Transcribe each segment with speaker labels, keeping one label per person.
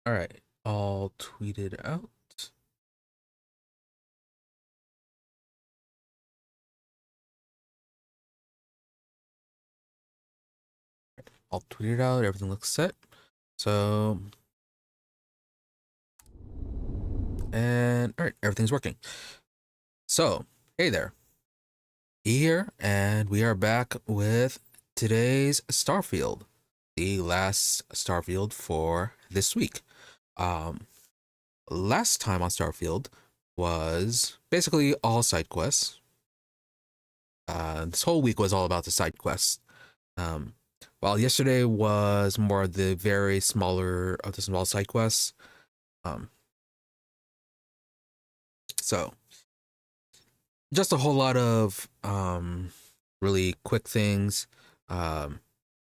Speaker 1: All right, I'll tweet it out. I'll tweet it out. Everything looks set. So, and all right, everything's working. So, hey there, here, and we are back with today's Starfield, the last Starfield for this week. Um, Last time on Starfield was basically all side quests. This whole week was all about the side quests. Um, while yesterday was more of the very smaller of the small side quests. Um, so just a whole lot of really quick things. Um,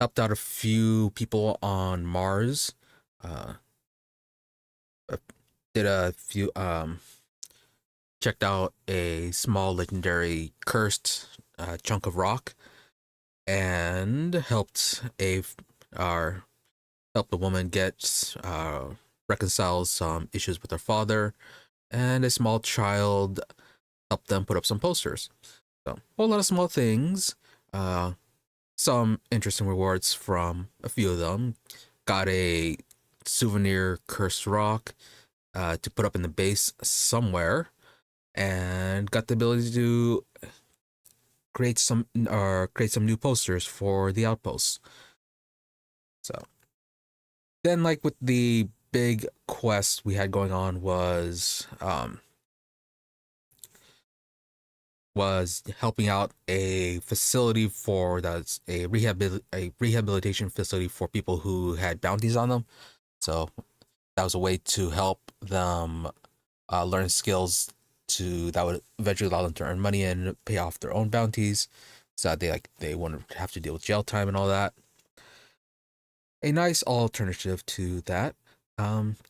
Speaker 1: Helped out a few people on Mars. Uh, did a few checked out a small legendary cursed chunk of rock and our helped a woman get reconcile some issues with her father, and a small child helped them put up some posters. So a whole lot of small things. Some interesting rewards from a few of them. Got a souvenir cursed rock to put up in the base somewhere, and got the ability to create some new posters for the outposts. So then, like with the big quest we had going on was helping out a facility for that's a rehabilitation facility for people who had bounties on them. So that was a way to help them learn skills that would eventually allow them to earn money and pay off their own bounties, so that they wouldn't have to deal with jail time and all that. A nice alternative to that.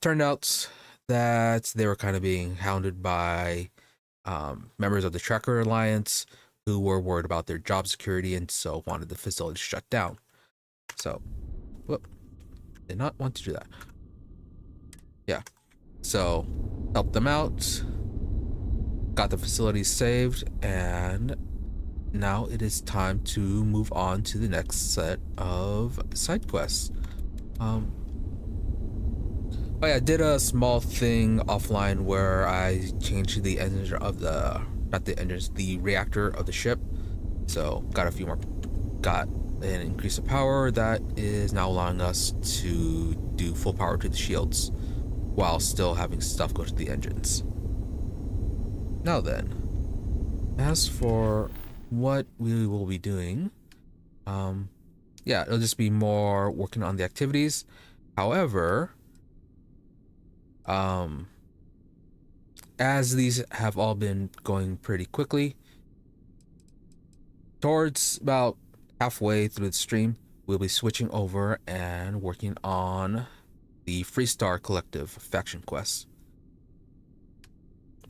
Speaker 1: Turned out that they were kind of being hounded by members of the Tracker Alliance who were worried about their job security and so wanted the facility shut down. So, whoop, did not want to do that. Yeah, so helped them out, got the facility saved, and now it is time to move on to the next set of side quests. Oh yeah, I did a small thing offline where I changed the engine of not the engines, the reactor of the ship. So got an increase of power that is now allowing us to do full power to the shields while still having stuff go to the engines. Now then, as for what we will be doing, yeah, it'll just be more working on the activities. However, as these have all been going pretty quickly, towards about halfway through the stream, we'll be switching over and working on the Freestar Collective faction quests.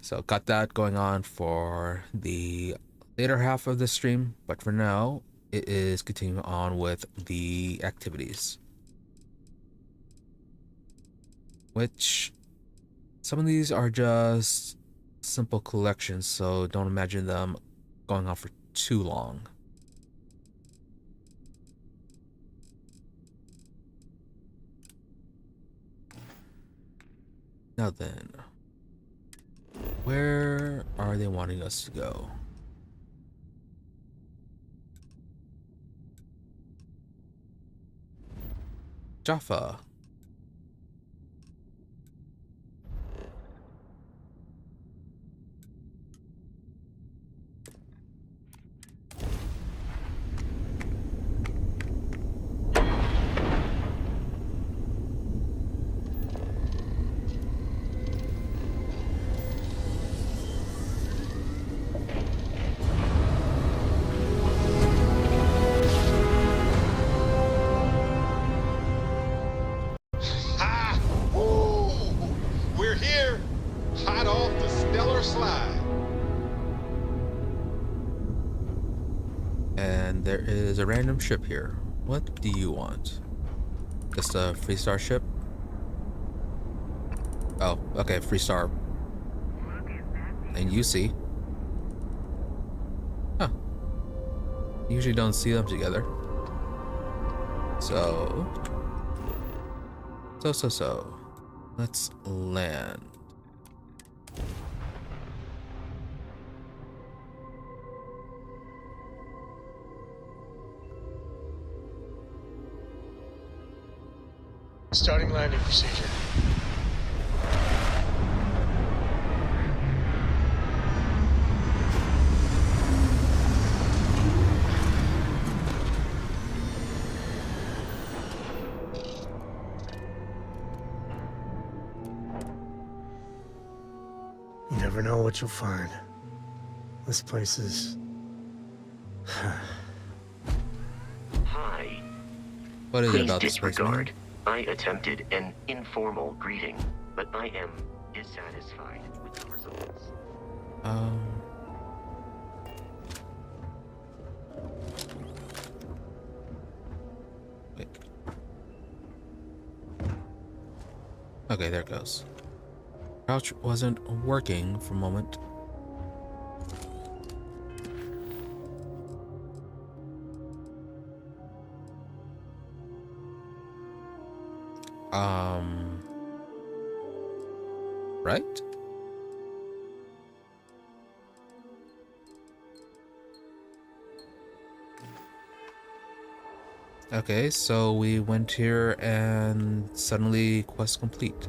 Speaker 1: So got that going on for the later half of the stream, but for now, it is continuing on with the activities. Which some of these are just simple collections, so don't imagine them going on for too long. Now then, where are they wanting us to go? Jaffa.
Speaker 2: Ha! Woo! We're here, hot off the stellar slide.
Speaker 1: And there is a random ship here. What do you want? Just a Freestar ship? Oh, okay, free star. And you see. Huh. Usually don't see them together. So. So. Let's land.
Speaker 3: Starting landing procedure. You never know what you'll find. This place is...
Speaker 4: Hi.
Speaker 1: What is it
Speaker 4: Please
Speaker 1: about this place, man?
Speaker 4: disregard. I attempted an informal greeting, but I am dissatisfied with the results.
Speaker 1: Wait. Okay, there it goes. Crouch wasn't working for a moment. Right? Okay, so we went here and suddenly quest complete.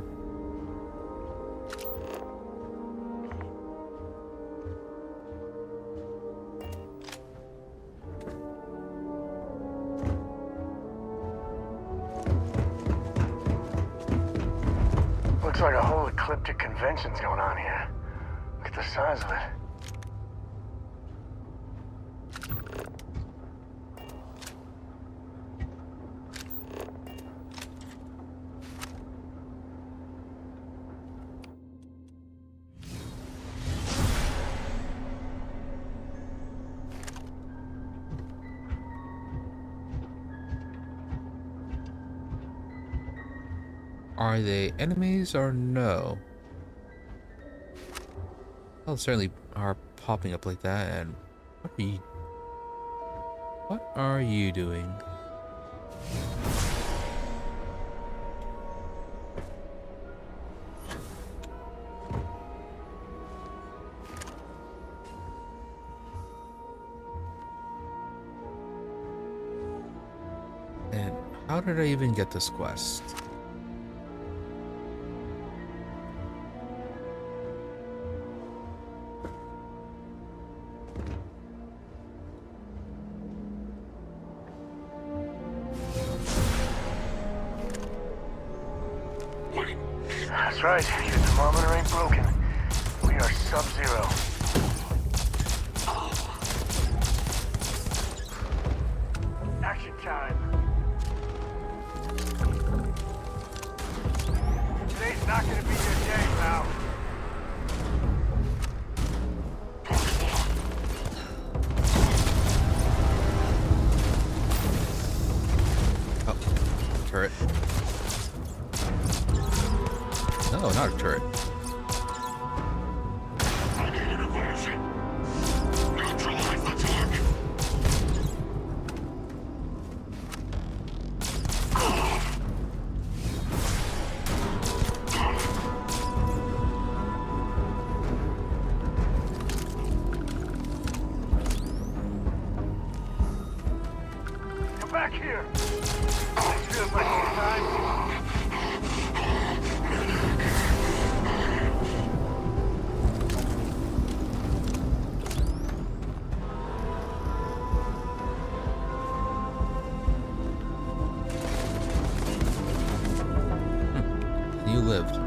Speaker 3: Looks like a whole ecliptic convention's going on here. Look at the size of it.
Speaker 1: Are they enemies or no? Well, certainly are popping up like that. And what are you doing? And how did I even get this quest?
Speaker 3: That's right. Your thermometer ain't broken. We are sub-zero. Action time. Today's not gonna be your day, pal.
Speaker 1: Oh, turret. No, not a turret.
Speaker 3: Come back here. This feels like your time.
Speaker 1: You lived.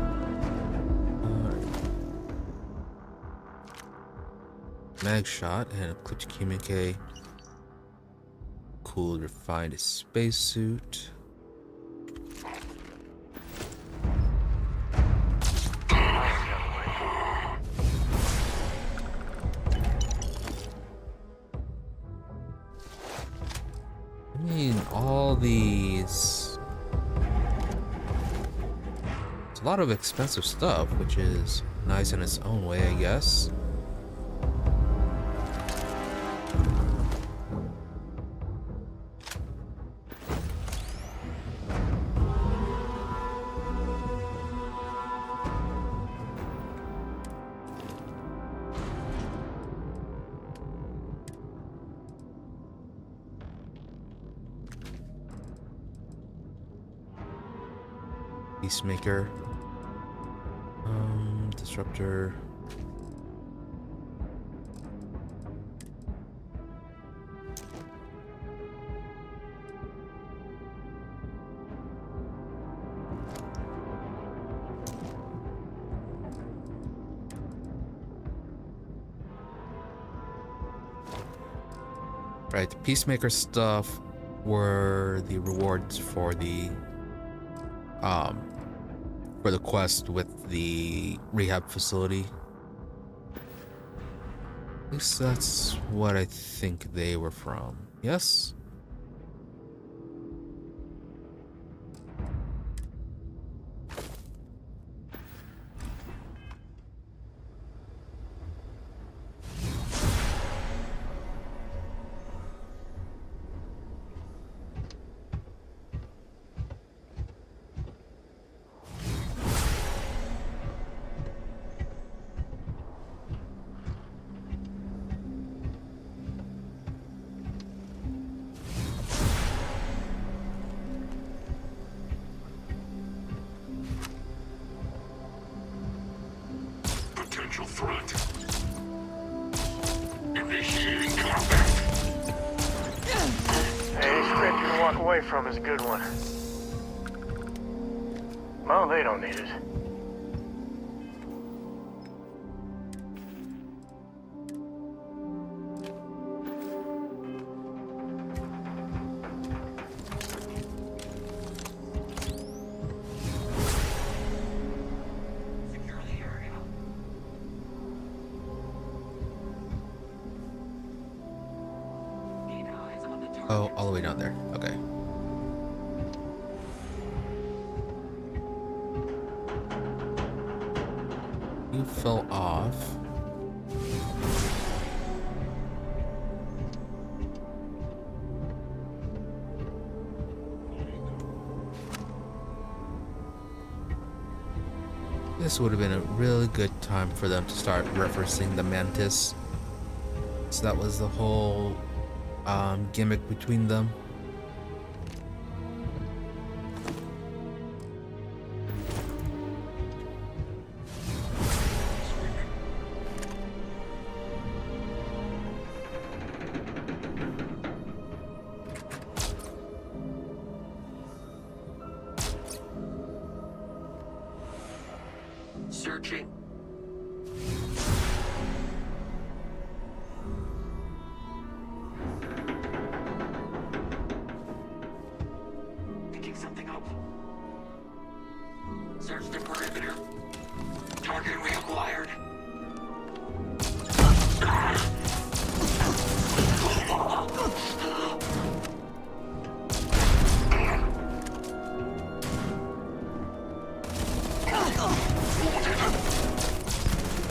Speaker 1: Mag shot and ecliptic communique. Cool, refined spacesuit. I mean, all these. So a lot of expensive stuff, which is nice in its own way, I guess. Peacemaker. Disruptor. Right, the Peacemaker stuff were the rewards for the quest with the rehab facility. At least that's what I think they were from. Yes?
Speaker 5: Potential threat. Initiating combat.
Speaker 3: Any script you can walk away from is a good one. Well, they don't need it.
Speaker 1: Oh, all the way down there. Okay. You fell off. This would have been a really good time for them to start referencing the Mantis. So that was the whole gimmick between them.
Speaker 5: Searching. Picking something up. Search the perimeter. Target reacquired.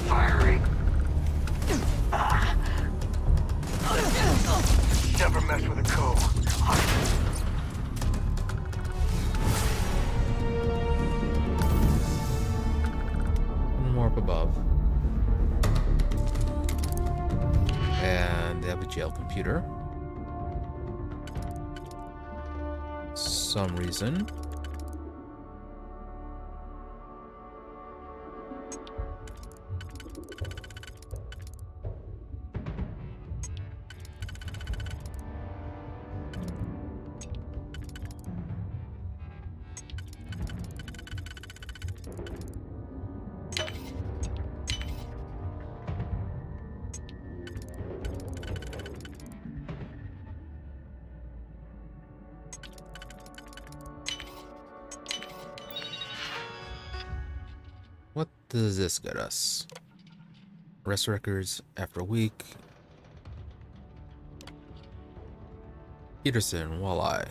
Speaker 5: Firing.
Speaker 3: Never mess with a code.
Speaker 1: More up above. And they have a jail computer. Some reason. What does this get us? Arrest records after a week. Peterson, walleye.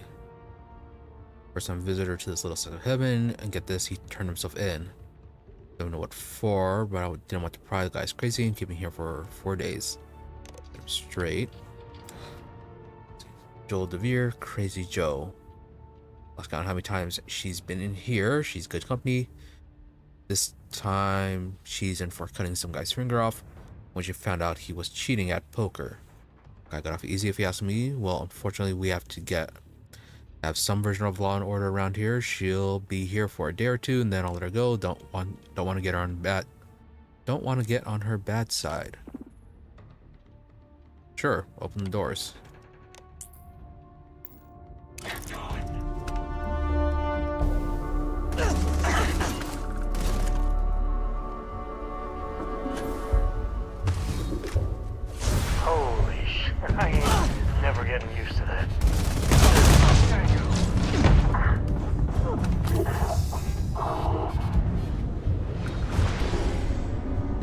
Speaker 1: First time visitor to this little side of heaven, and get this, he turned himself in. Don't know what for, but I didn't want to pry the guy's crazy and keep him here for 4 days. Get him straight. Joel DeVere, Crazy Joe. Lost count how many times she's been in here. She's good company. This time she's in for cutting some guy's finger off when she found out he was cheating at poker. Guy got off easy if you ask me. Well, unfortunately we have to have some version of law and order around here. She'll be here for a day or two and then I'll let her go. Don't want to get on her bad side. Sure, open the doors.
Speaker 3: Holy shit, I ain't never getting used to that.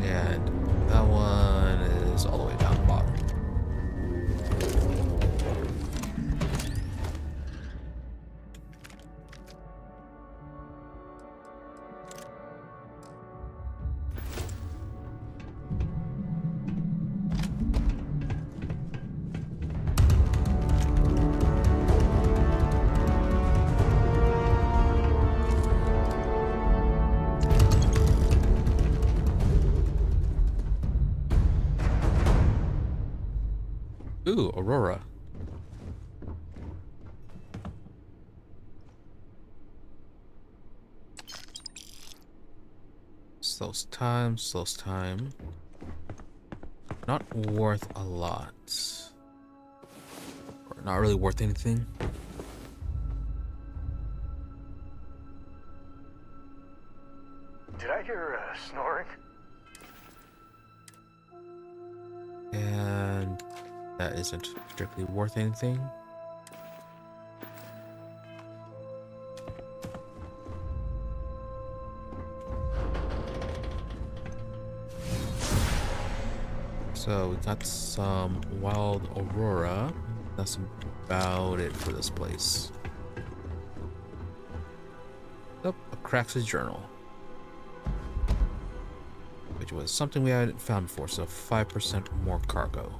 Speaker 1: And that one is all the way down the bottom. Ooh, Aurora. Slows time. Not worth a lot. Or not really worth anything.
Speaker 3: Did I hear snoring?
Speaker 1: And that isn't strictly worth anything. So we got some wild Aurora. That's about it for this place. Oh, a Crax's journal, which was something we hadn't found before, so 5% more cargo.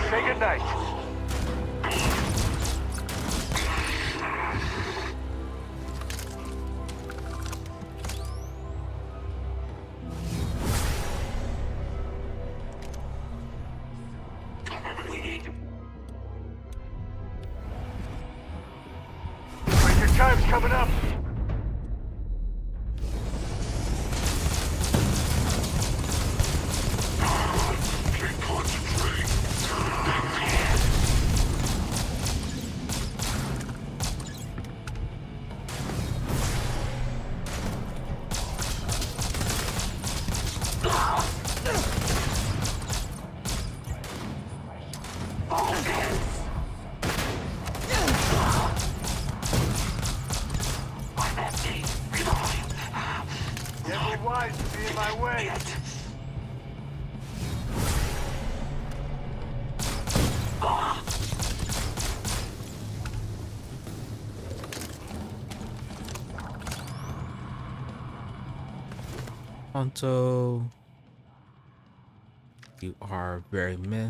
Speaker 3: Say goodnight. Wait, your time's coming up. You'd be wise to be in my way.
Speaker 1: Ponto, you are very meh.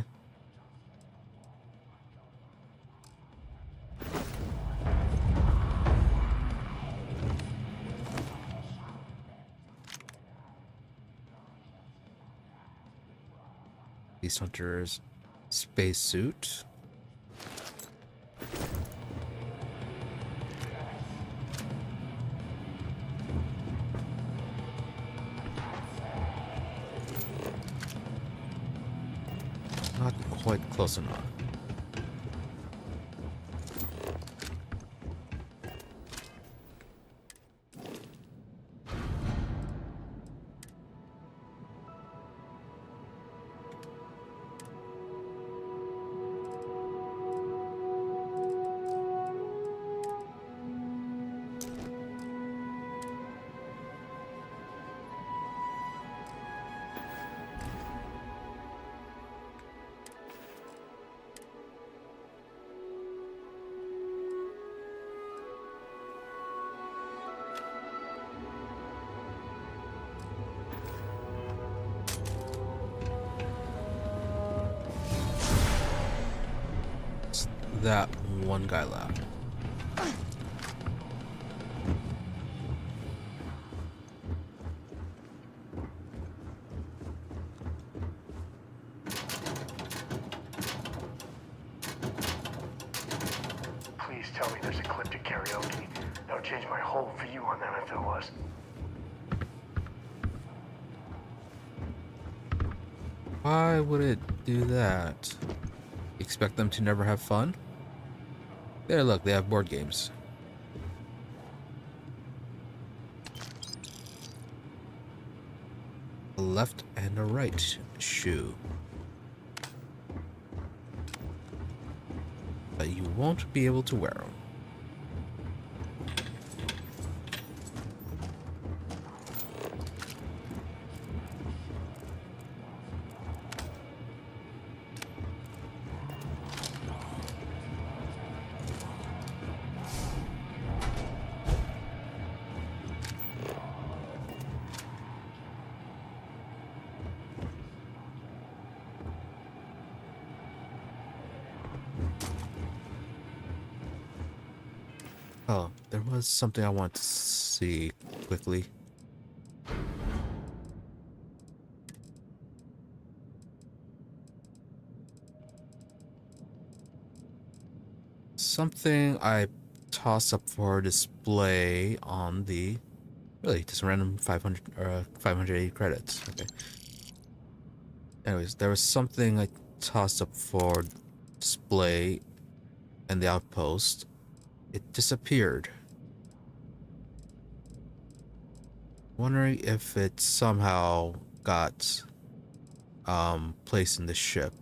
Speaker 1: Beast Hunter's spacesuit. Not quite close enough. That one guy left.
Speaker 3: Please tell me there's ecliptic karaoke. That would change my whole view on them if there was.
Speaker 1: Why would it do that? Expect them to never have fun? There, look, they have board games. A left and a right shoe. But you won't be able to wear them. Oh, there was something I want to see quickly. Something I toss up for display on the really just random 580 credits. Okay. Anyways, there was something I tossed up for display in the outpost. It disappeared. Wondering if it somehow got placed in the ship.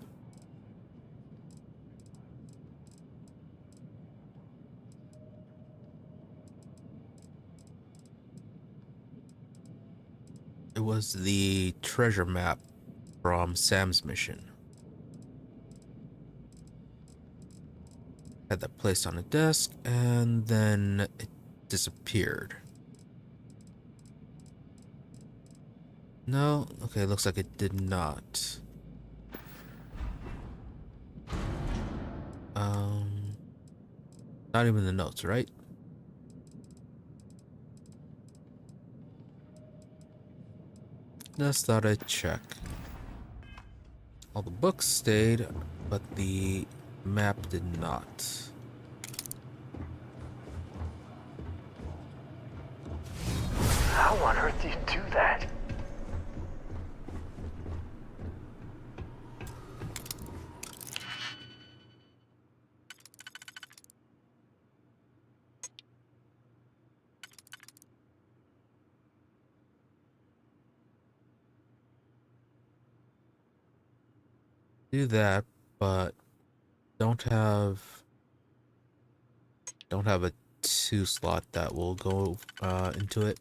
Speaker 1: It was the treasure map from Sam's mission. Had that placed on a desk and then it disappeared. No, okay, looks like it did not. Not even the notes, right? Just thought I'd check. All the books stayed, but the map did not.
Speaker 3: How on earth do you do that?
Speaker 1: Do that, but don't have a 2 slot that will go into it.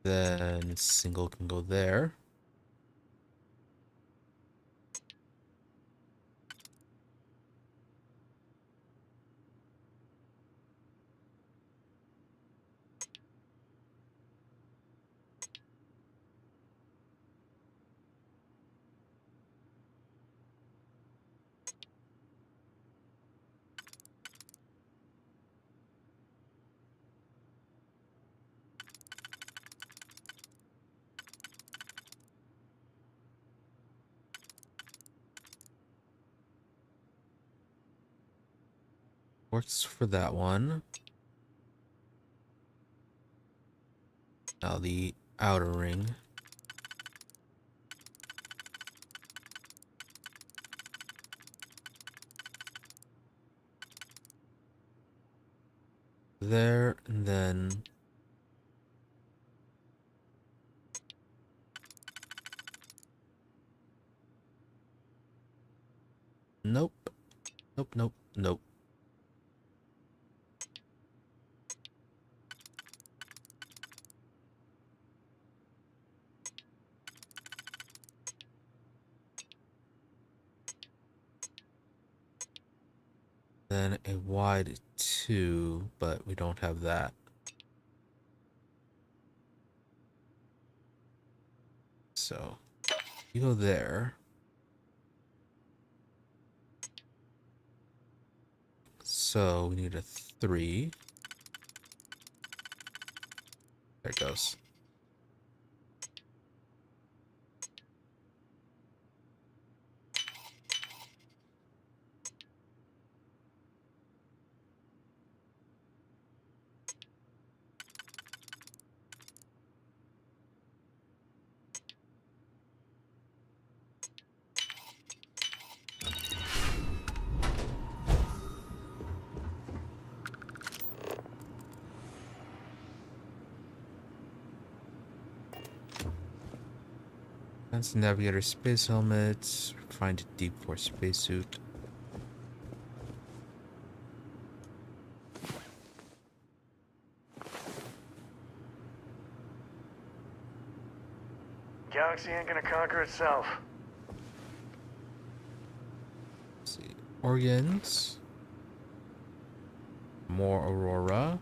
Speaker 1: Then single can go there. Works for that one. Now the outer ring. There, and then nope, nope, nope, nope. Then a wide 2, but we don't have that. So you go there. So we need a 3. There it goes. That's navigator space helmet. Find a deep force spacesuit.
Speaker 3: Galaxy ain't gonna conquer itself.
Speaker 1: Let's see. Organs. More Aurora.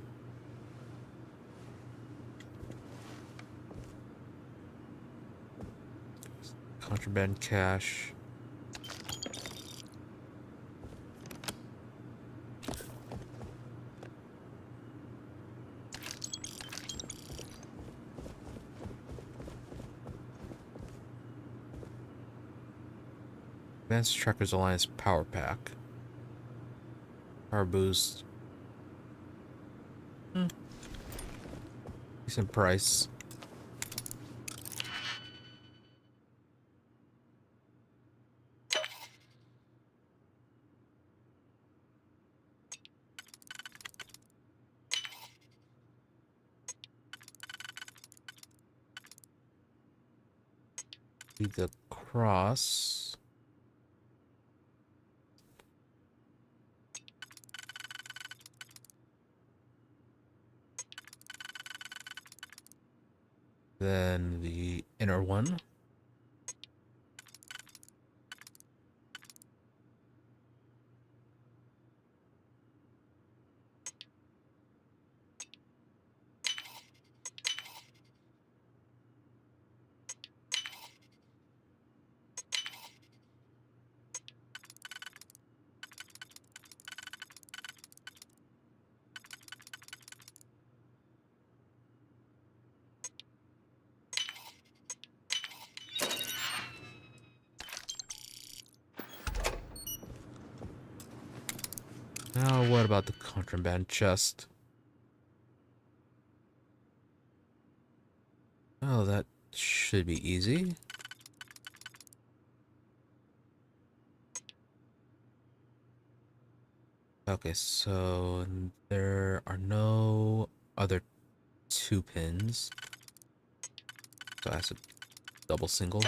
Speaker 1: Contraband cash. Advanced Trackers Alliance Power Pack. Power boost. Decent price. The cross. Then the inner one. Now, what about the contraband chest? Oh, that should be easy. Okay, so there are no other 2 pins. So that's a double single.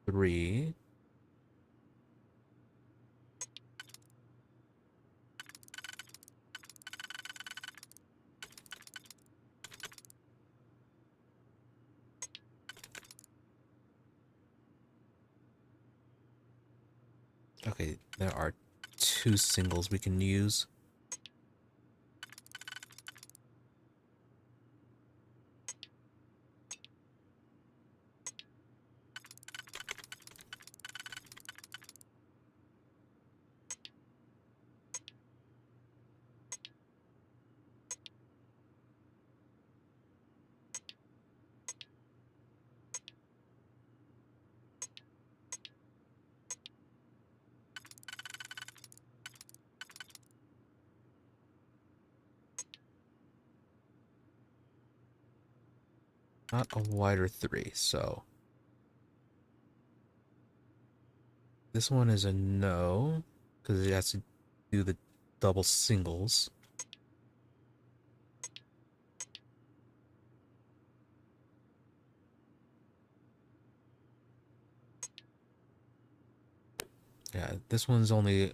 Speaker 1: Three. Okay, there are 2 singles we can use. not a wider 3, so this one is a no, because it has to do the double singles. Yeah, this one's only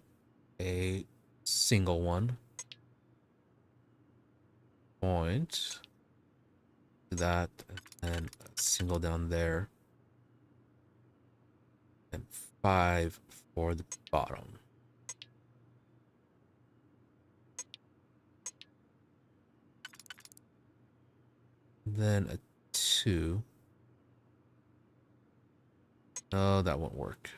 Speaker 1: a single one. Point to that, and a single down there. And 5 for the bottom. Then a 2. No, that won't work.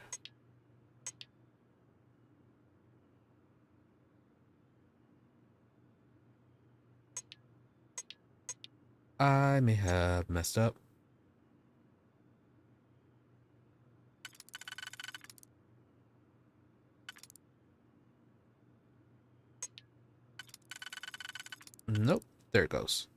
Speaker 1: I may have messed up. Nope, there it goes.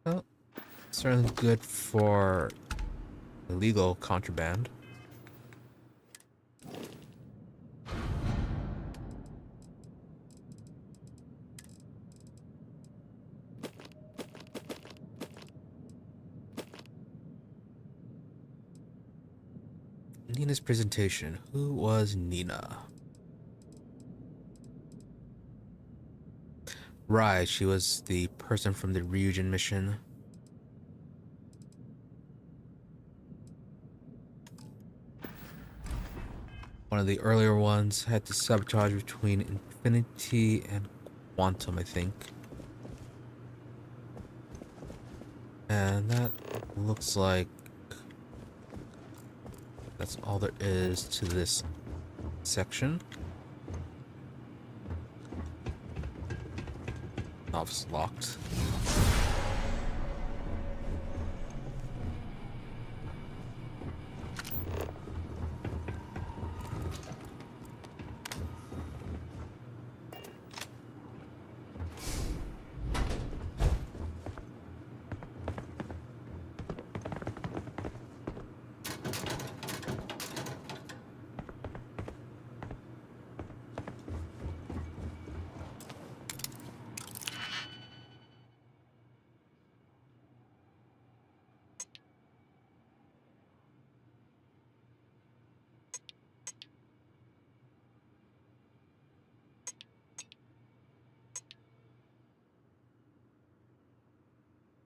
Speaker 1: Well, certainly good for illegal contraband. Nina's presentation. Who was Nina? Right, she was the person from the Ryujin mission. One of the earlier ones had to sabotage between infinity and quantum, I think. And that looks like that's all there is to this section. Office locked.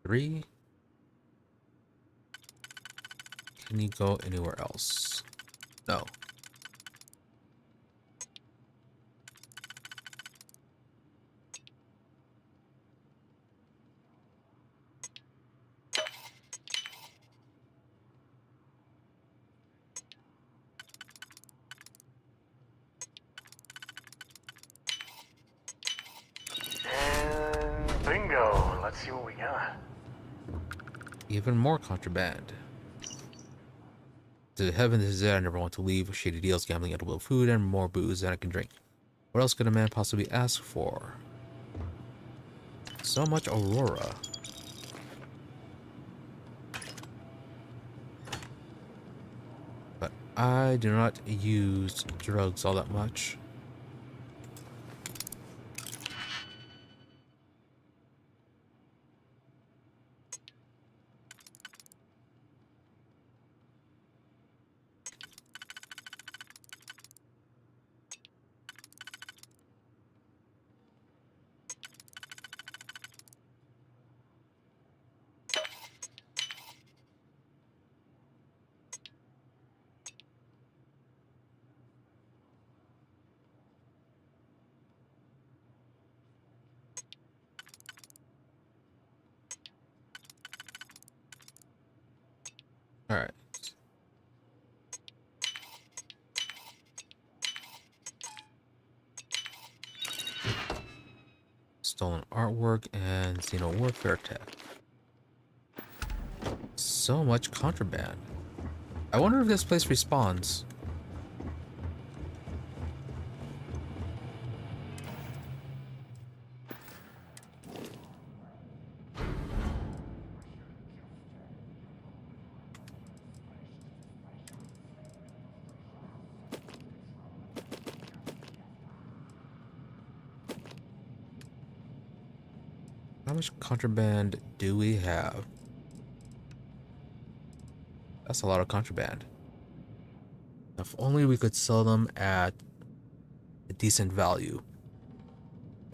Speaker 1: Three. Can you go anywhere else? No.
Speaker 3: And bingo. Let's see what we got.
Speaker 1: Even more contraband. To heaven, this is it. I never want to leave. Shady deals, gambling, edible food, and more booze than I can drink. What else could a man possibly ask for? So much Aurora. But I do not use drugs all that much. Alright. Stolen artwork and Xeno warfare tech. so much contraband. I wonder if this place respawns. How much contraband do we have? That's a lot of contraband. If only we could sell them at a decent value.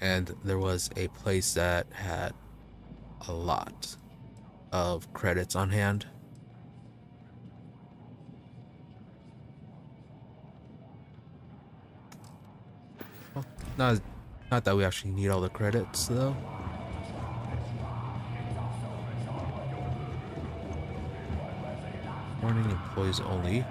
Speaker 1: And there was a place that had a lot of credits on hand. Well, not that we actually need all the credits though. Warning, employees only.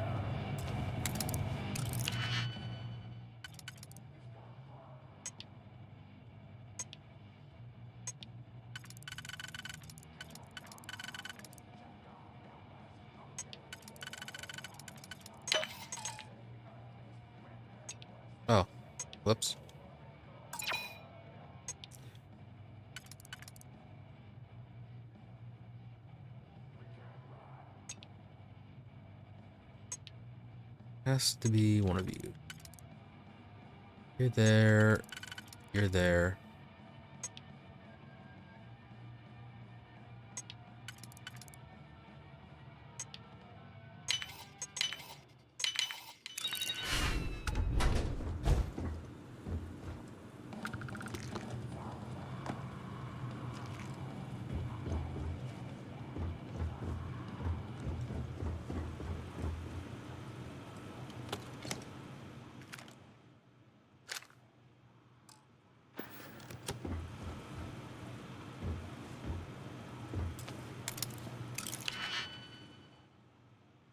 Speaker 1: Oh, whoops. Has to be one of you. You're there. You're there.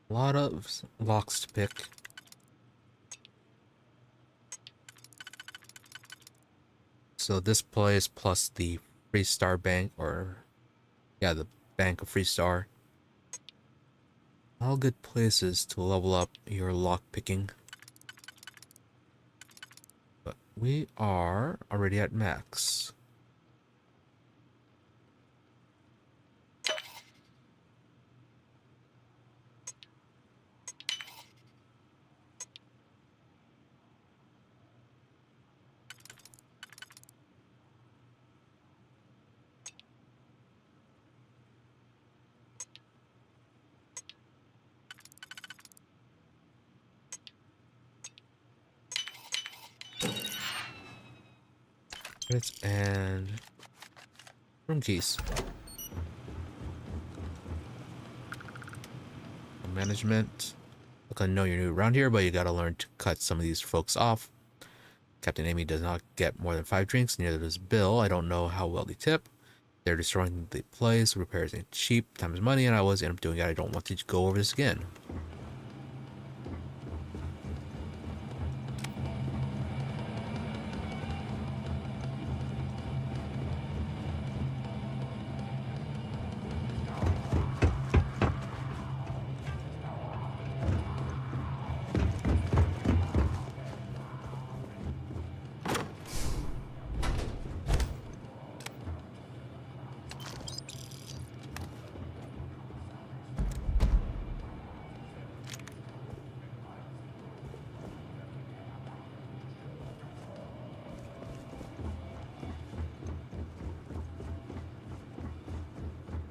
Speaker 1: A lot of locks to pick. So this place plus the Freestar Bank, or yeah, the Bank of Freestar. All good places to level up your lock picking. But we are already at max. Credits and room keys. Management. Look, I know you're new around here, but you gotta learn to cut some of these folks off. Captain Amy does not get more than 5 drinks, neither does Bill. I don't know how well they tip. They're destroying the place. Repairs ain't cheap. Time is money, and I always end up doing it. I don't want to go over this again.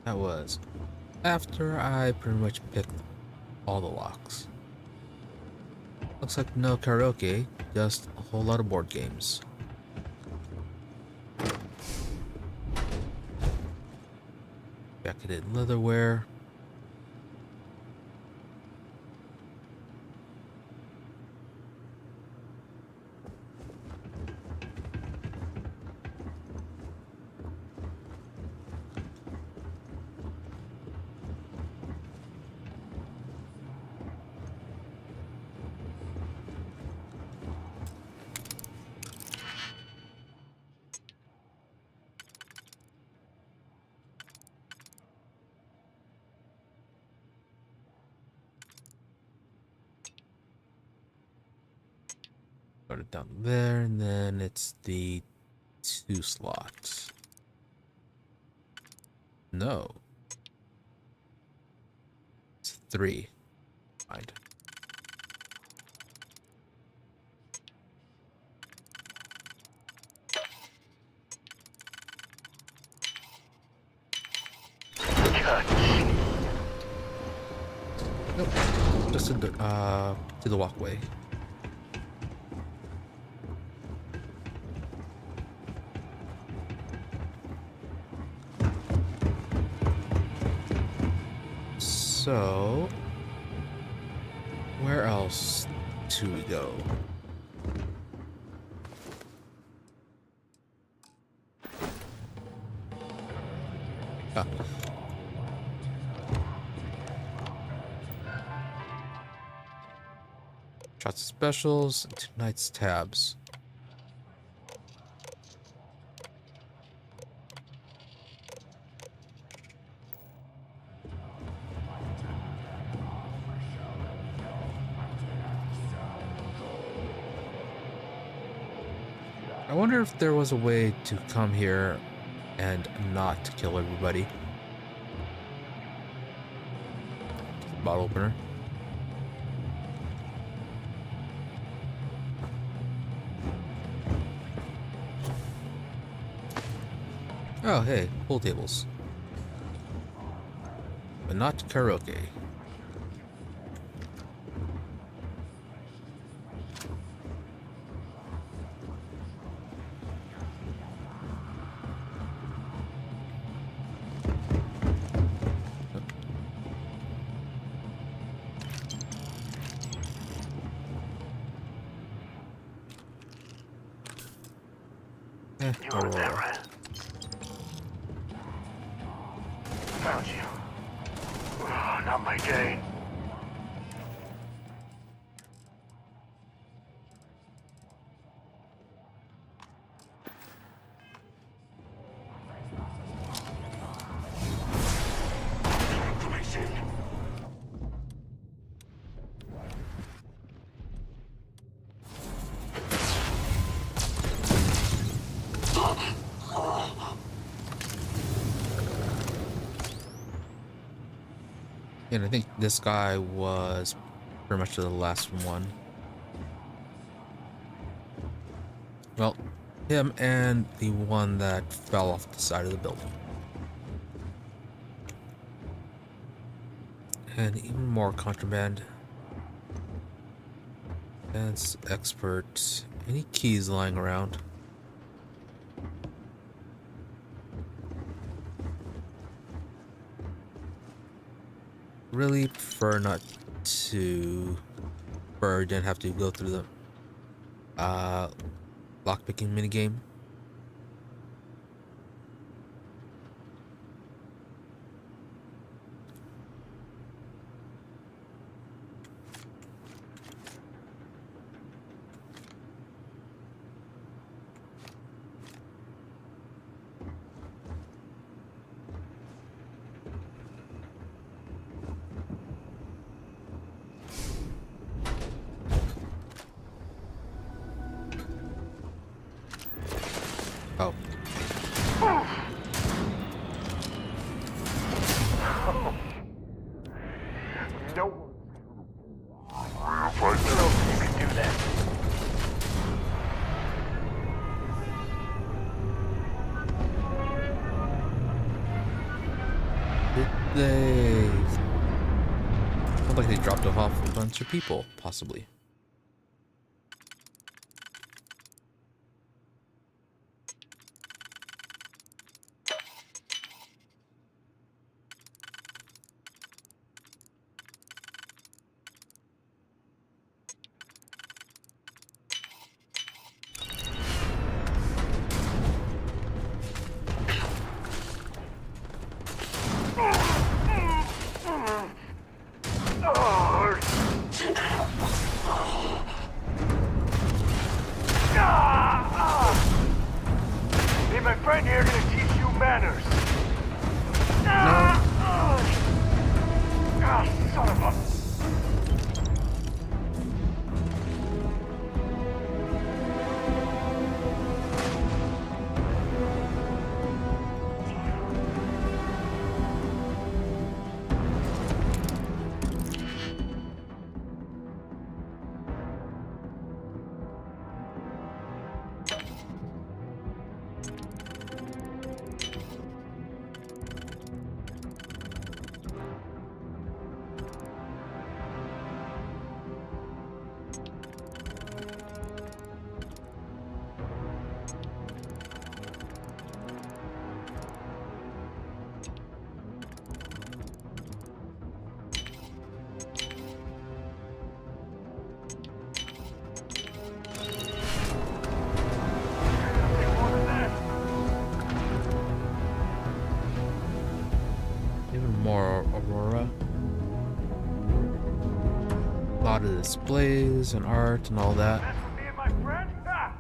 Speaker 1: That was after I pretty much picked all the locks. Looks like no karaoke, just a whole lot of board games. Jacketed leatherware. Put it down there, and then it's the 2 slots. No. It's 3. Mind. Nope. Just to the walkway. So, where else do we go? Ah. Shots specials, and tonight's tabs. I wonder if there was a way to come here and not kill everybody. Bottle opener. Oh, hey, pool tables. But not karaoke.
Speaker 3: You were there, right? Found you. Oh, not my day.
Speaker 5: Information.
Speaker 1: And I think this guy was pretty much the last one. Well, him and the one that fell off the side of the building. And even more contraband. Advanced expert. Any keys lying around? Really prefer not to, or didn't have to go through the lockpicking minigame. Oh.
Speaker 3: No. You can do that.
Speaker 1: Did they... Sounds like they dropped off a bunch of people, possibly.
Speaker 3: Me and my friend here are gonna teach you manners. Son of a...
Speaker 1: displays and art and all that.
Speaker 3: That's for me and my friend? Ah!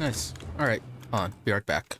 Speaker 1: Nice. All right, hold on. Be right back.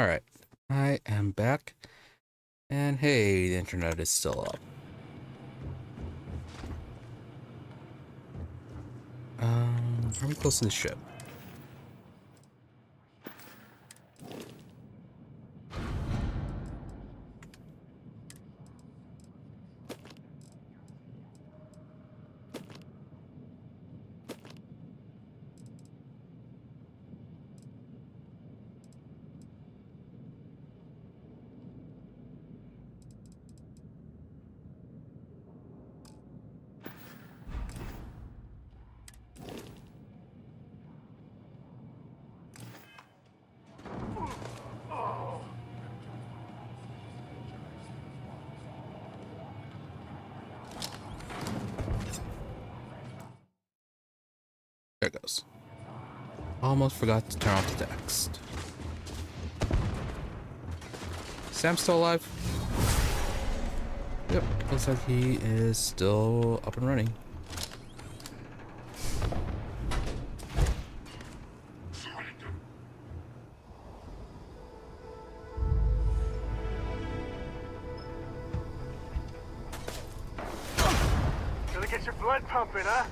Speaker 1: Alright, I am back. And hey, the internet is still up. Are we close to the ship? There it goes. Almost forgot to turn off the text. Sam's still alive? Yep, looks like he is still up and running.
Speaker 3: Gonna get your blood pumping, huh?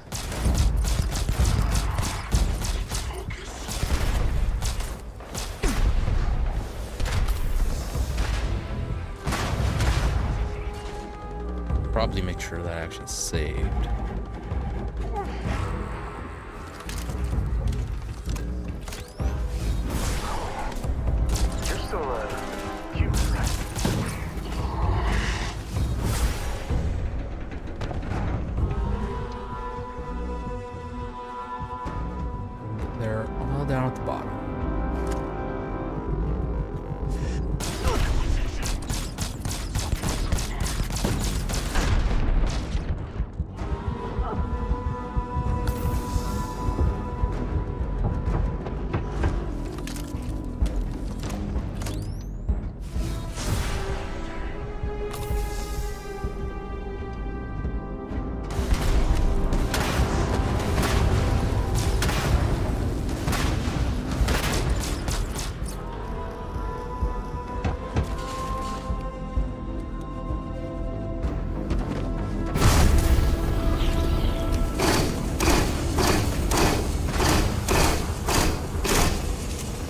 Speaker 1: Probably make sure that I actually saved.
Speaker 3: You're still, human, right?
Speaker 1: They're all down at the bottom.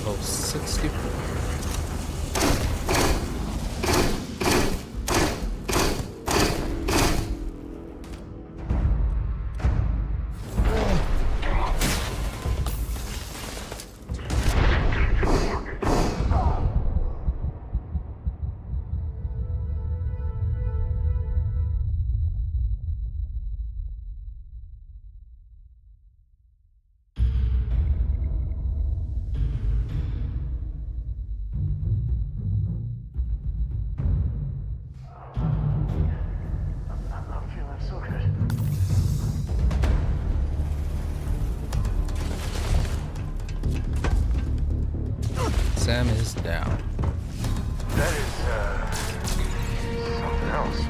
Speaker 1: Oh, 64.
Speaker 3: I'm feeling so good.
Speaker 1: Sam is down.
Speaker 3: That is, something else.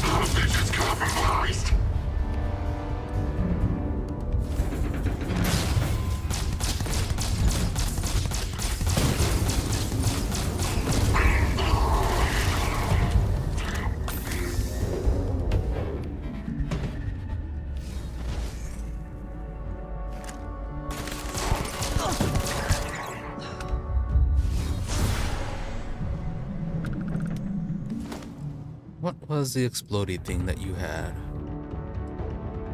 Speaker 5: Hostage is compromised.
Speaker 1: What was the explodey thing that you had?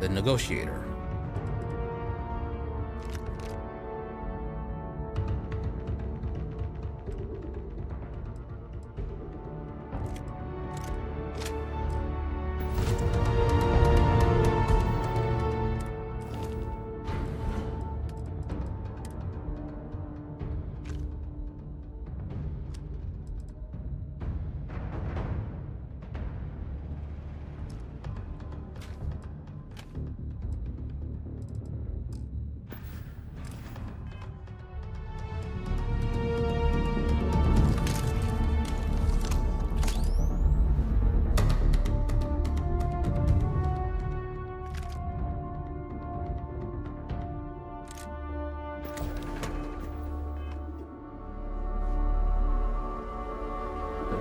Speaker 1: The negotiator.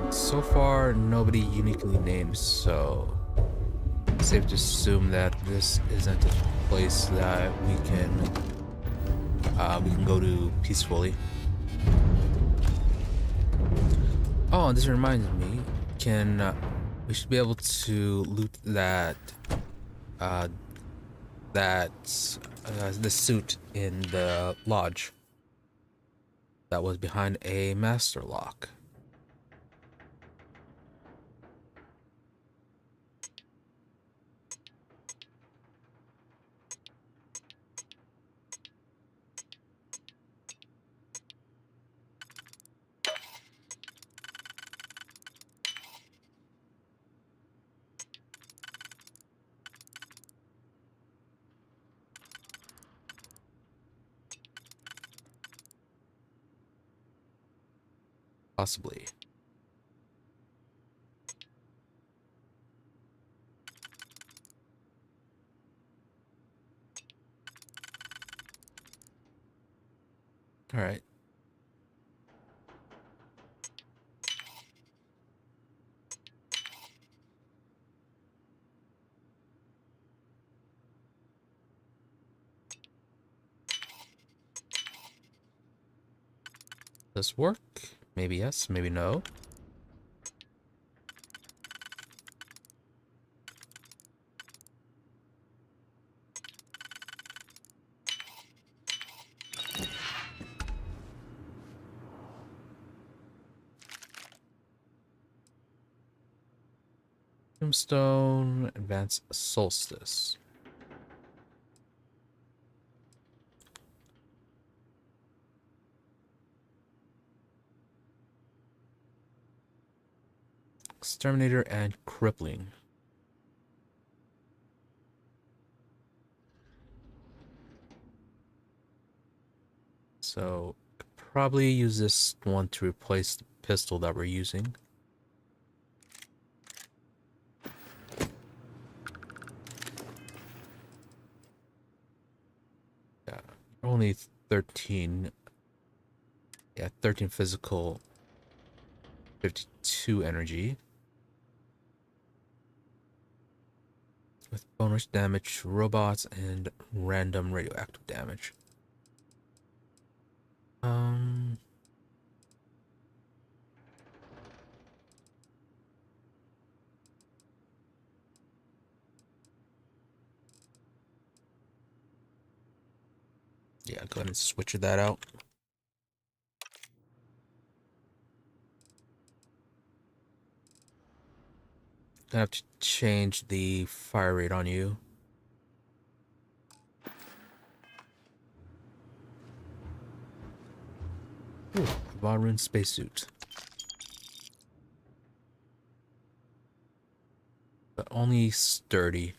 Speaker 1: So far, nobody uniquely named, so safe to assume that this isn't a place that we can go to peacefully. Oh, and this reminds me, we should be able to loot uh, the suit in the lodge that was behind a master lock. Possibly. All right. Does this work? Maybe yes, maybe no. Tombstone, Advanced Solstice. Exterminator and Crippling. So, could probably use this one to replace the pistol that we're using. Yeah, only 13. Yeah, 13 physical, 52 energy. With bonus damage to robots and random radioactive damage. Yeah, go ahead and switch that out. Gonna have to change the fire rate on you. Ooh, Varun spacesuit. But only sturdy.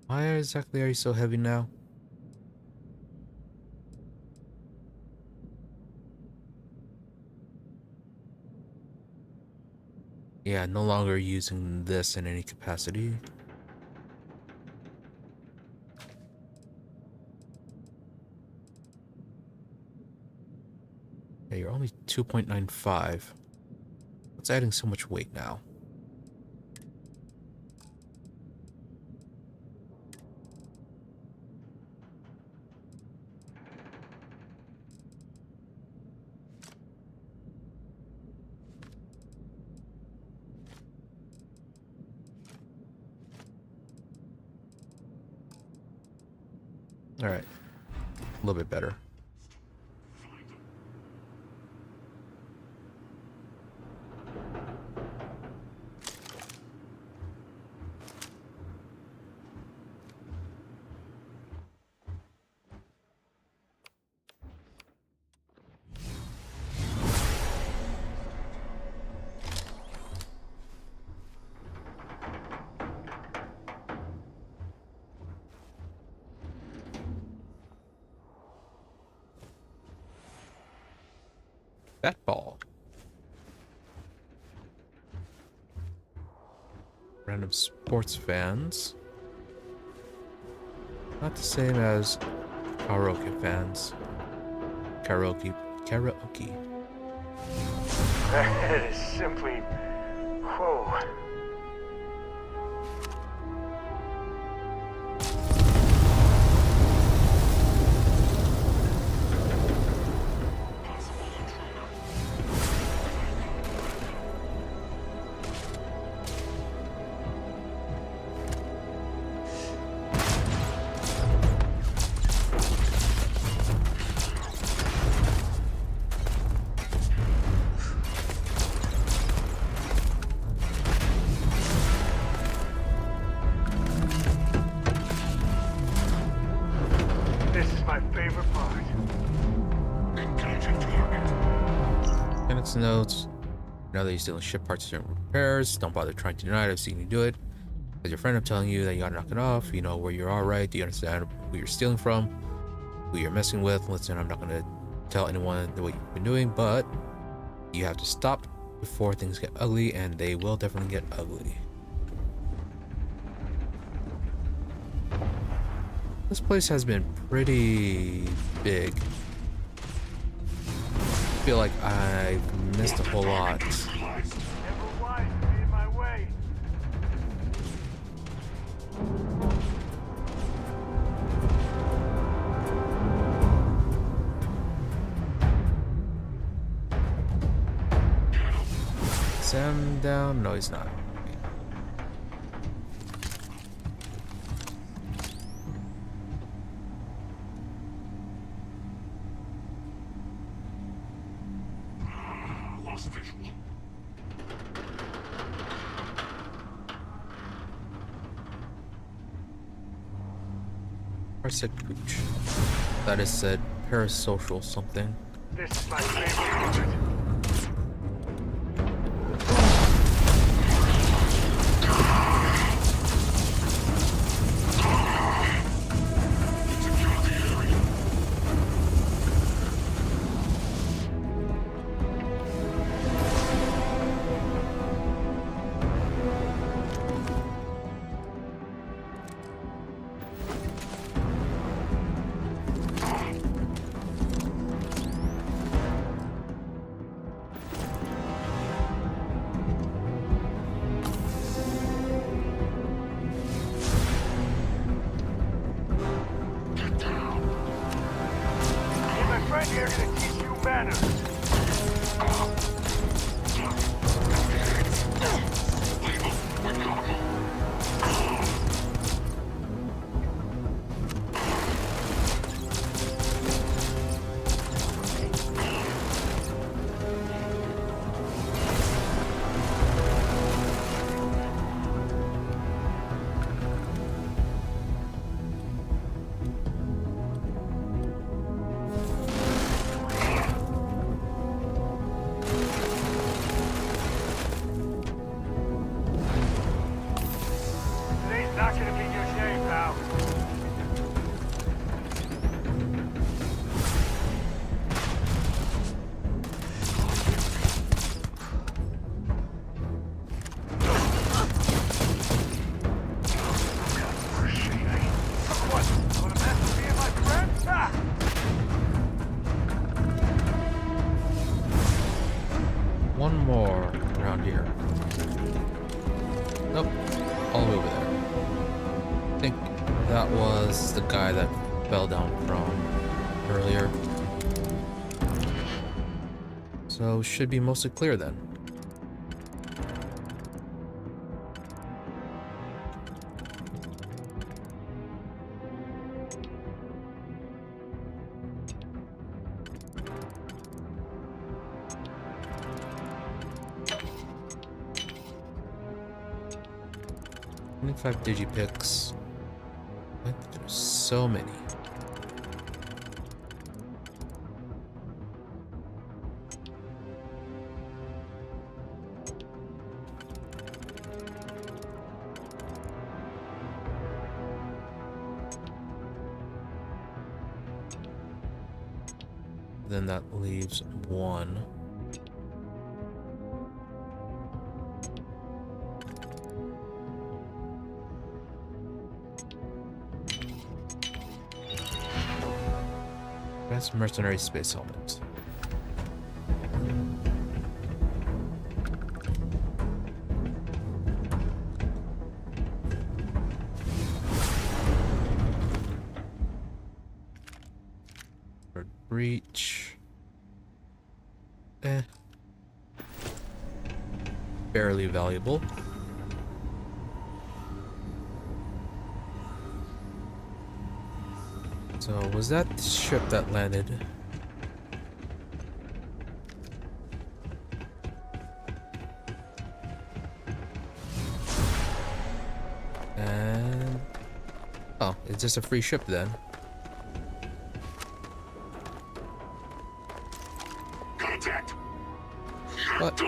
Speaker 1: Why exactly are you so heavy now? Yeah, no longer using this in any capacity. Yeah, you're only 2.95. What's adding so much weight now? Alright. A little bit better. Bat ball. Random sports fans. Not the same as karaoke fans. Karaoke.
Speaker 3: That is simply... whoa. This is my favorite part.
Speaker 5: Engaging target.
Speaker 1: And its notes. Now that you're stealing ship parts during repairs, don't bother trying to deny it. I've seen you do it. As your friend, I'm telling you that you gotta knock it off. You know where you are, right? Do you understand who you're stealing from? Who you're messing with? Listen, I'm not gonna tell anyone what you've been doing, but you have to stop before things get ugly, and they will definitely get ugly. This place has been pretty big. I feel like I've missed a whole lot.
Speaker 3: Never wise to be in my way.
Speaker 1: Sam down? No, he's not.
Speaker 5: Lost visual.
Speaker 1: Parsec Pooch. That is said parasocial something.
Speaker 3: This is my favorite part.
Speaker 5: Secure the area. Get down.
Speaker 3: Me and my friend here are gonna teach you manners.
Speaker 5: Leave him. We got him.
Speaker 3: Today's not gonna be your day, pal. What? Wanna mess with me and my friends? Ah!
Speaker 1: One more around here. Nope. All the way over there. I think that was the guy that fell down from earlier. So should be mostly clear then. Five digipicks. What? There's so many. Then that leaves one. That's mercenary space helmet. For breach. Barely valuable. So, was that the ship that landed? And... oh, it's just a free ship then.
Speaker 5: Contact.
Speaker 1: What?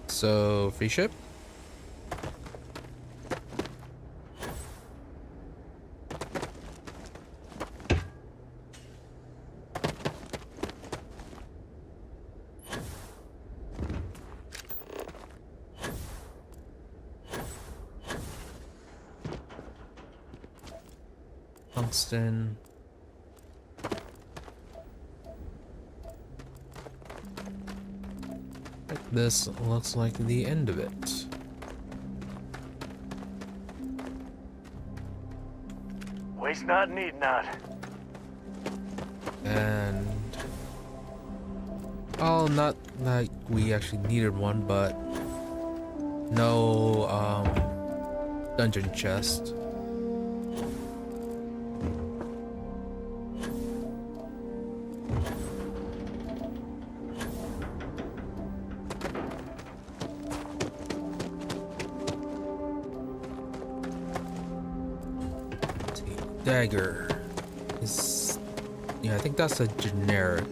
Speaker 1: So, free ship? Tungsten. This looks like the end of it.
Speaker 3: Waste not, need not.
Speaker 1: And... oh, not like we actually needed one, but... no, dungeon chest. Dagger is, yeah, I think that's a generic.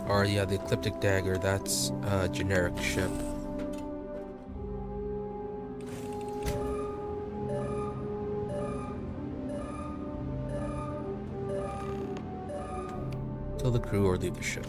Speaker 1: Or yeah, the ecliptic dagger, that's a generic ship. Kill the crew or leave the ship.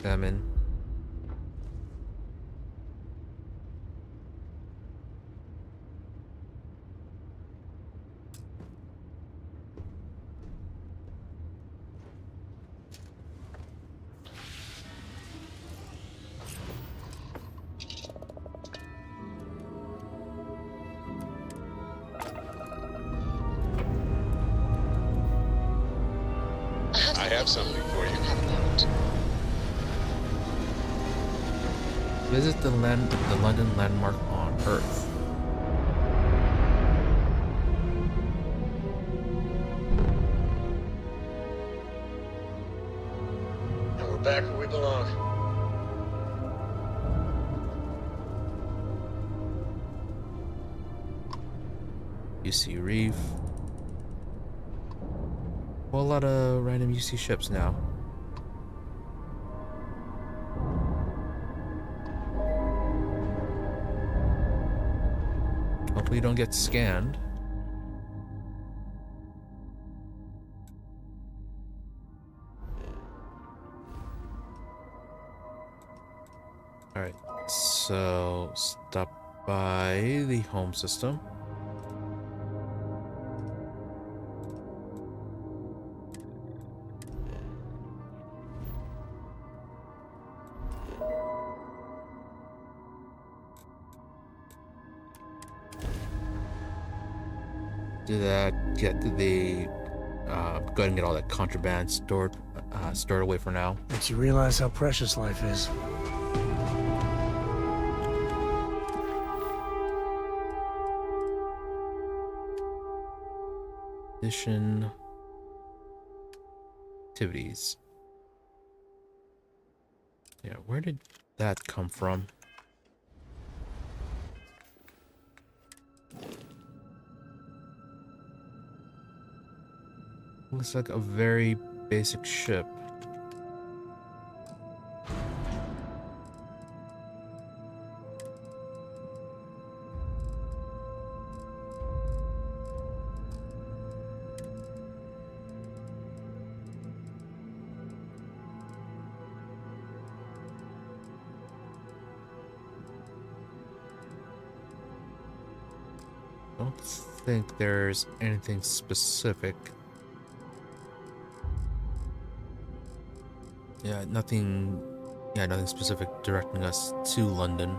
Speaker 1: Famine.
Speaker 2: I have something for you.
Speaker 1: Visit the London landmark on Earth.
Speaker 3: And we're back where we belong.
Speaker 1: UC Reef. Well, a lot of random UC ships now. Hopefully you don't get scanned. Alright, so stop by the home system. Do that, get the go ahead and get all that contraband stored away for now.
Speaker 3: Makes you realize how precious life is.
Speaker 1: mission activities. Yeah, where did that come from? Looks like a very basic ship. Don't think there's anything specific. Yeah, nothing specific directing us to London.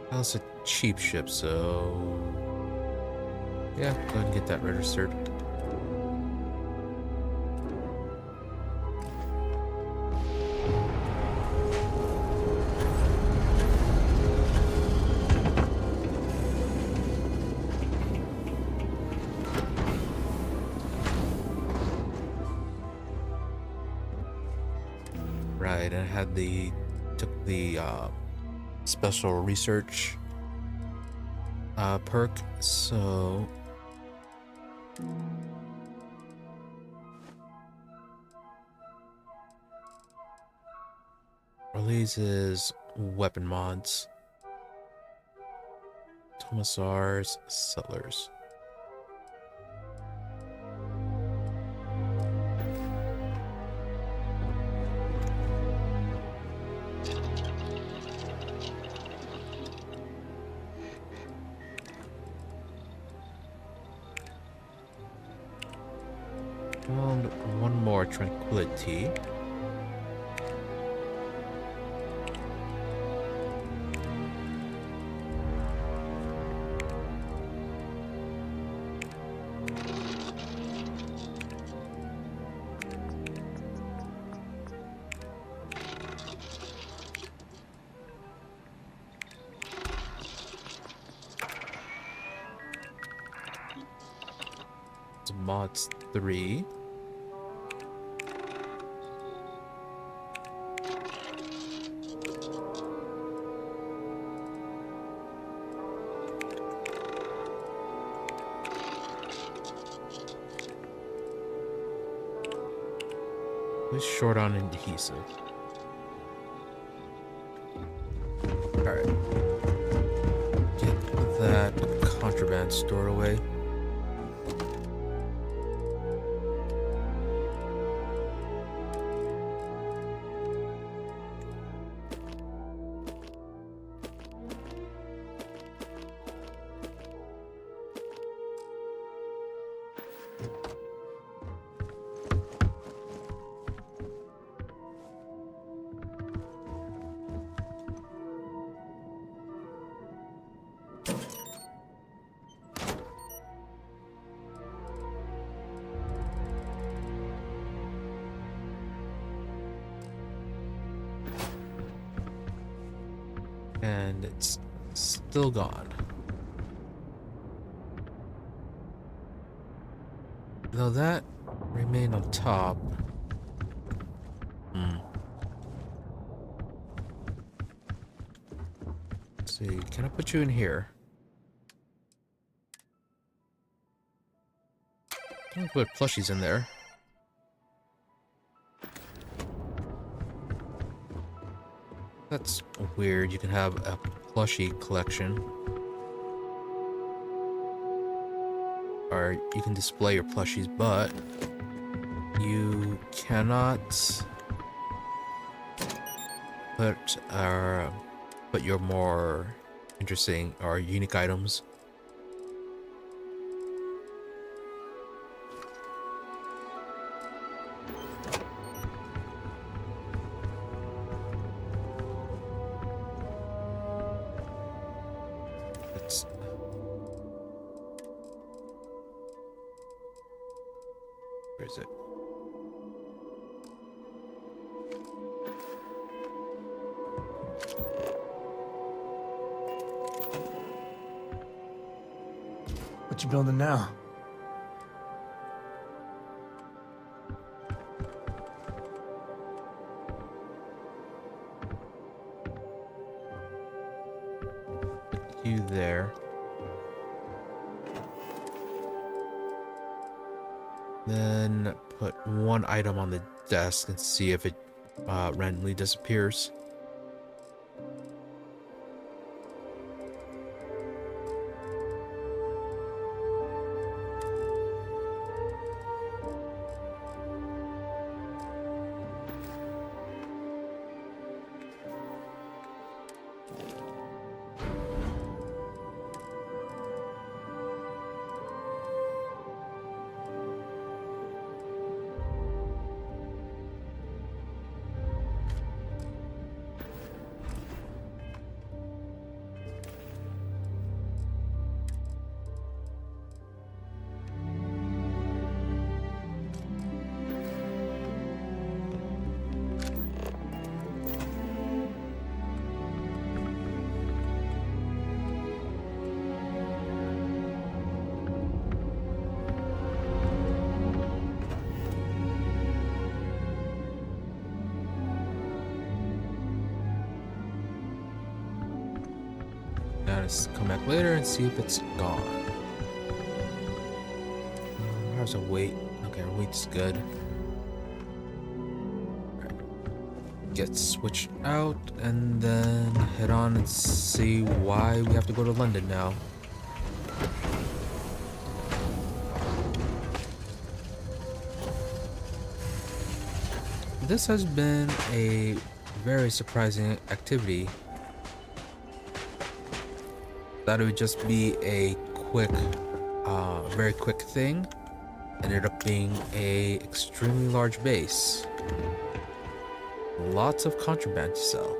Speaker 1: Well, it's a cheap ship, so yeah, go ahead and get that registered. Right, and I had took the special research perk, so releases weapon mods, Commissars, Settlers. Found one more tranquility. It's mods 3. It's short on adhesive. Alright. Get that contraband stored away. And it's still gone. Though that remained on top. Let's see, can I put you in here? I can put plushies in there. That's weird. You can have a plushie collection. Or you can display your plushies, but you cannot put your more interesting or unique items. Where is it?
Speaker 3: What you building now?
Speaker 1: You there. Then put one item on the desk and see if it randomly disappears. Gotta come back later and see if it's gone. How's a wait? Okay, our wait's good. Alright. Get switched out and then head on and see why we have to go to London now. This has been a very surprising activity. Thought it would just be a quick, very quick thing. Ended up being a extremely large base. Lots of contraband to sell.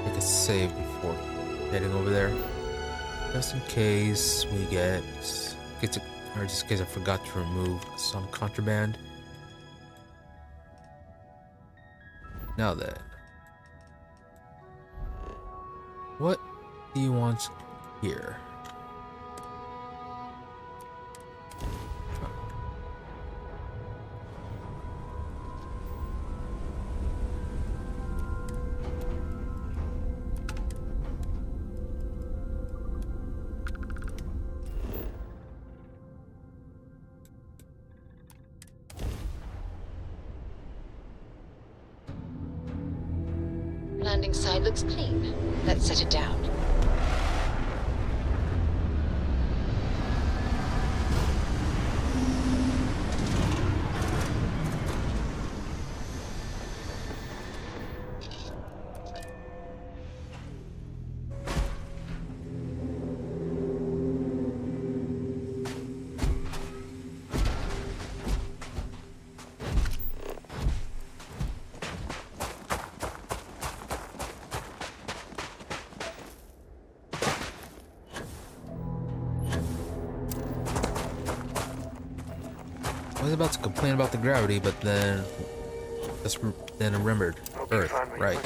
Speaker 1: A save before heading over there, just in case we get to, or just in case I forgot to remove some contraband. Now then, what do you want here?
Speaker 6: Landing side looks clean. Let's set it down.
Speaker 1: I was about to complain about the gravity, but then remembered Earth, right?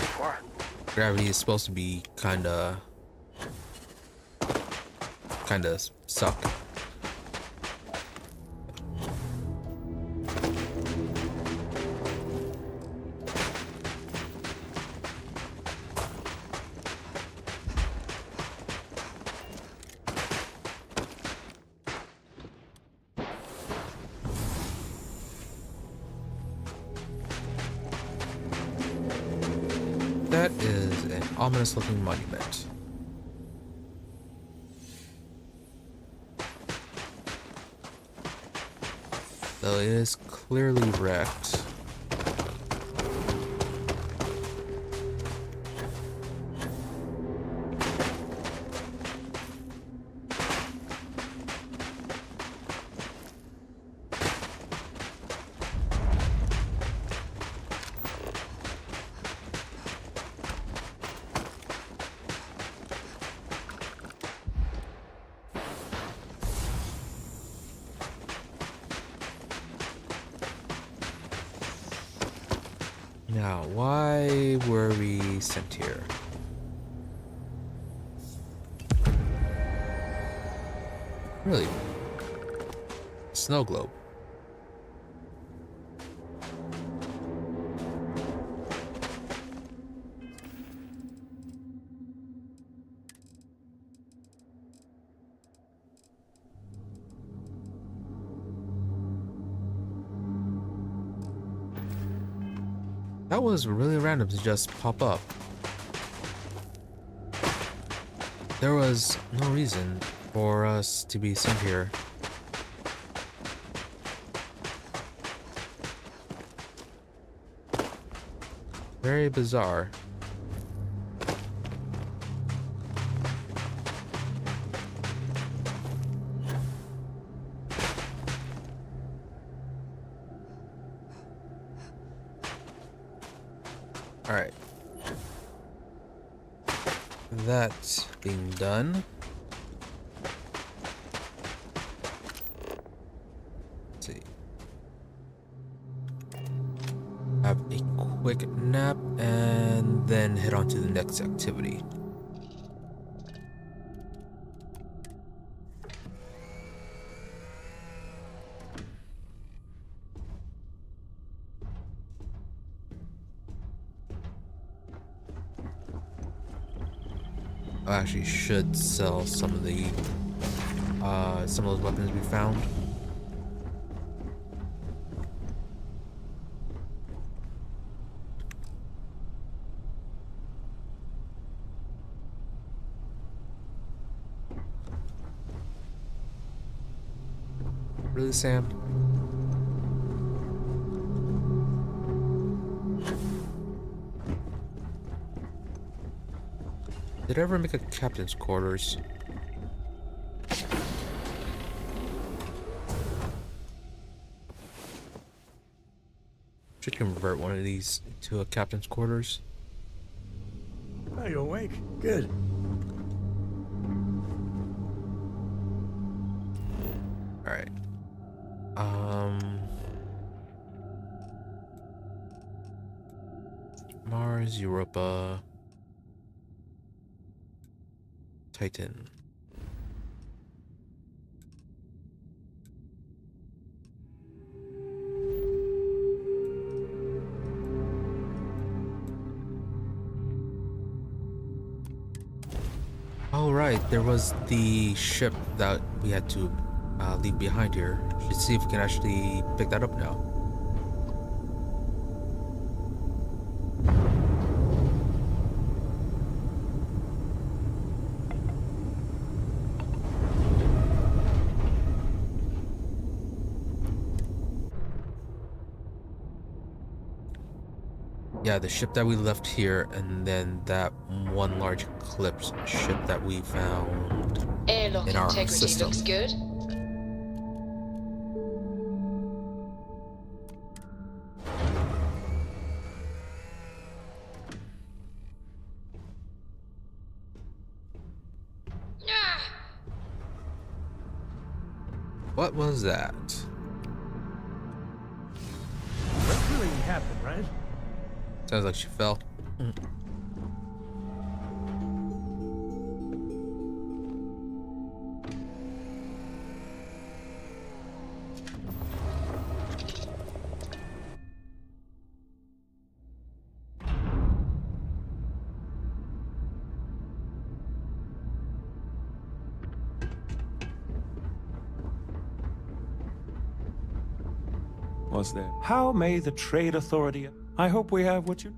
Speaker 1: Gravity is supposed to be kinda suck. That is an ominous looking monument. though it is clearly wrecked. Now, why were we sent here? Really? Snow globe. That was really random to just pop up. There was no reason for us to be sent here. Very bizarre. Alright. That being done. Let's see. Have a quick nap and then head on to the next activity. I actually should sell some of those weapons we found. Really, Sam? Did I ever make a captain's quarters? Should convert one of these to a captain's quarters.
Speaker 3: Oh, you awake? Good.
Speaker 1: Alright. Mars, Europa, Titan. Oh right, there was the ship that we had to leave behind here. Should see if we can actually pick that up now. Yeah, the ship that we left here, and then that one large eclipse ship that we found
Speaker 6: Airlock
Speaker 1: in our
Speaker 6: integrity
Speaker 1: system.
Speaker 6: looks good.
Speaker 1: What was that?
Speaker 3: That really happened, right?
Speaker 1: Sounds like she fell.
Speaker 7: Was there? How may the Trade Authority... I hope we have what you...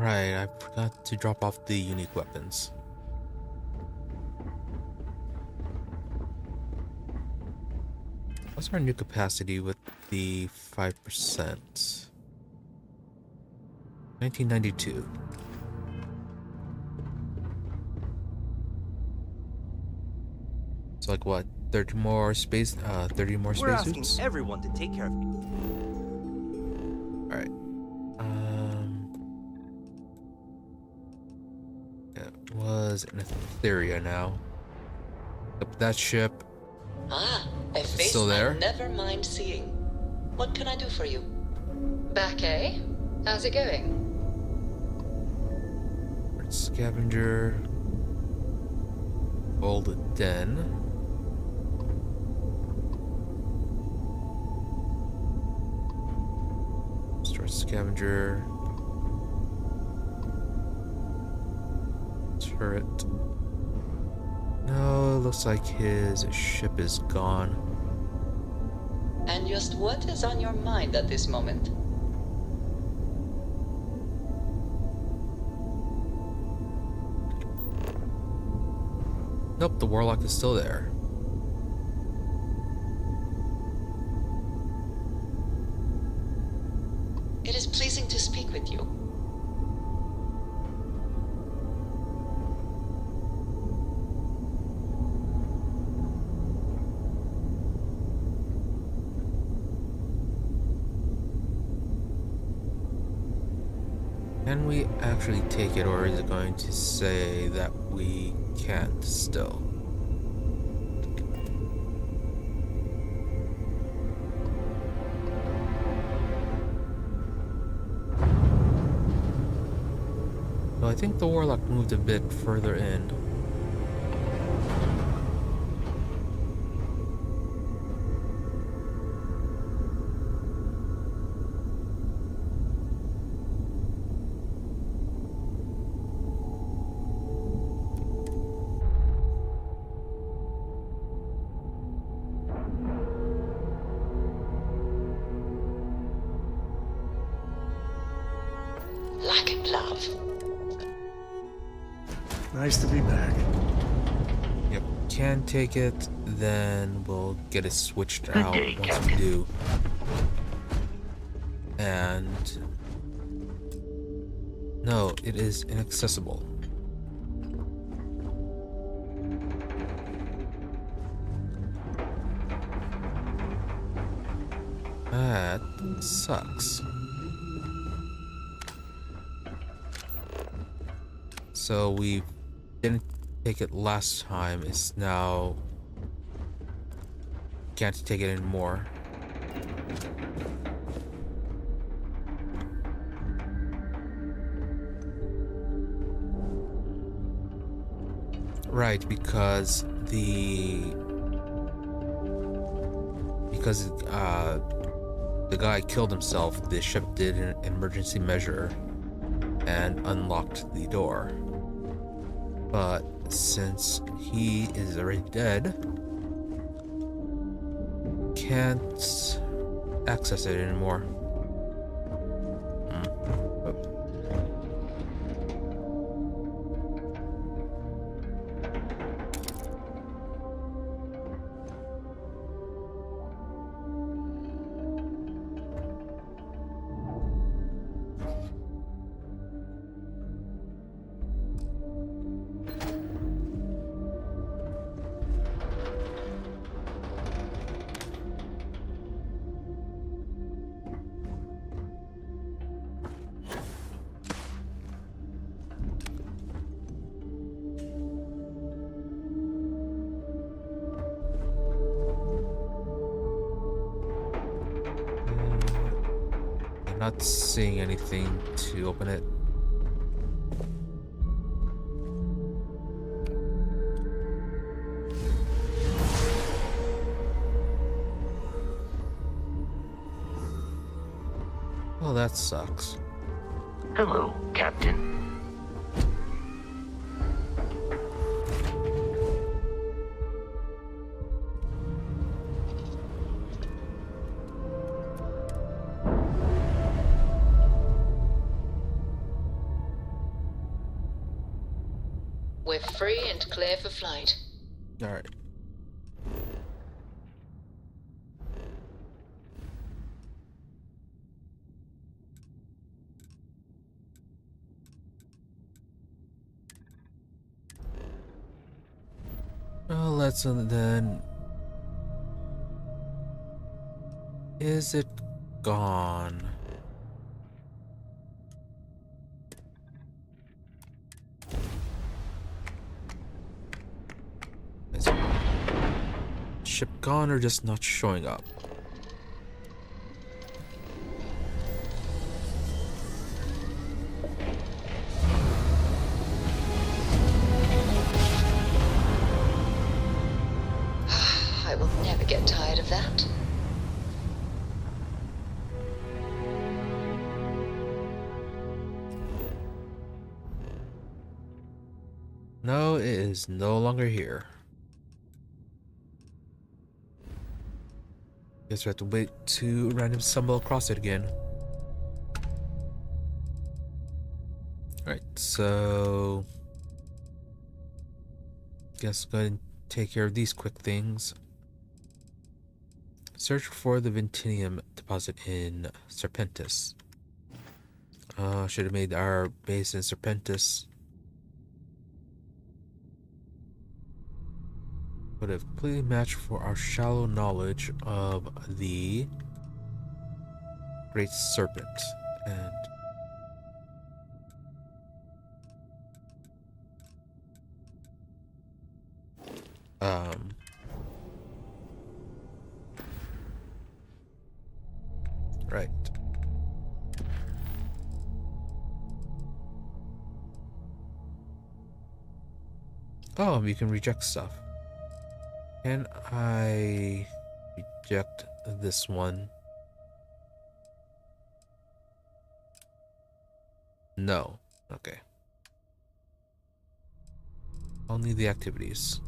Speaker 1: Right, I forgot to drop off the unique weapons. What's our new capacity with the 5%? 1992. It's like what? 30 more space. 30 more
Speaker 8: We're asking
Speaker 1: spacesuits.
Speaker 8: everyone to take care of me.
Speaker 1: All right. It was in Etheria now. Yep, that ship.
Speaker 9: Ah, a face
Speaker 1: still there?
Speaker 9: I never mind seeing. What can I do for you?
Speaker 6: Back, eh? How's it going?
Speaker 1: Scavenger. Old Den. Start scavenger. Turret. No, it looks like his ship is gone.
Speaker 9: And just what is on your mind at this moment?
Speaker 1: Nope, the warlock is still there.
Speaker 9: It is pleasing to speak with you.
Speaker 1: Can we actually take it, or is it going to say that we can't still? Well, I think the warlock moved a bit further in.
Speaker 9: Like a glove.
Speaker 3: Nice to be back.
Speaker 1: Yep, can take it, then we'll get it switched
Speaker 4: Good
Speaker 1: out
Speaker 4: day,
Speaker 1: once
Speaker 4: Captain.
Speaker 1: we do. And no, it is inaccessible. That sucks. So we didn't take it last time. It's now can't take it anymore. Right, because the guy killed himself, the ship did an emergency measure and unlocked the door. But since he is already dead, can't access it anymore. I'm not seeing anything to open it. Well, that sucks.
Speaker 4: Hello, Captain.
Speaker 6: We're free and clear for flight.
Speaker 1: All right. Well, let's then. Is it gone? Is it ship gone or just not showing up?
Speaker 6: I will never get tired of that.
Speaker 1: No, it is no longer here. Guess we have to wait to random stumble across it again. Alright, so guess go ahead and take care of these quick things. Search for the Ventinium deposit in Serpentis. Should have made our base in Serpentis. Would have completely matched for our shallow knowledge of the Great Serpent. And right. Oh, you can reject stuff. Can I reject this one? No. Okay. Only the activities.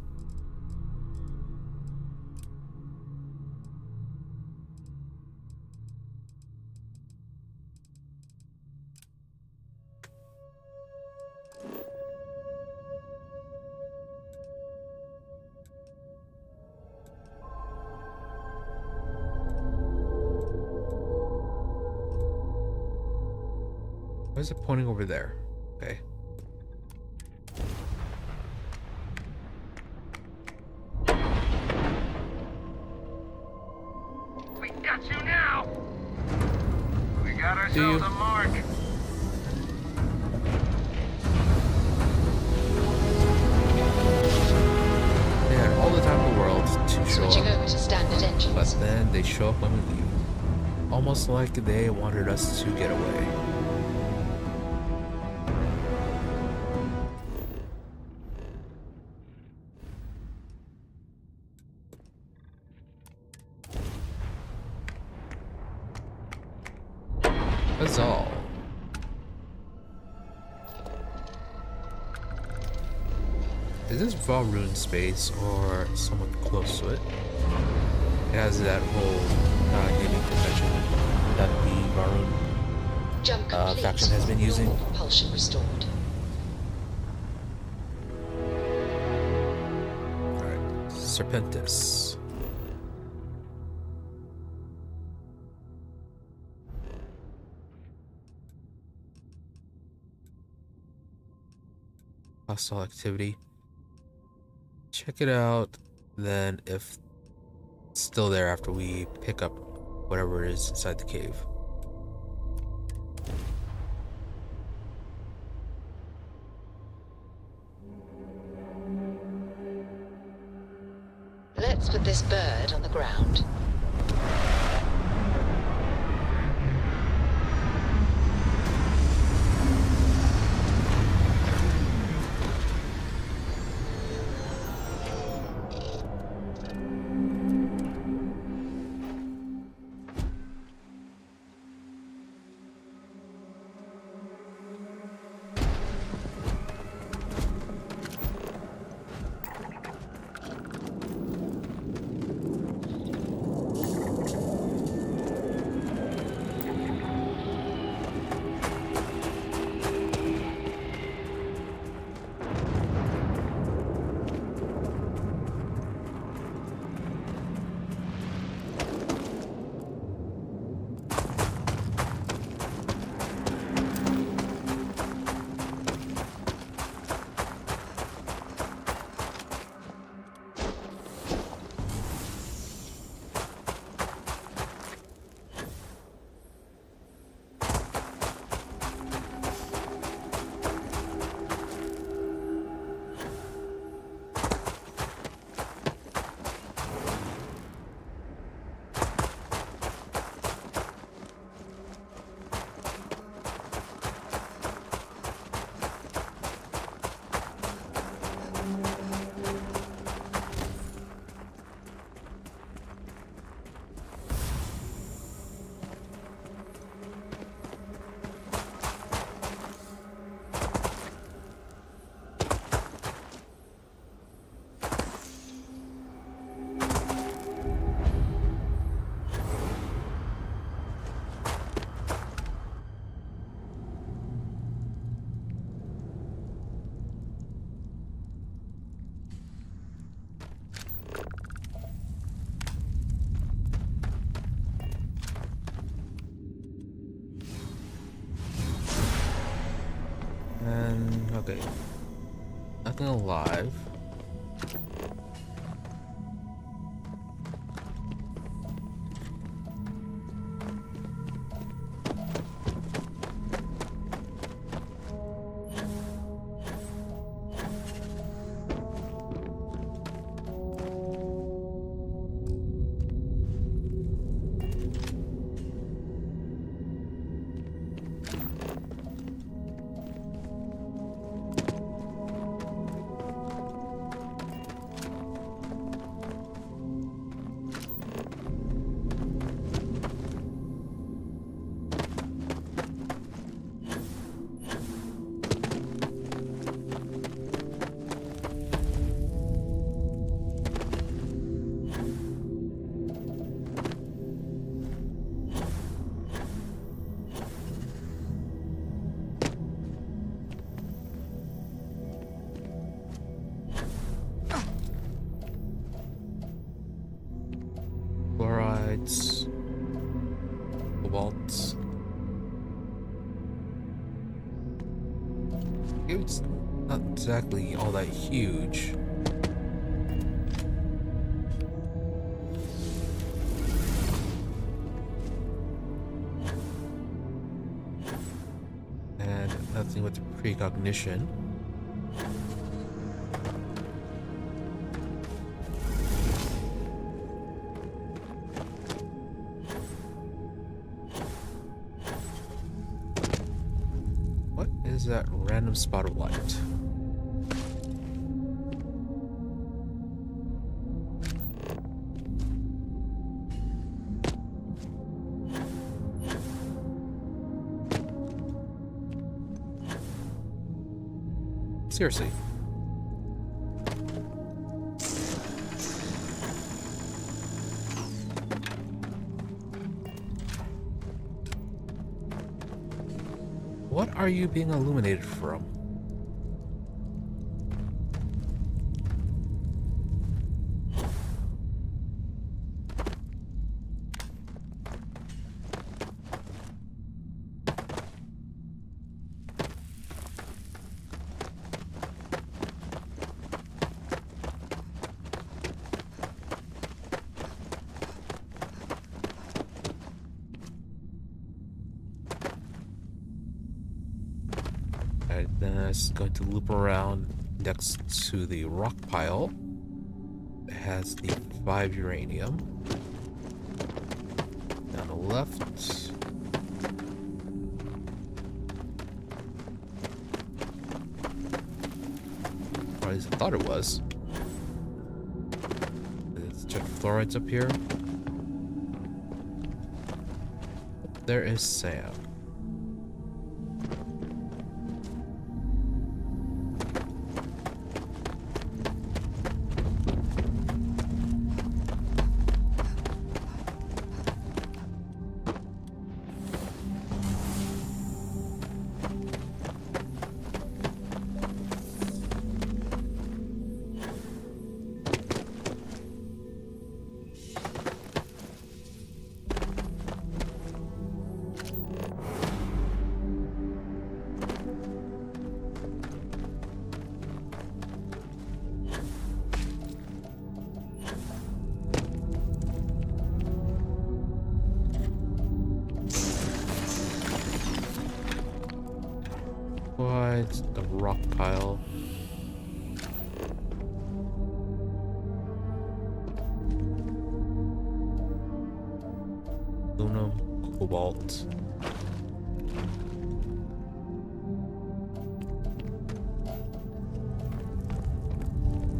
Speaker 1: Why is it pointing over there? Okay.
Speaker 5: We got you now! We got
Speaker 1: Do
Speaker 5: ourselves
Speaker 1: you?
Speaker 5: a mark!
Speaker 1: They had all the time in the world to show
Speaker 6: Switching
Speaker 1: up,
Speaker 6: over to standard engines.
Speaker 1: but then they show up when we leave. Almost like they wanted us to get away. That's all. Is this Valrune space or somewhat close to it? It has that whole gaming convention that the Valrune
Speaker 6: Jump complete.
Speaker 1: faction has been using.
Speaker 6: Normal propulsion restored.
Speaker 1: Alright, Serpentis. Hostile activity. Check it out, then if it's still there after we pick up whatever it is inside the cave.
Speaker 6: Let's put this bird on the ground.
Speaker 1: Okay. Nothing alive. Chlorides, cobalt. It's not exactly all that huge. And nothing with precognition. What is that random spot of light? Seriously. What are you being illuminated from? Alright, then it's going to loop around next to the rock pile. It has the 5 uranium. Down the left. Or at least I thought it was. Let's check fluorides up here. There is Sam. What? The rock pile. Aluminum, cobalt.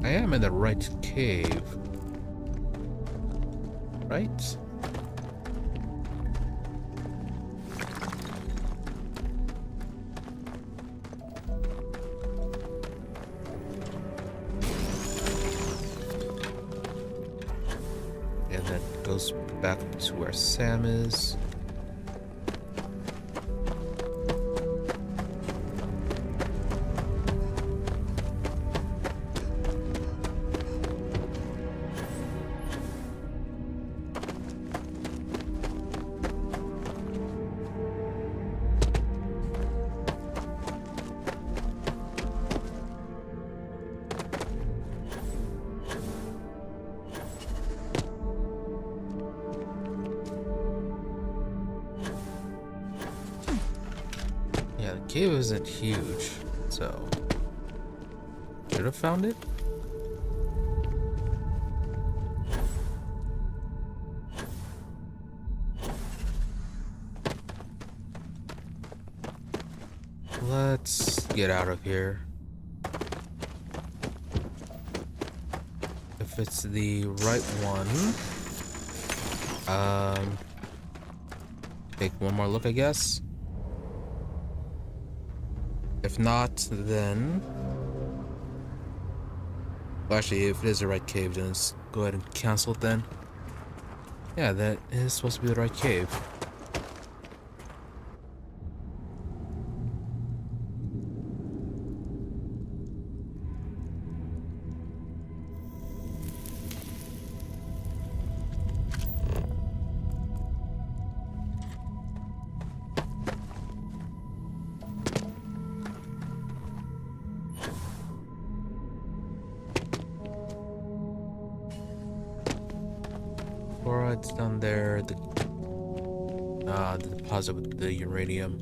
Speaker 1: I am in the right cave. Right? And that goes back to where Sam is. cave isn't huge, so should have found it. Let's get out of here. If it's the right one, take one more look, I guess. If not, then... Well, actually, if it is the right cave, then let's go ahead and cancel it then. Yeah, that is supposed to be the right cave. Fluoride's down there. The deposit with the uranium.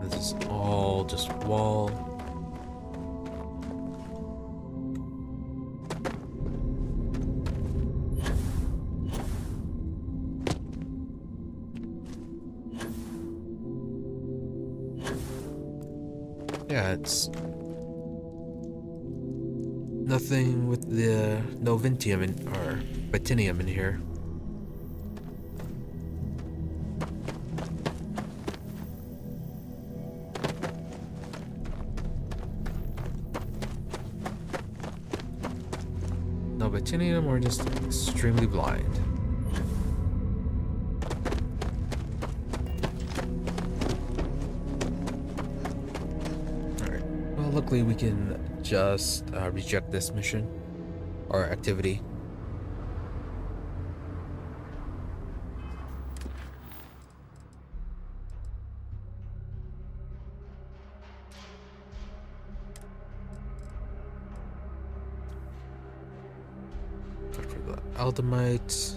Speaker 1: This is all just wall. Yeah, it's nothing with the no Vintium or Bitinium in here. No Bitinium, or just extremely blind. Luckily, we can just reject this mission or activity. For the Aldamite,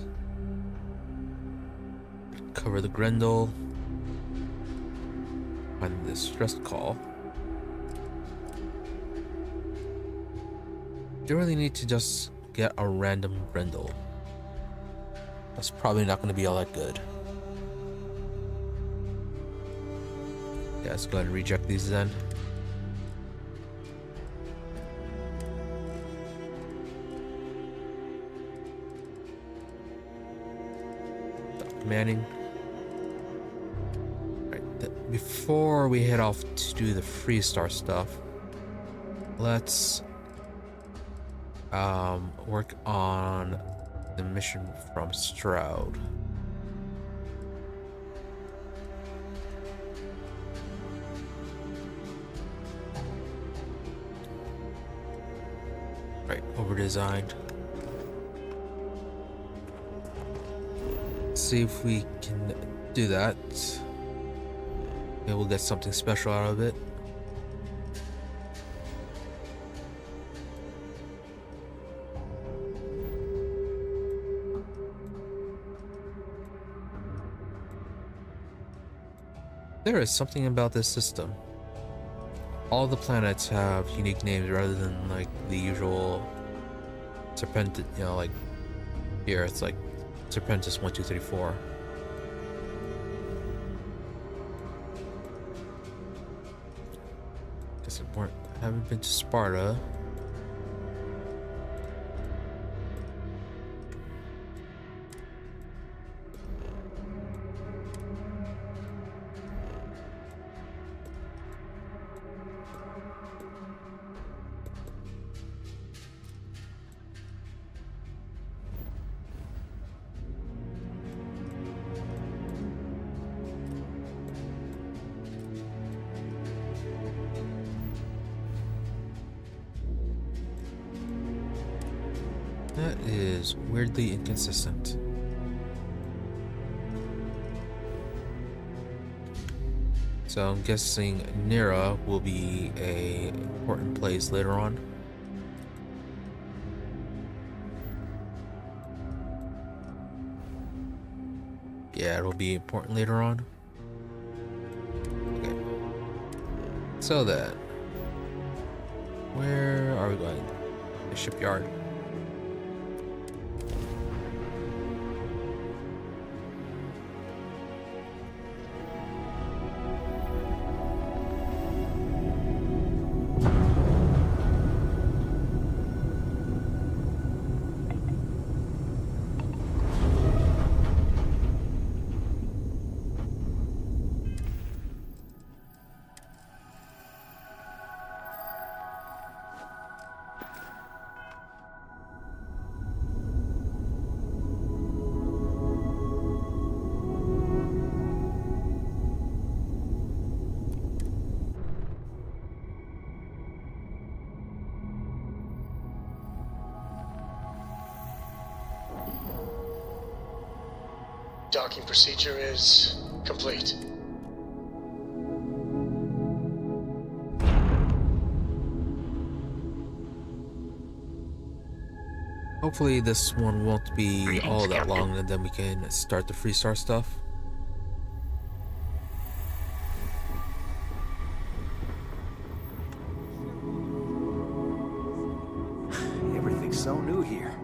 Speaker 1: cover the Grendel, find the stress call. You really need to just get a random Grendel. That's probably not going to be all that good. Yeah, let's go ahead and reject these then. Commanding. Right, before we head off to do the Freestar stuff, let's work on the mission from Stroud. Right, over-designed. See if we can do that. Maybe we'll get something special out of it. There is something about this system. All the planets have unique names rather than like the usual Serpentis, you know, like here it's like Serpentis 1, 2, 3, 4. Guess I haven't been to Sparta. That is weirdly inconsistent. So I'm guessing Nira will be a important place later on. Yeah, it'll be important later on. Okay. So then, where are we going? The shipyard.
Speaker 3: Docking procedure is complete.
Speaker 1: Hopefully this one won't be
Speaker 4: Greetings,
Speaker 1: all that
Speaker 4: Captain.
Speaker 1: long, and then we can start the Freestar stuff.
Speaker 7: Everything's so new here.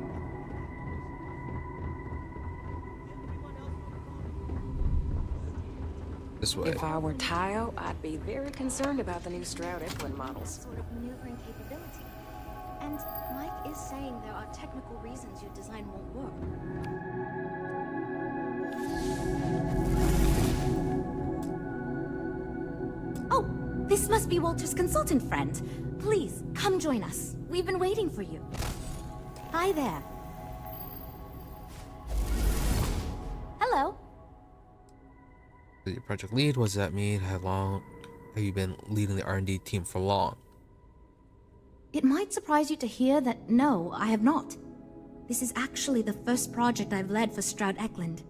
Speaker 1: This way.
Speaker 8: If I were Tayo, I'd be very concerned about the new Stroud Eklund models.
Speaker 10: Sort of maneuvering capability. And Mike is saying there are technical reasons your design won't work. Oh, this must be Walter's consultant friend. Please, come join us. We've been waiting for you. Hi there. Hello.
Speaker 1: Your project lead, what does that mean? How long have you been leading the R&D team for long?
Speaker 10: It might surprise you to hear that no, I have not. This is actually the first project I've led for Stroud Eklund.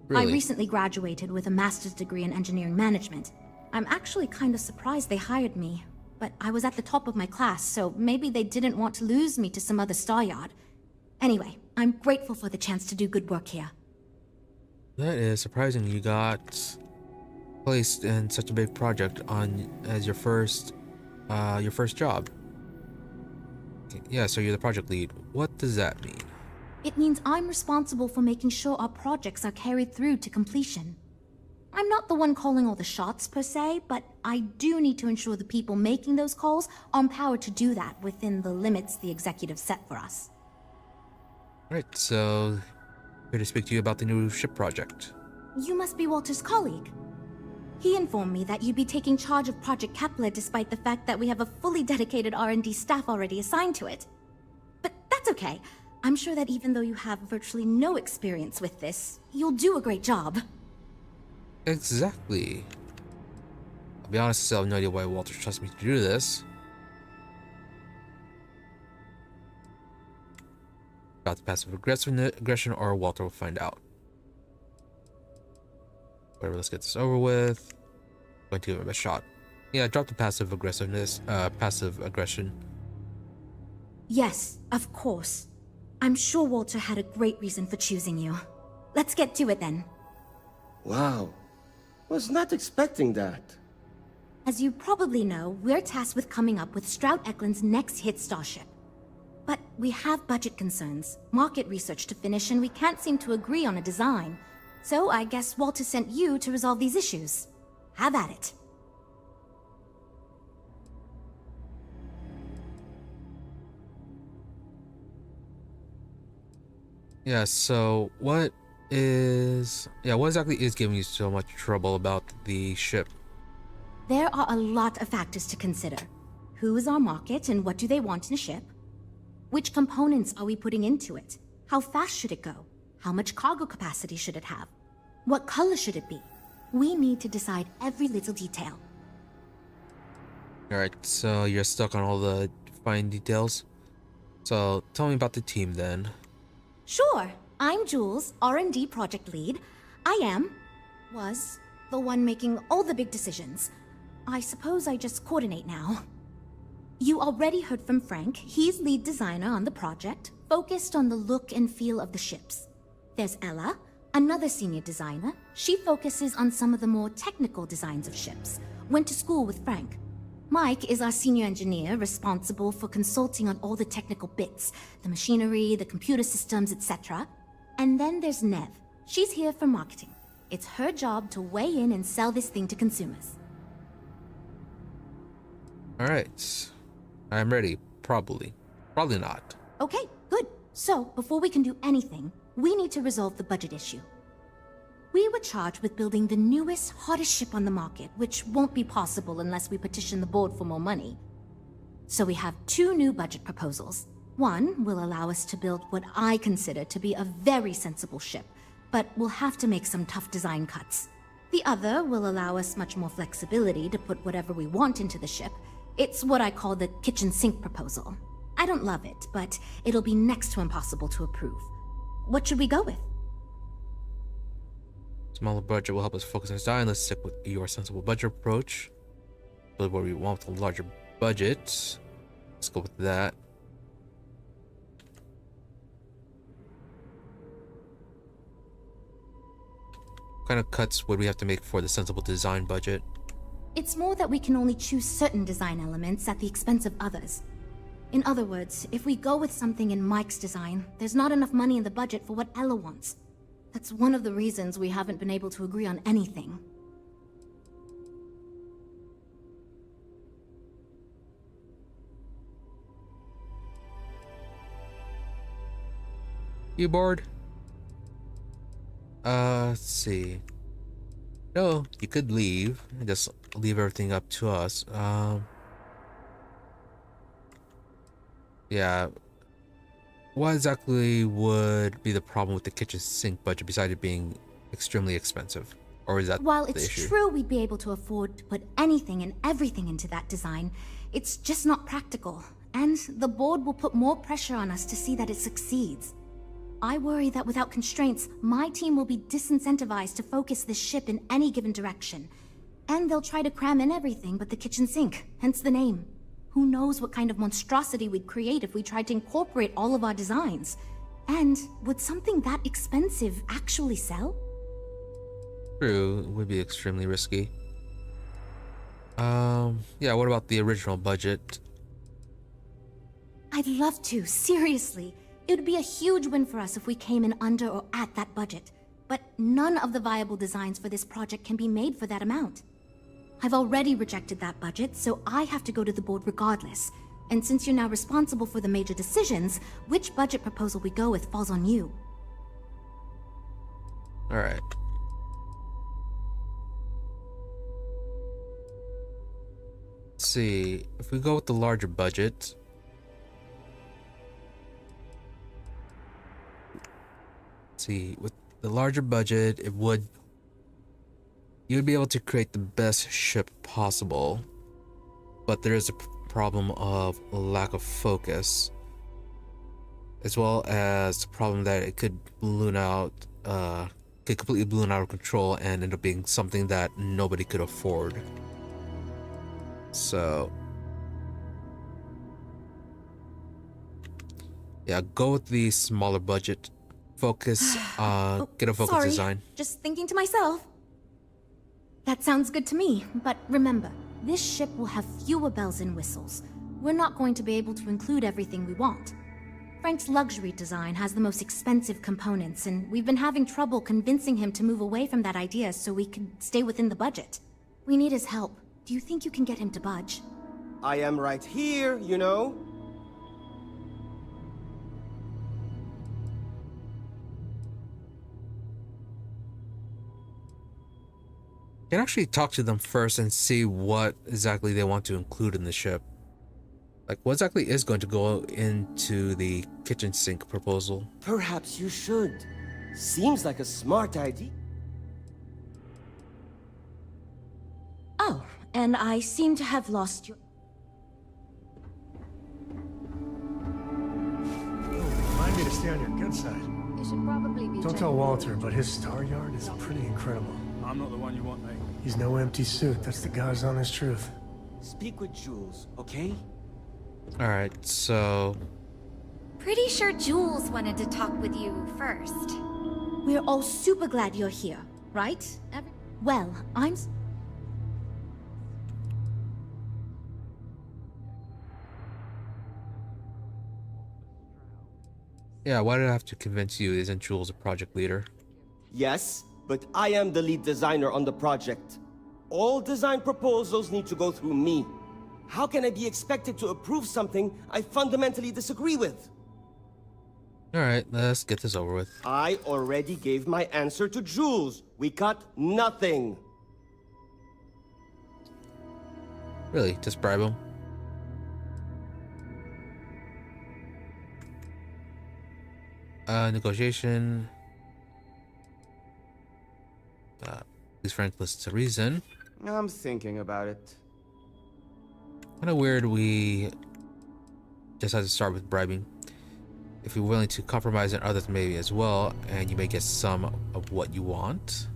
Speaker 10: I
Speaker 1: Really?
Speaker 10: recently graduated with a master's degree in engineering management. I'm actually kind of surprised they hired me, but I was at the top of my class, so maybe they didn't want to lose me to some other star yard. Anyway, I'm grateful for the chance to do good work here.
Speaker 1: That is surprising. You got placed in such a big project on as your first job. Okay, yeah, so you're the project lead. What does that mean?
Speaker 10: It means I'm responsible for making sure our projects are carried through to completion. I'm not the one calling all the shots per se, but I do need to ensure the people making those calls are empowered to do that within the limits the executive set for us.
Speaker 1: Right, so here to speak to you about the new ship project.
Speaker 10: You must be Walter's colleague. He informed me that you'd be taking charge of Project Kepler despite the fact that we have a fully dedicated R&D staff already assigned to it. But that's okay. I'm sure that even though you have virtually no experience with this, you'll do a great job.
Speaker 1: Exactly. I'll be honest, I still have no idea why Walter trusts me to do this. About the passive aggression, or Walter will find out. Whatever, let's get this over with. Going to give him a shot. Yeah, drop the passive aggression.
Speaker 10: Yes, of course. I'm sure Walter had a great reason for choosing you. Let's get to it then.
Speaker 11: Wow. Was not expecting that.
Speaker 10: As you probably know, we're tasked with coming up with Stroud Eklund's next hit starship. But we have budget concerns, market research to finish, and we can't seem to agree on a design. So I guess Walter sent you to resolve these issues. Have at it.
Speaker 1: Yeah, so what exactly is giving you so much trouble about the ship?
Speaker 10: There are a lot of factors to consider. Who is our market and what do they want in a ship? Which components are we putting into it? How fast should it go? How much cargo capacity should it have? What color should it be? We need to decide every little detail.
Speaker 1: Alright, so you're stuck on all the fine details? So tell me about the team then.
Speaker 10: Sure, I'm Jules, R&D project lead. I was the one making all the big decisions. I suppose I just coordinate now. You already heard from Frank. He's lead designer on the project, focused on the look and feel of the ships. There's Ella, Another senior designer, she focuses on some of the more technical designs of ships. Went to school with Frank. Mike is our senior engineer responsible for consulting on all the technical bits, the machinery, the computer systems, etc. And then there's Nev. She's here for marketing. It's her job to weigh in and sell this thing to consumers.
Speaker 1: Alright. I'm ready. Probably. Probably not.
Speaker 10: Okay, good. So, before we can do anything, we need to resolve the budget issue. We were charged with building the newest, hottest ship on the market, which won't be possible unless we petition the board for more money. So we have 2 new budget proposals. One will allow us to build what I consider to be a very sensible ship, but we'll have to make some tough design cuts. The other will allow us much more flexibility to put whatever we want into the ship. It's what I call the kitchen sink proposal. I don't love it, but it'll be next to impossible to approve. What should we go with?
Speaker 1: Smaller budget will help us focus on design. Let's stick with your sensible budget approach. Build what we want with a larger budget. Let's go with that. What kind of cuts would we have to make for the sensible design budget?
Speaker 10: It's more that we can only choose certain design elements at the expense of others. In other words, if we go with something in Mike's design, there's not enough money in the budget for what Ella wants. That's one of the reasons we haven't been able to agree on anything.
Speaker 1: You bored? Let's see. No, you could leave and just leave everything up to us. Yeah. What exactly would be the problem with the kitchen sink budget besides it being extremely expensive? Or is that
Speaker 10: While
Speaker 1: the
Speaker 10: it's
Speaker 1: issue?
Speaker 10: true we'd be able to afford to put anything and everything into that design, it's just not practical. And the board will put more pressure on us to see that it succeeds. I worry that without constraints, my team will be disincentivized to focus this ship in any given direction. And they'll try to cram in everything but the kitchen sink, hence the name. Who knows what kind of monstrosity we'd create if we tried to incorporate all of our designs? And would something that expensive actually sell?
Speaker 1: True, it would be extremely risky. Yeah, what about the original budget?
Speaker 10: I'd love to, seriously. It would be a huge win for us if we came in under or at that budget. But none of the viable designs for this project can be made for that amount. I've already rejected that budget, so I have to go to the board regardless. And since you're now responsible for the major decisions, which budget proposal we go with falls on you.
Speaker 1: Alright. Let's see. If we go with the larger budget, see, with the larger budget, you would be able to create the best ship possible, but there is a problem of lack of focus, as well as the problem that it could balloon out, could completely balloon out of control and end up being something that nobody could afford. So yeah, go with the smaller budget. Focus, get a focus
Speaker 10: Sorry,
Speaker 1: design.
Speaker 10: just thinking to myself. That sounds good to me, but remember, this ship will have fewer bells and whistles. We're not going to be able to include everything we want. Frank's luxury design has the most expensive components, and we've been having trouble convincing him to move away from that idea so we can stay within the budget. We need his help. Do you think you can get him to budge?
Speaker 11: I am right here, you know?
Speaker 1: You can actually talk to them first and see what exactly they want to include in the ship. Like, what exactly is going to go into the kitchen sink proposal?
Speaker 11: Perhaps you should. Seems like a smart idea.
Speaker 10: Oh, and I seem to have lost your...
Speaker 3: Remind me to stay on your good side.
Speaker 6: It should probably be.
Speaker 3: Don't tell Walter, but his star yard is pretty incredible.
Speaker 5: I'm not the one you want, mate.
Speaker 3: He's no empty suit. That's the God's honest truth.
Speaker 11: Speak with Jules, okay?
Speaker 1: Alright, so
Speaker 12: Pretty sure Jules wanted to talk with you first.
Speaker 10: We're all super glad you're here, right? Well,
Speaker 1: Yeah, why did I have to convince you? Isn't Jules a project leader?
Speaker 11: Yes, but I am the lead designer on the project. All design proposals need to go through me. How can I be expected to approve something I fundamentally disagree with?
Speaker 1: Alright, let's get this over with.
Speaker 11: I already gave my answer to Jules. We got nothing.
Speaker 1: Really, just bribe him? Negotiation. Please friend lists a reason.
Speaker 12: I'm thinking about it.
Speaker 1: Kind of weird we just had to start with bribing. If you're willing to compromise, and others maybe as well, and you may get some of what you want.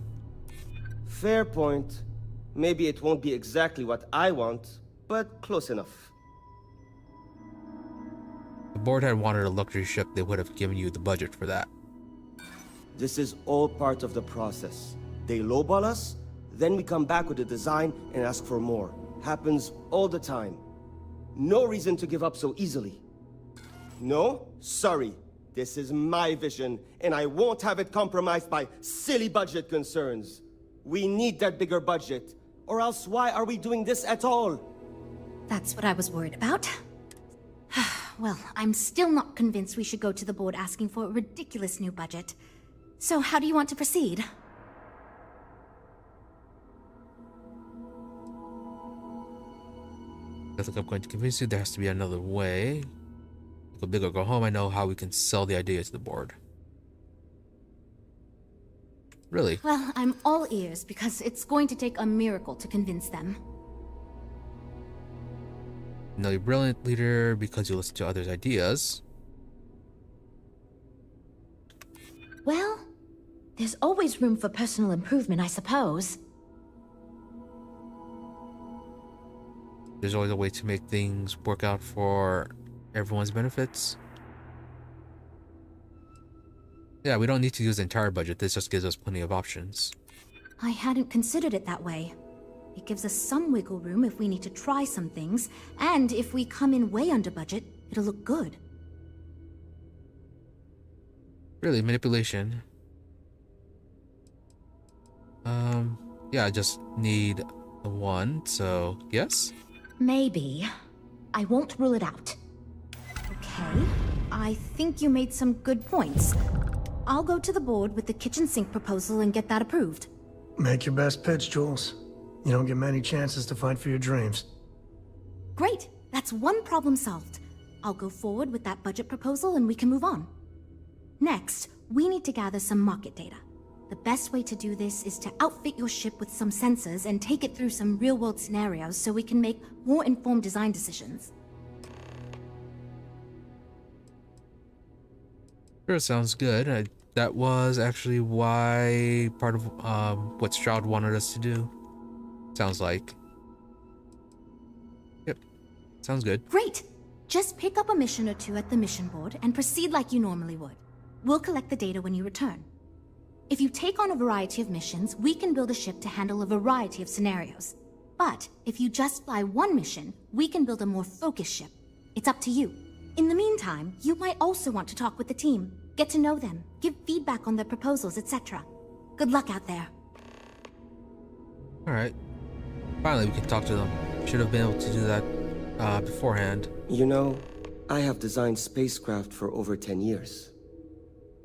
Speaker 11: Fair point. Maybe it won't be exactly what I want, but close enough.
Speaker 1: If the board had wanted a luxury ship, they would have given you the budget for that.
Speaker 11: This is all part of the process. They lowball us, then we come back with a design and ask for more. Happens all the time. No reason to give up so easily. No? Sorry. This is my vision, and I won't have it compromised by silly budget concerns. We need that bigger budget, or else why are we doing this at all?
Speaker 10: That's what I was worried about. Well, I'm still not convinced we should go to the board asking for a ridiculous new budget. So how do you want to proceed?
Speaker 1: I think I'm going to convince you there has to be another way. Go big or go home. I know how we can sell the idea to the board. Really?
Speaker 10: Well, I'm all ears because it's going to take a miracle to convince them.
Speaker 1: You know, you're a brilliant leader because you listen to others' ideas.
Speaker 10: Well, there's always room for personal improvement, I suppose.
Speaker 1: There's always a way to make things work out for everyone's benefits. Yeah, we don't need to use the entire budget. This just gives us plenty of options.
Speaker 10: I hadn't considered it that way. It gives us some wiggle room if we need to try some things, and if we come in way under budget, it'll look good.
Speaker 1: Really, manipulation. Yeah, I just need a 1, so yes?
Speaker 10: Maybe. I won't rule it out. Okay, I think you made some good points. I'll go to the board with the kitchen sink proposal and get that approved.
Speaker 3: Make your best pitch, Jules. You don't get many chances to fight for your dreams.
Speaker 10: Great, that's one problem solved. I'll go forward with that budget proposal and we can move on. Next, we need to gather some market data. The best way to do this is to outfit your ship with some sensors and take it through some real-world scenarios so we can make more informed design decisions.
Speaker 1: Sure, sounds good. That was actually why part of what Stroud wanted us to do. Sounds like. Yep, sounds good.
Speaker 10: Great! Just pick up a mission or two at the mission board and proceed like you normally would. We'll collect the data when you return. If you take on a variety of missions, we can build a ship to handle a variety of scenarios. But if you just fly one mission, we can build a more focused ship. It's up to you. In the meantime, you might also want to talk with the team, get to know them, give feedback on their proposals, etc. Good luck out there.
Speaker 1: Alright. Finally, we can talk to them. Should have been able to do that beforehand.
Speaker 11: You know, I have designed spacecraft for over 10 years.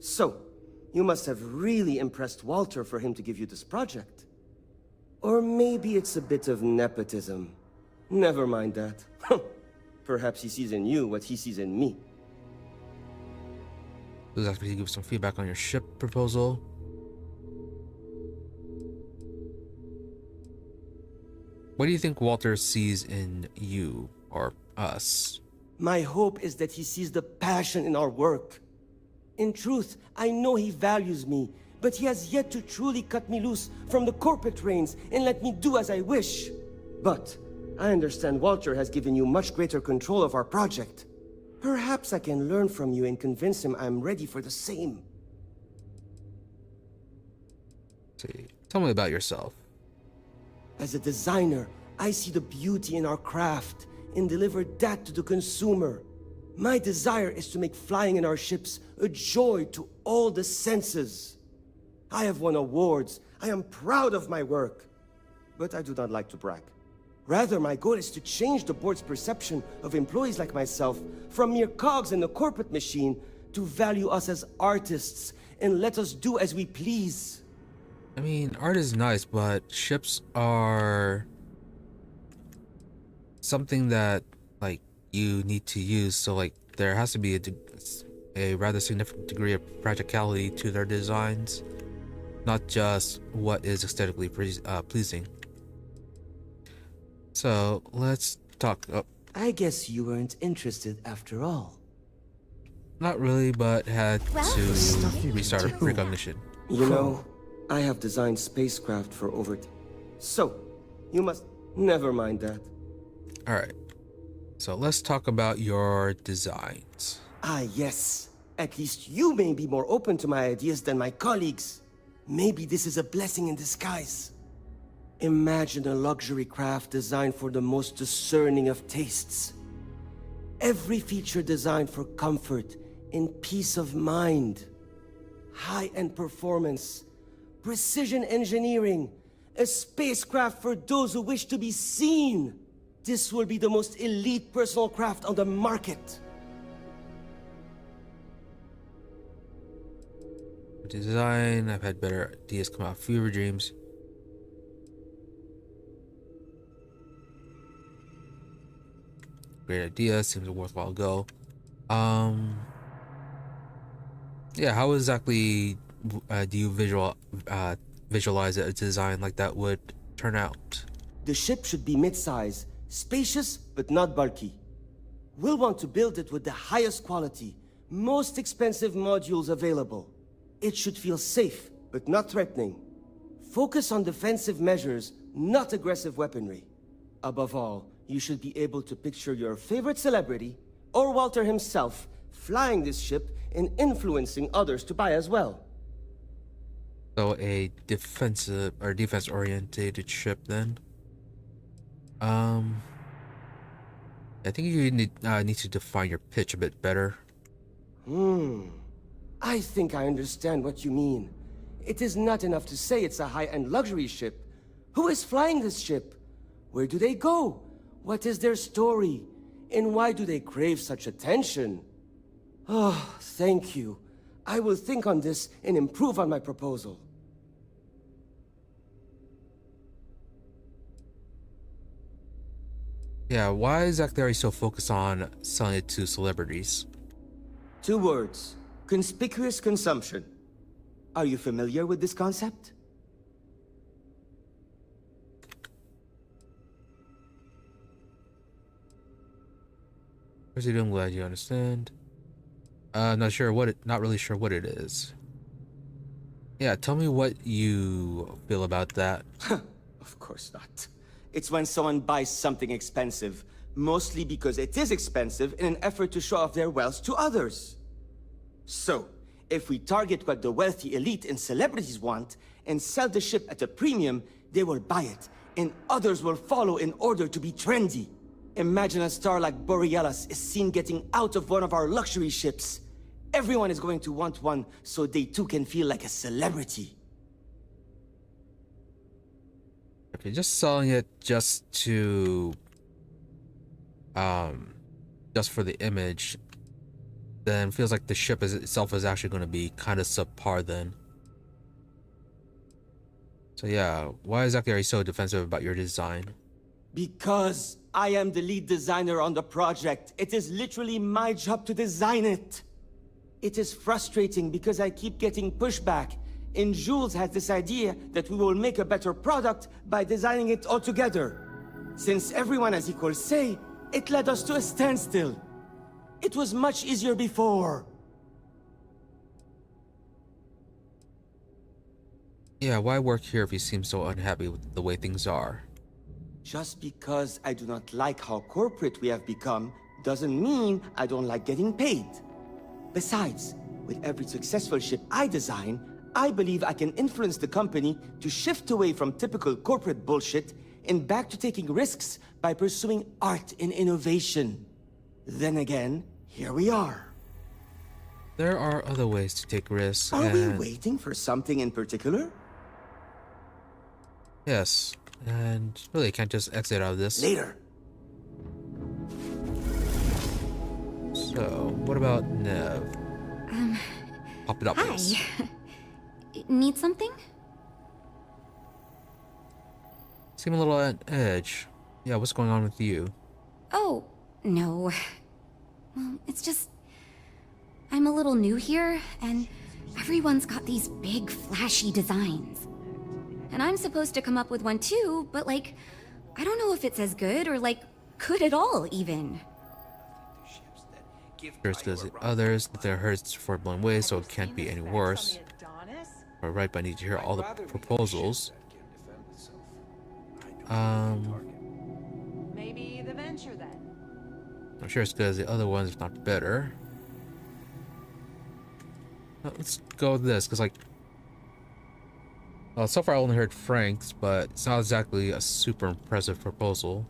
Speaker 11: So, you must have really impressed Walter for him to give you this project. Or maybe it's a bit of nepotism. Never mind that. Perhaps he sees in you what he sees in me.
Speaker 1: Please ask me to give some feedback on your ship proposal. What do you think Walter sees in you, or us?
Speaker 11: My hope is that he sees the passion in our work. In truth, I know he values me, but he has yet to truly cut me loose from the corporate reins and let me do as I wish. But I understand Walter has given you much greater control of our project. Perhaps I can learn from you and convince him I'm ready for the same.
Speaker 1: Tell me about yourself.
Speaker 11: As a designer, I see the beauty in our craft and deliver that to the consumer. My desire is to make flying in our ships a joy to all the senses. I have won awards. I am proud of my work. But I do not like to brag. Rather, my goal is to change the board's perception of employees like myself from mere cogs in the corporate machine to value us as artists and let us do as we please.
Speaker 1: I mean, art is nice, but ships are something that, like, you need to use, so, like, there has to be a rather significant degree of practicality to their designs, not just what is aesthetically pleasing. So, let's talk.
Speaker 11: I guess you weren't interested after all.
Speaker 1: Not really, but had to restart recognition.
Speaker 11: You know, I have designed spacecraft for over... So, you must... Never mind that.
Speaker 1: Alright. So let's talk about your designs.
Speaker 11: Ah, yes. At least you may be more open to my ideas than my colleagues. Maybe this is a blessing in disguise. Imagine a luxury craft designed for the most discerning of tastes. Every feature designed for comfort and peace of mind. High-end performance, precision engineering, a spacecraft for those who wish to be seen. This will be the most elite personal craft on the market.
Speaker 1: Design, I've had better ideas come out of fever dreams. Great idea, seems a worthwhile goal. Yeah, how exactly do you visualize a design like that would turn out?
Speaker 11: The ship should be mid-size, spacious but not bulky. We'll want to build it with the highest quality, most expensive modules available. It should feel safe but not threatening. Focus on defensive measures, not aggressive weaponry. Above all, you should be able to picture your favorite celebrity, or Walter himself, flying this ship and influencing others to buy as well.
Speaker 1: So a defensive or defense-oriented ship then. I think you need to define your pitch a bit better.
Speaker 11: I think I understand what you mean. It is not enough to say it's a high-end luxury ship. Who is flying this ship? Where do they go? What is their story? And why do they crave such attention? Oh, thank you. I will think on this and improve on my proposal.
Speaker 1: Yeah, why exactly are you so focused on selling it to celebrities?
Speaker 12: 2 words. Conspicuous consumption. Are you familiar with this concept?
Speaker 1: I'm glad you understand. Not really sure what it is. Yeah, tell me what you feel about that.
Speaker 12: Of course not. It's when someone buys something expensive, mostly because it is expensive in an effort to show off their wealth to others. So, if we target what the wealthy elite and celebrities want, and sell the ship at a premium, they will buy it, and others will follow in order to be trendy. Imagine a star like Borealis is seen getting out of one of our luxury ships. Everyone is going to want one, so they too can feel like a celebrity.
Speaker 1: If you're just selling it just to just for the image, then it feels like the ship itself is actually going to be kind of subpar then. So yeah, why exactly are you so defensive about your design?
Speaker 11: Because I am the lead designer on the project. It is literally my job to design it. It is frustrating because I keep getting pushback. And Jules has this idea that we will make a better product by designing it all together. Since everyone has equal say, it led us to a standstill. It was much easier before.
Speaker 1: Yeah, why work here if you seem so unhappy with the way things are?
Speaker 11: Just because I do not like how corporate we have become, doesn't mean I don't like getting paid. Besides, with every successful ship I design,
Speaker 12: I believe I can influence the company to shift away from typical corporate bullshit and back to taking risks by pursuing art and innovation. Then again, here we are.
Speaker 1: There are other ways to take risks.
Speaker 12: Are we waiting for something in particular?
Speaker 1: Yes, and really can't just exit out of this.
Speaker 12: Later.
Speaker 1: So, what about Nev? Pop it up,
Speaker 10: Hi.
Speaker 1: please.
Speaker 10: Need something?
Speaker 1: Seem a little on edge. Yeah, what's going on with you?
Speaker 10: Oh, no. Well, it's just... I'm a little new here, and everyone's got these big, flashy designs. And I'm supposed to come up with one too, but like, I don't know if it's as good or like, good at all, even.
Speaker 1: There's the others, that their hurts for blown away, so it can't be any worse. Alright, but I need to hear all the proposals.
Speaker 8: Maybe the venture then.
Speaker 1: I'm sure it's good as the other ones, if not better. Let's go with this, because like... Well, so far I only heard Frank's, but it's not exactly a super impressive proposal.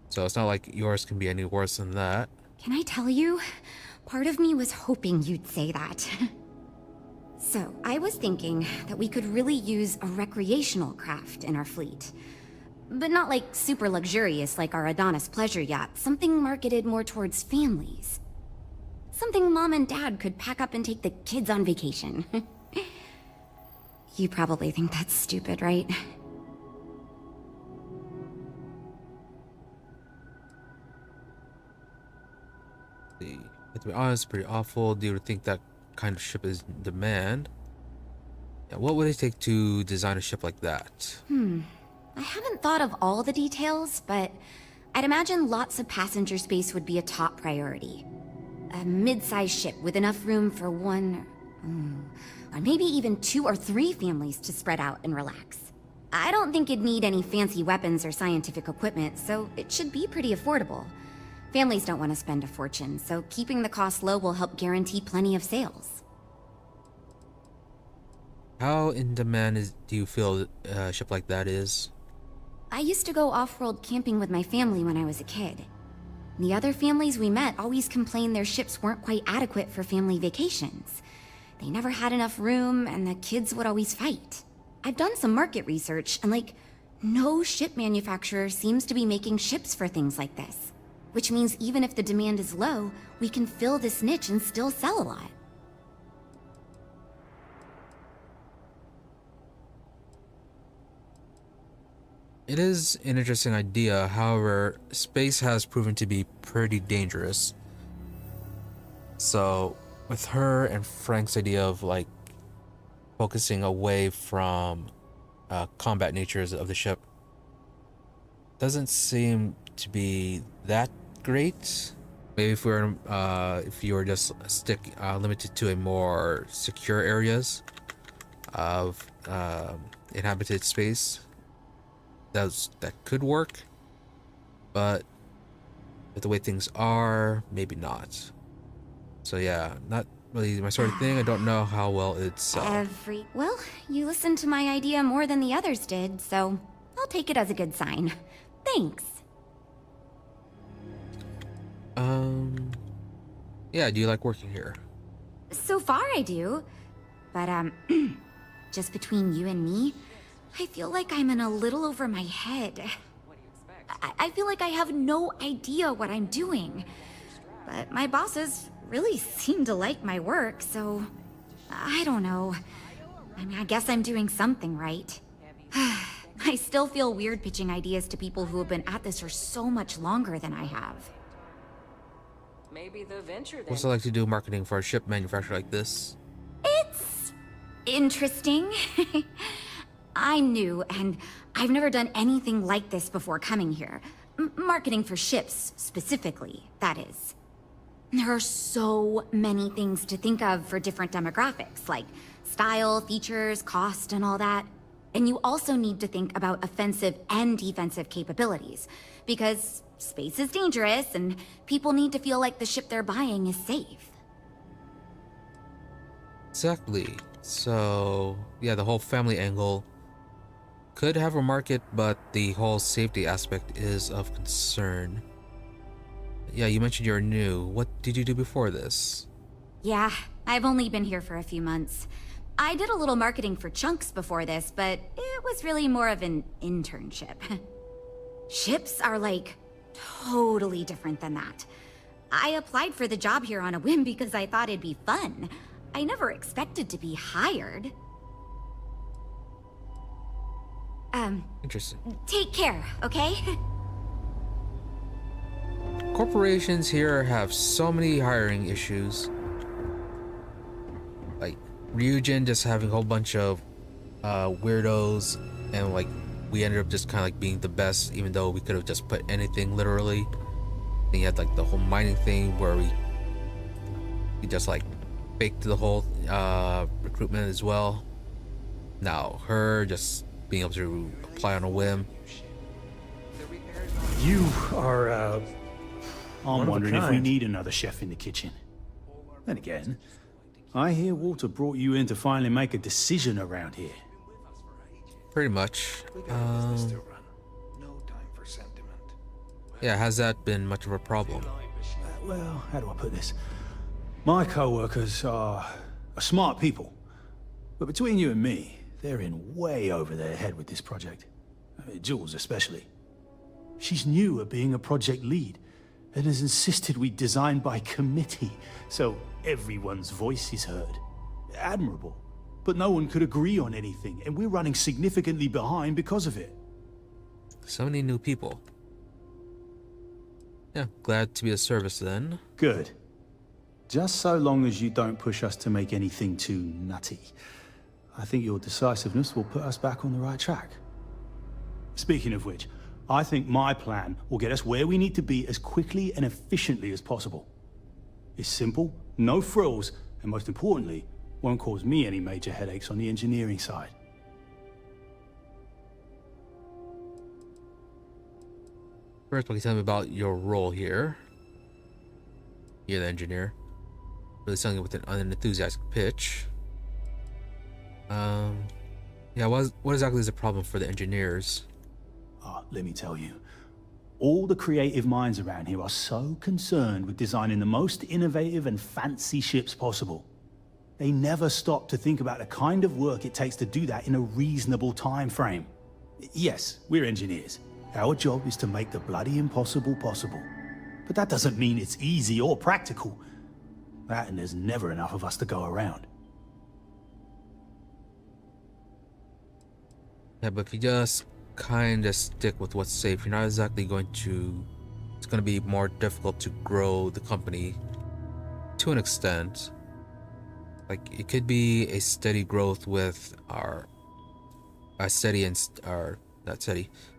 Speaker 1: So it's not like yours can be any worse than that.
Speaker 10: Can I tell you? Part of me was hoping you'd say that. So, I was thinking that we could really use a recreational craft in our fleet. But not like super luxurious like our Adonis pleasure yacht, something marketed more towards families. Something Mom and Dad could pack up and take the kids on vacation. You probably think that's stupid, right?
Speaker 1: To be honest, pretty awful. Do you think that kind of ship is in demand? Yeah, what would it take to design a ship like that?
Speaker 10: I haven't thought of all the details, but I'd imagine lots of passenger space would be a top priority. A mid-sized ship with enough room for one, or maybe even 2 or 3 families to spread out and relax. I don't think it'd need any fancy weapons or scientific equipment, so it should be pretty affordable. Families don't want to spend a fortune, so keeping the cost low will help guarantee plenty of sales.
Speaker 1: How in demand do you feel a ship like that is?
Speaker 10: I used to go off-world camping with my family when I was a kid. The other families we met always complained their ships weren't quite adequate for family vacations. They never had enough room, and the kids would always fight. I've done some market research, and no ship manufacturer seems to be making ships for things like this. Which means even if the demand is low, we can fill this niche and still sell a lot.
Speaker 1: It is an interesting idea, however, space has proven to be pretty dangerous. So, with her and Frank's idea of focusing away from combat natures of the ship, doesn't seem to be that great. Maybe if you were just limited to a more secure areas of inhabited space, that could work. But with the way things are, maybe not. So yeah, not really my sort of thing. I don't know how well it's
Speaker 10: Well, you listened to my idea more than the others did, so I'll take it as a good sign. Thanks.
Speaker 1: Yeah, do you like working here?
Speaker 10: So far I do, but just between you and me, I feel like I'm in a little over my head. I feel like I have no idea what I'm doing. But my bosses really seem to like my work, so I don't know. I mean, I guess I'm doing something right. I still feel weird pitching ideas to people who have been at this for so much longer than I have.
Speaker 8: Maybe the venture then.
Speaker 1: What's it like to do marketing for a ship manufacturer like this?
Speaker 10: It's interesting. I'm new, and I've never done anything like this before coming here. Marketing for ships, specifically, that is. There are so many things to think of for different demographics, like style, features, cost, and all that. And you also need to think about offensive and defensive capabilities, because space is dangerous, and people need to feel like the ship they're buying is safe.
Speaker 1: Exactly. So yeah, the whole family angle could have a market, but the whole safety aspect is of concern. Yeah, you mentioned you're new. What did you do before this?
Speaker 10: Yeah, I've only been here for a few months. I did a little marketing for Chunks before this, but it was really more of an internship. Ships are like totally different than that. I applied for the job here on a whim because I thought it'd be fun. I never expected to be hired.
Speaker 1: Interesting.
Speaker 10: Take care, okay?
Speaker 1: Corporations here have so many hiring issues. Like Ryujin just having a whole bunch of weirdos, and like we ended up just kind of like being the best, even though we could have just put anything literally. Then you had like the whole mining thing where we just like faked the whole recruitment as well. Now her just being able to apply on a whim.
Speaker 13: You are I'm wondering if we need another chef in the kitchen. Then again, I hear Walter brought you in to finally make a decision around here.
Speaker 1: Pretty much. Yeah, has that been much of a problem?
Speaker 13: Well, how do I put this? My co-workers are smart people. But between you and me, they're in way over their head with this project. Jules especially. She's new at being a project lead, and has insisted we design by committee, so everyone's voice is heard. Admirable. But no one could agree on anything, and we're running significantly behind because of it.
Speaker 1: So many new people. Yeah, glad to be of service then.
Speaker 13: Good. Just so long as you don't push us to make anything too nutty. I think your decisiveness will put us back on the right track. Speaking of which, I think my plan will get us where we need to be as quickly and efficiently as possible. It's simple, no frills, and most importantly, won't cause me any major headaches on the engineering side.
Speaker 1: First, can you tell me about your role here? You're the engineer. Really selling it with an unenthusiastic pitch. Yeah, what exactly is the problem for the engineers?
Speaker 13: Let me tell you. All the creative minds around here are so concerned with designing the most innovative and fancy ships possible. They never stop to think about the kind of work it takes to do that in a reasonable time frame. Yes, we're engineers. Our job is to make the bloody impossible possible. But that doesn't mean it's easy or practical. That and there's never enough of us to go around.
Speaker 1: Yeah, but if you just kind of stick with what's safe, you're not exactly going to... It's going to be more difficult to grow the company to an extent. Like, it could be a steady growth with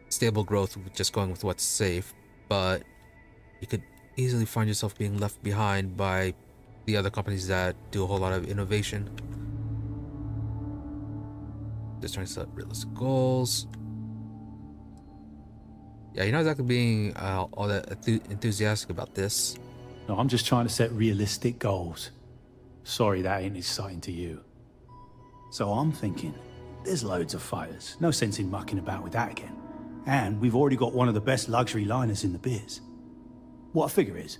Speaker 1: stable growth with just going with what's safe, but you could easily find yourself being left behind by the other companies that do a whole lot of innovation. Just trying to set realistic goals. Yeah, you're not exactly being all that enthusiastic about this.
Speaker 13: No, I'm just trying to set realistic goals. Sorry that ain't exciting to you. So I'm thinking, there's loads of fighters. No sense in mucking about with that again. And we've already got one of the best luxury liners in the biz. What I figure is,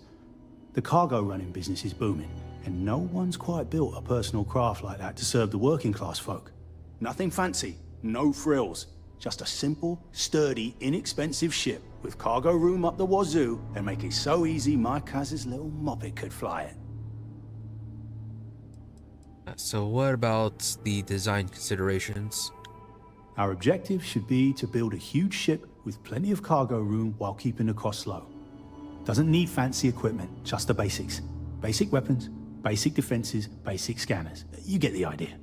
Speaker 13: the cargo running business is booming, and no one's quite built a personal craft like that to serve the working class folk. Nothing fancy, no frills. Just a simple, sturdy, inexpensive ship with cargo room up the wazoo and make it so easy my cousin's little moppet could fly it.
Speaker 1: So what about the design considerations?
Speaker 13: Our objective should be to build a huge ship with plenty of cargo room while keeping the costs low. Doesn't need fancy equipment, just the basics. Basic weapons, basic defenses, basic scanners. You get the idea.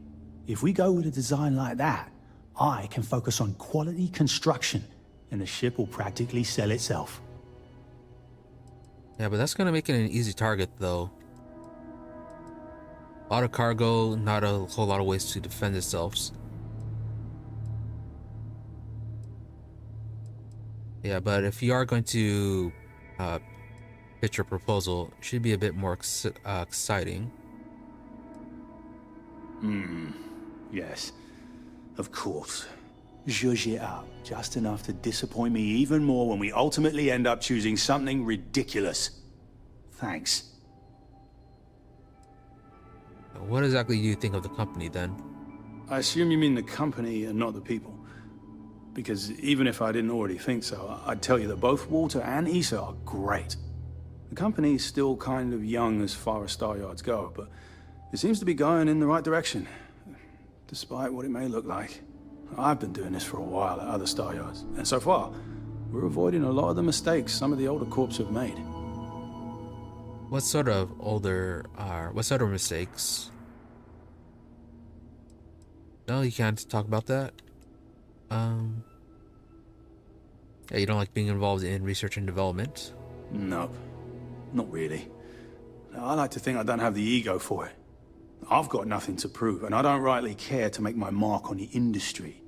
Speaker 13: If we go with a design like that, I can focus on quality construction, and the ship will practically sell itself.
Speaker 1: Yeah, but that's gonna make it an easy target, though. A lot of cargo, not a whole lot of ways to defend themselves. Yeah, but if you are going to pitch your proposal, it should be a bit more exciting.
Speaker 13: Yes, of course. Zhuzh it up, just enough to disappoint me even more when we ultimately end up choosing something ridiculous. Thanks.
Speaker 1: What exactly do you think of the company then?
Speaker 13: I assume you mean the company and not the people. Because even if I didn't already think so, I'd tell you that both Walter and Issa are great. The company's still kind of young as far as Star Yards go, but it seems to be going in the right direction, despite what it may look like. I've been doing this for a while at other Star Yards, and so far, we're avoiding a lot of the mistakes some of the older corps have made.
Speaker 1: What sort of mistakes? No, you can't talk about that. Yeah, you don't like being involved in research and development?
Speaker 13: Nope, not really. I like to think I don't have the ego for it. I've got nothing to prove, and I don't rightly care to make my mark on the industry.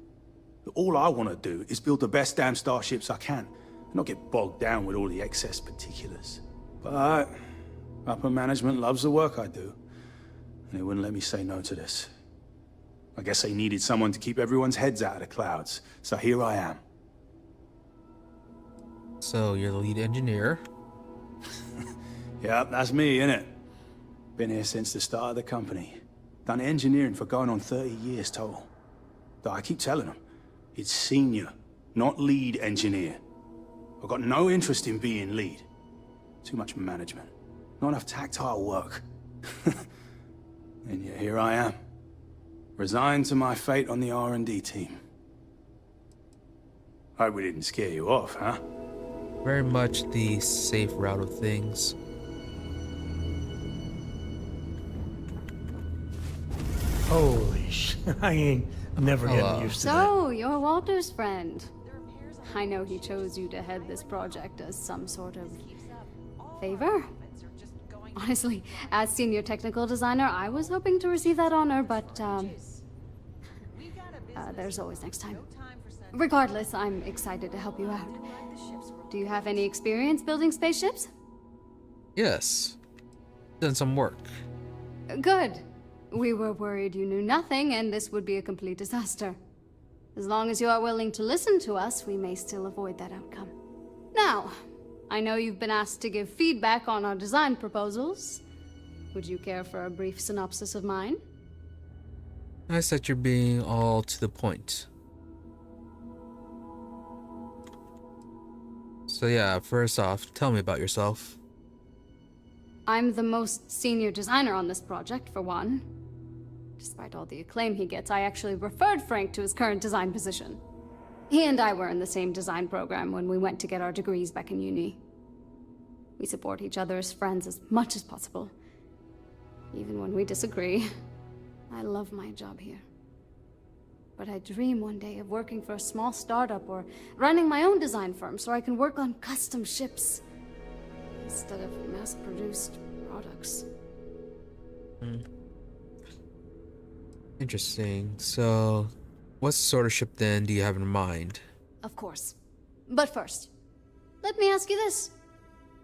Speaker 13: All I want to do is build the best damn starships I can, and not get bogged down with all the excess particulars. But upper management loves the work I do, and they wouldn't let me say no to this. I guess they needed someone to keep everyone's heads out of the clouds, so here I am.
Speaker 1: So you're the lead engineer?
Speaker 13: Yep, that's me, innit? Been here since the start of the company. Done engineering for going on 30 years total. Though I keep telling them, it's senior, not lead engineer. I've got no interest in being lead. Too much management. Not enough tactile work. And yet here I am. Resigned to my fate on the R&D team. Hope we didn't scare you off, huh?
Speaker 1: Very much the safe route of things.
Speaker 14: Holy sh! I ain't never getting used to that.
Speaker 15: So, you're Walter's friend. I know he chose you to head this project as some sort of favor. Honestly, as senior technical designer, I was hoping to receive that honor, but there's always next time. Regardless, I'm excited to help you out. Do you have any experience building spaceships?
Speaker 1: Yes. Done some work.
Speaker 15: Good. We were worried you knew nothing, and this would be a complete disaster. As long as you are willing to listen to us, we may still avoid that outcome. Now, I know you've been asked to give feedback on our design proposals. Would you care for a brief synopsis of mine?
Speaker 1: Nice that you're being all to the point. So yeah, first off, tell me about yourself.
Speaker 15: I'm the most senior designer on this project, for one. Despite all the acclaim he gets, I actually referred Frank to his current design position. He and I were in the same design program when we went to get our degrees back in uni. We support each other as friends as much as possible. Even when we disagree. I love my job here. But I dream one day of working for a small startup or running my own design firm so I can work on custom ships instead of mass-produced products.
Speaker 1: Interesting. So, what sort of ship then do you have in mind?
Speaker 15: Of course. But first, let me ask you this.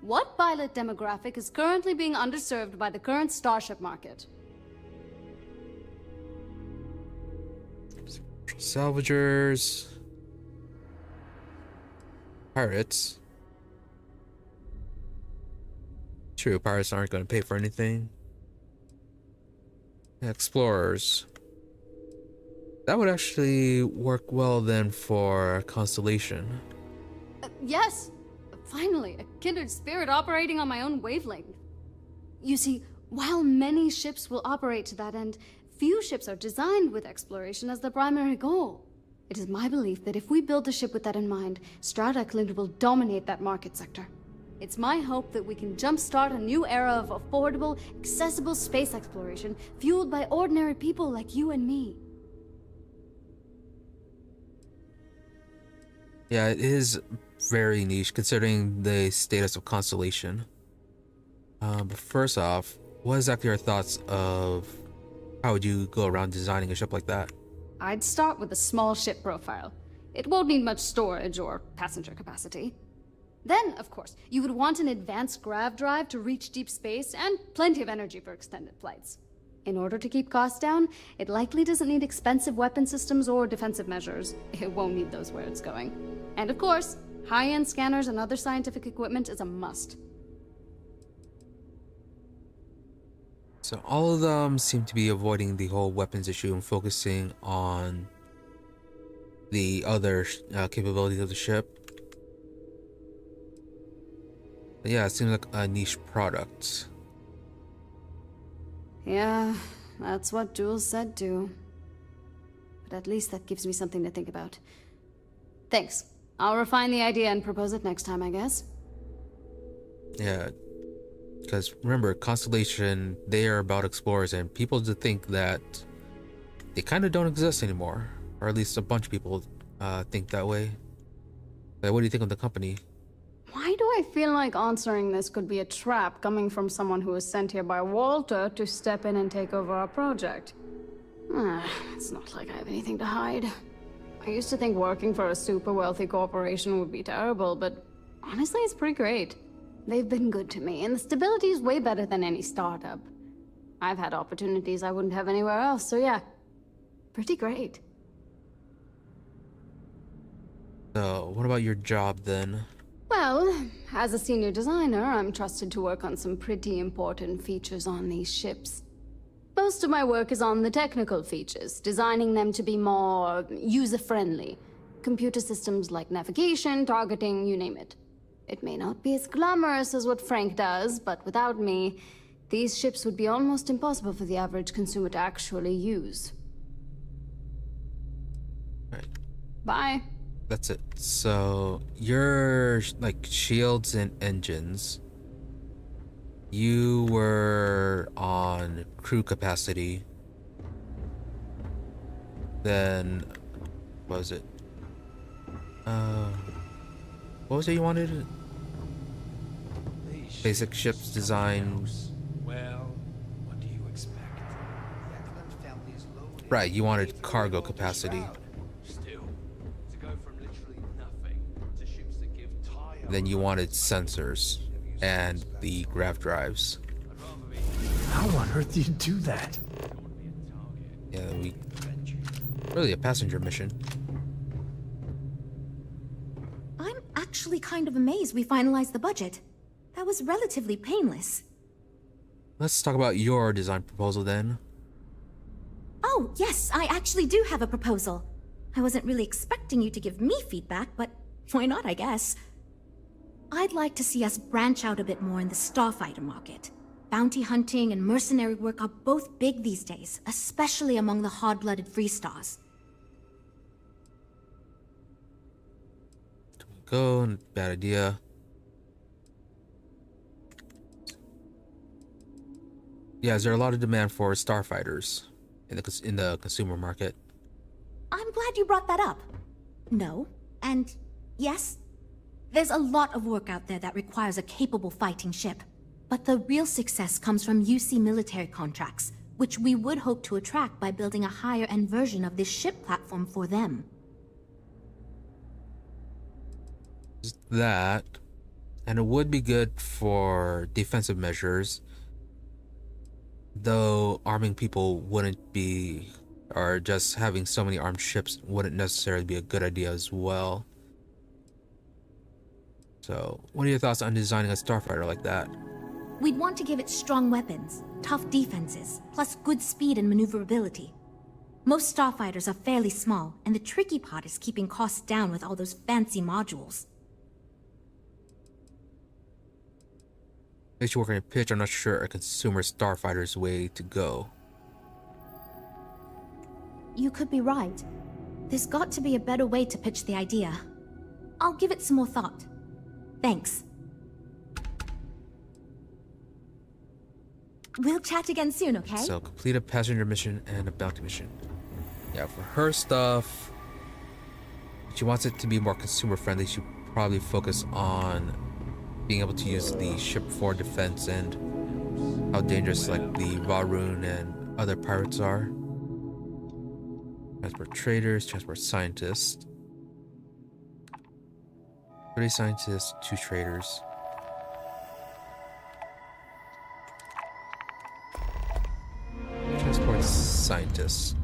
Speaker 15: What pilot demographic is currently being underserved by the current starship market?
Speaker 1: Salvagers. Pirates. True, pirates aren't going to pay for anything. Explorers. That would actually work well then for Constellation.
Speaker 15: Yes! Finally, a kindred spirit operating on my own wavelength. You see, while many ships will operate to that end, few ships are designed with exploration as the primary goal. It is my belief that if we build a ship with that in mind, Starfield will dominate that market sector. It's my hope that we can jumpstart a new era of affordable, accessible space exploration, fueled by ordinary people like you and me.
Speaker 1: Yeah, it is very niche considering the status of Constellation. But first off, what exactly are your thoughts of how would you go around designing a ship like that?
Speaker 15: I'd start with a small ship profile. It won't need much storage or passenger capacity. Then, of course, you would want an advanced grav drive to reach deep space and plenty of energy for extended flights. In order to keep costs down, it likely doesn't need expensive weapon systems or defensive measures. It won't need those where it's going. And of course, high-end scanners and other scientific equipment is a must.
Speaker 1: So all of them seem to be avoiding the whole weapons issue and focusing on the other capabilities of the ship. But yeah, it seems like a niche product.
Speaker 15: Yeah, that's what Jules said too. But at least that gives me something to think about. Thanks. I'll refine the idea and propose it next time, I guess.
Speaker 1: Yeah, because remember, Constellation, they are about explorers, and people just think that they kind of don't exist anymore. Or at least a bunch of people think that way. What do you think of the company?
Speaker 15: Why do I feel like answering this could be a trap coming from someone who was sent here by Walter to step in and take over our project? It's not like I have anything to hide. I used to think working for a super wealthy corporation would be terrible, but honestly, it's pretty great. They've been good to me, and the stability is way better than any startup. I've had opportunities I wouldn't have anywhere else, so yeah, pretty great.
Speaker 1: So, what about your job then?
Speaker 15: Well, as a senior designer, I'm trusted to work on some pretty important features on these ships. Most of my work is on the technical features, designing them to be more user-friendly. Computer systems like navigation, targeting, you name it. It may not be as glamorous as what Frank does, but without me, these ships would be almost impossible for the average consumer to actually use.
Speaker 1: Right.
Speaker 15: Bye.
Speaker 1: That's it. So, your like shields and engines, you were on crew capacity. Then, what was it? What was it you wanted? Basic ships design.
Speaker 5: Well, what do you expect?
Speaker 1: Right, you wanted cargo capacity. Then you wanted sensors and the grav drives.
Speaker 14: How on earth do you do that?
Speaker 1: Yeah, really a passenger mission.
Speaker 10: I'm actually kind of amazed we finalized the budget. That was relatively painless.
Speaker 1: Let's talk about your design proposal then.
Speaker 10: Oh, yes, I actually do have a proposal. I wasn't really expecting you to give me feedback, but why not, I guess. I'd like to see us branch out a bit more in the starfighter market. Bounty hunting and mercenary work are both big these days, especially among the hard-blooded Freestars.
Speaker 1: Go, bad idea. Yeah, is there a lot of demand for starfighters in the consumer market?
Speaker 10: I'm glad you brought that up. No, and yes, there's a lot of work out there that requires a capable fighting ship. But the real success comes from UC military contracts, which we would hope to attract by building a higher-end version of this ship platform for them.
Speaker 1: That, and it would be good for defensive measures, though arming people wouldn't be, or just having so many armed ships wouldn't necessarily be a good idea as well. So, what are your thoughts on designing a starfighter like that?
Speaker 10: We'd want to give it strong weapons, tough defenses, plus good speed and maneuverability. Most starfighters are fairly small, and the tricky part is keeping costs down with all those fancy modules.
Speaker 1: Makes you work on a pitch. I'm not sure a consumer starfighter's way to go.
Speaker 10: You could be right. There's got to be a better way to pitch the idea. I'll give it some more thought. Thanks. We'll chat again soon, okay?
Speaker 1: So, complete a passenger mission and a bounty mission. Yeah, for her stuff, she wants it to be more consumer friendly. She probably focus on being able to use the ship for defense and how dangerous like the Varun and other pirates are. Transport traders, transport scientists. 30 scientists, 2 traders. scientists.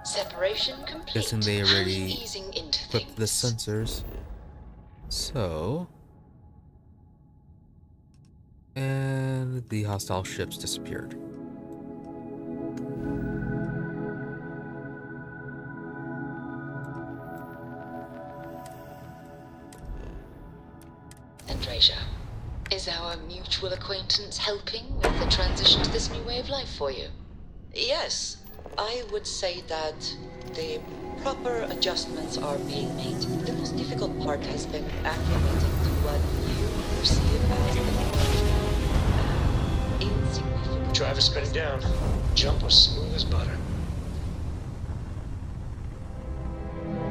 Speaker 6: Separation complete.
Speaker 1: Guessing they
Speaker 6: How are you
Speaker 1: already
Speaker 6: easing into
Speaker 1: equipped the
Speaker 6: things?
Speaker 1: sensors. So, and the hostile ships disappeared.
Speaker 6: Andreja, is our mutual acquaintance helping with the transition to this new way of life for you?
Speaker 9: Yes, I would say that the proper adjustments are being made. The most difficult part has been acclimating to what you perceive as insignificant.
Speaker 2: Driver spin it down. Jump was smooth as butter.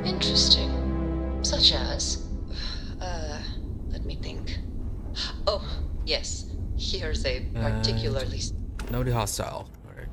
Speaker 6: Interesting. Such as?
Speaker 9: Let me think. Oh, yes. Here's a particularly...
Speaker 1: No, the hostile. All right.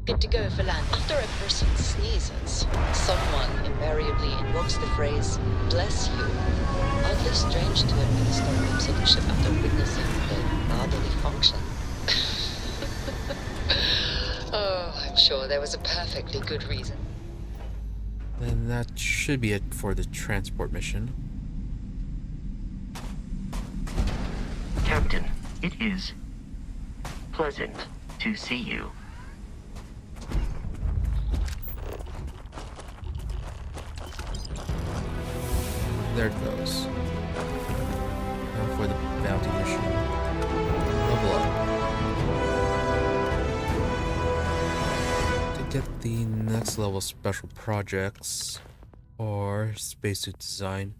Speaker 6: Good to go for land.
Speaker 9: After a person sneezes, someone invariably invokes the phrase, "bless you." Oddly strange to administer absolution after witnessing the bodily function.
Speaker 6: Oh, I'm sure there was a perfectly good reason.
Speaker 1: And that should be it for the transport mission.
Speaker 4: Captain, it is pleasant to see you.
Speaker 1: There it goes. Now for the bounty mission. Level up. To get the next level special projects or spacesuit design.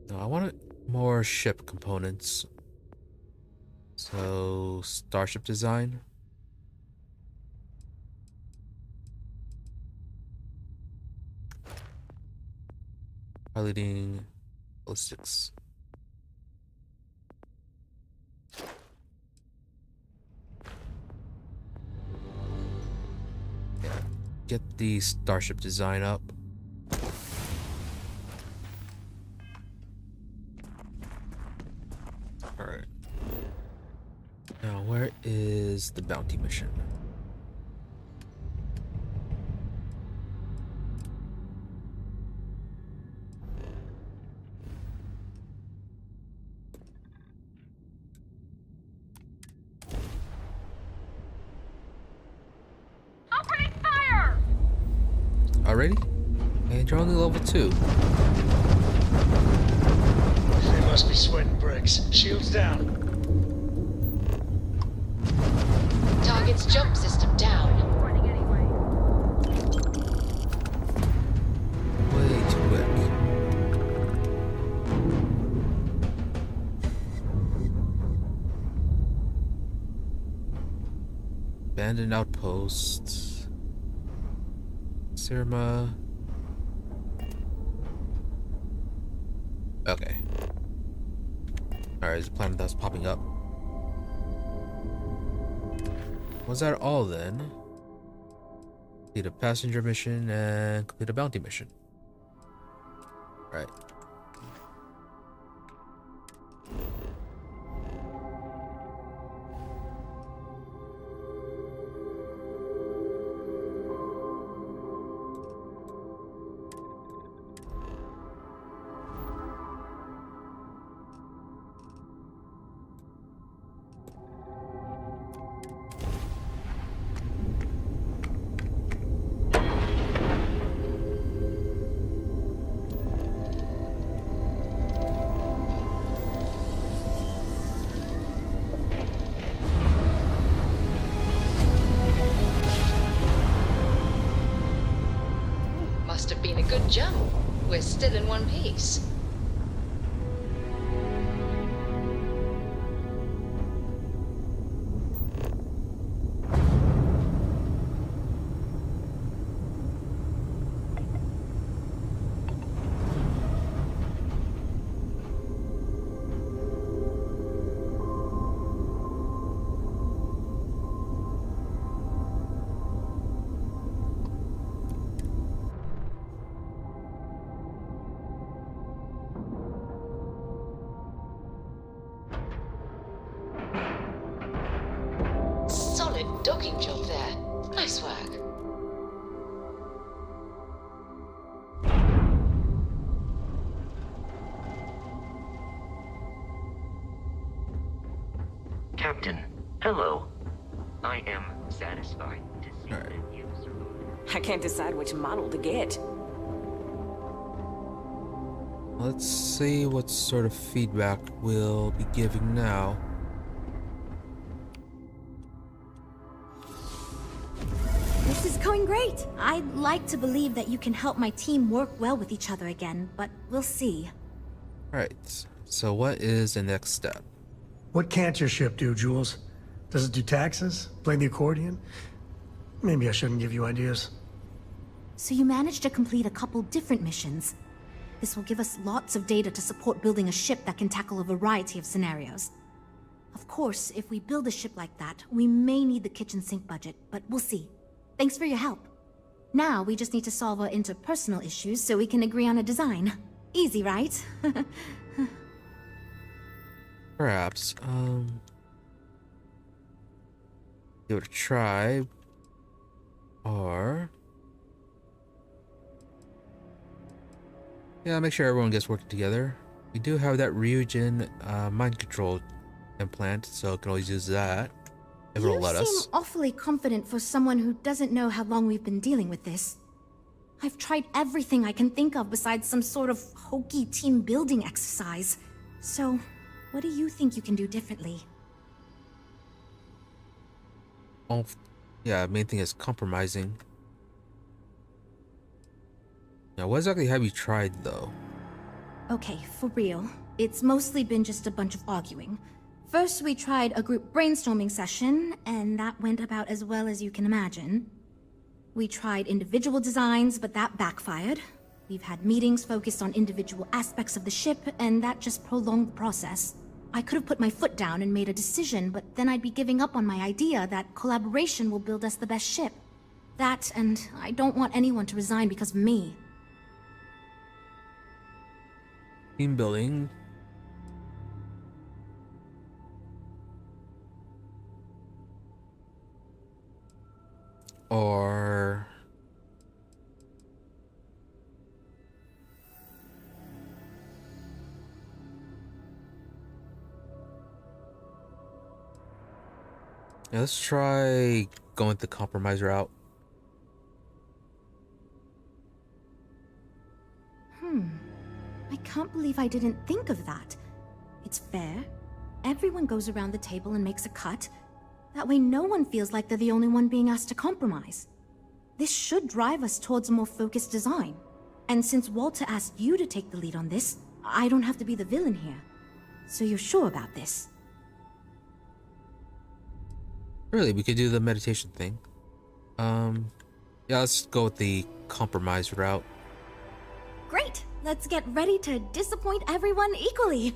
Speaker 1: No, I wanted more ship components. So, starship design. Piloting ballistics. Yeah, get the starship design up. Alright. Now, where is the bounty mission? Already? And you're only level 2.
Speaker 2: They must be sweating bricks. Shields down.
Speaker 6: Target's jump system down.
Speaker 1: Way too quick. Abandoned outposts. Sirma. Okay. Alright, is the planet that's popping up? Was that all then? Complete a passenger mission and complete a bounty mission. Right.
Speaker 6: jump. We're still in one piece. Solid docking job there. Nice work.
Speaker 4: Captain, hello. I am satisfied to see that you survived.
Speaker 8: I can't decide which model to get.
Speaker 1: Let's see what sort of feedback we'll be giving now.
Speaker 10: This is going great. I'd like to believe that you can help my team work well with each other again, but we'll see.
Speaker 1: Right. So what is the next step?
Speaker 14: What can't your ship do, Jules? Does it do taxes? Play the accordion? Maybe I shouldn't give you ideas.
Speaker 10: So you managed to complete a couple different missions. This will give us lots of data to support building a ship that can tackle a variety of scenarios. Of course, if we build a ship like that, we may need the kitchen sink budget, but we'll see. Thanks for your help. Now we just need to solve our interpersonal issues so we can agree on a design. Easy, right?
Speaker 1: Perhaps, give it a try, or... yeah, make sure everyone gets working together. We do have that Ryujin mind control implant, so can always use that if it'll let us.
Speaker 10: You seem awfully confident for someone who doesn't know how long we've been dealing with this. I've tried everything I can think of besides some sort of hokey team building exercise. So, what do you think you can do differently?
Speaker 1: Oh, yeah, main thing is compromising. Now, what exactly have you tried, though?
Speaker 10: Okay, for real. It's mostly been just a bunch of arguing. First, we tried a group brainstorming session, and that went about as well as you can imagine. We tried individual designs, but that backfired. We've had meetings focused on individual aspects of the ship, and that just prolonged the process. I could have put my foot down and made a decision, but then I'd be giving up on my idea that collaboration will build us the best ship. That, and I don't want anyone to resign because of me.
Speaker 1: Team building. Or... yeah, let's try going the compromise route.
Speaker 10: I can't believe I didn't think of that. It's fair. Everyone goes around the table and makes a cut. That way no one feels like they're the only one being asked to compromise. This should drive us towards a more focused design. And since Walter asked you to take the lead on this, I don't have to be the villain here. So you're sure about this?
Speaker 1: Really, we could do the meditation thing. Yeah, let's go with the compromise route.
Speaker 10: Great! Let's get ready to disappoint everyone equally.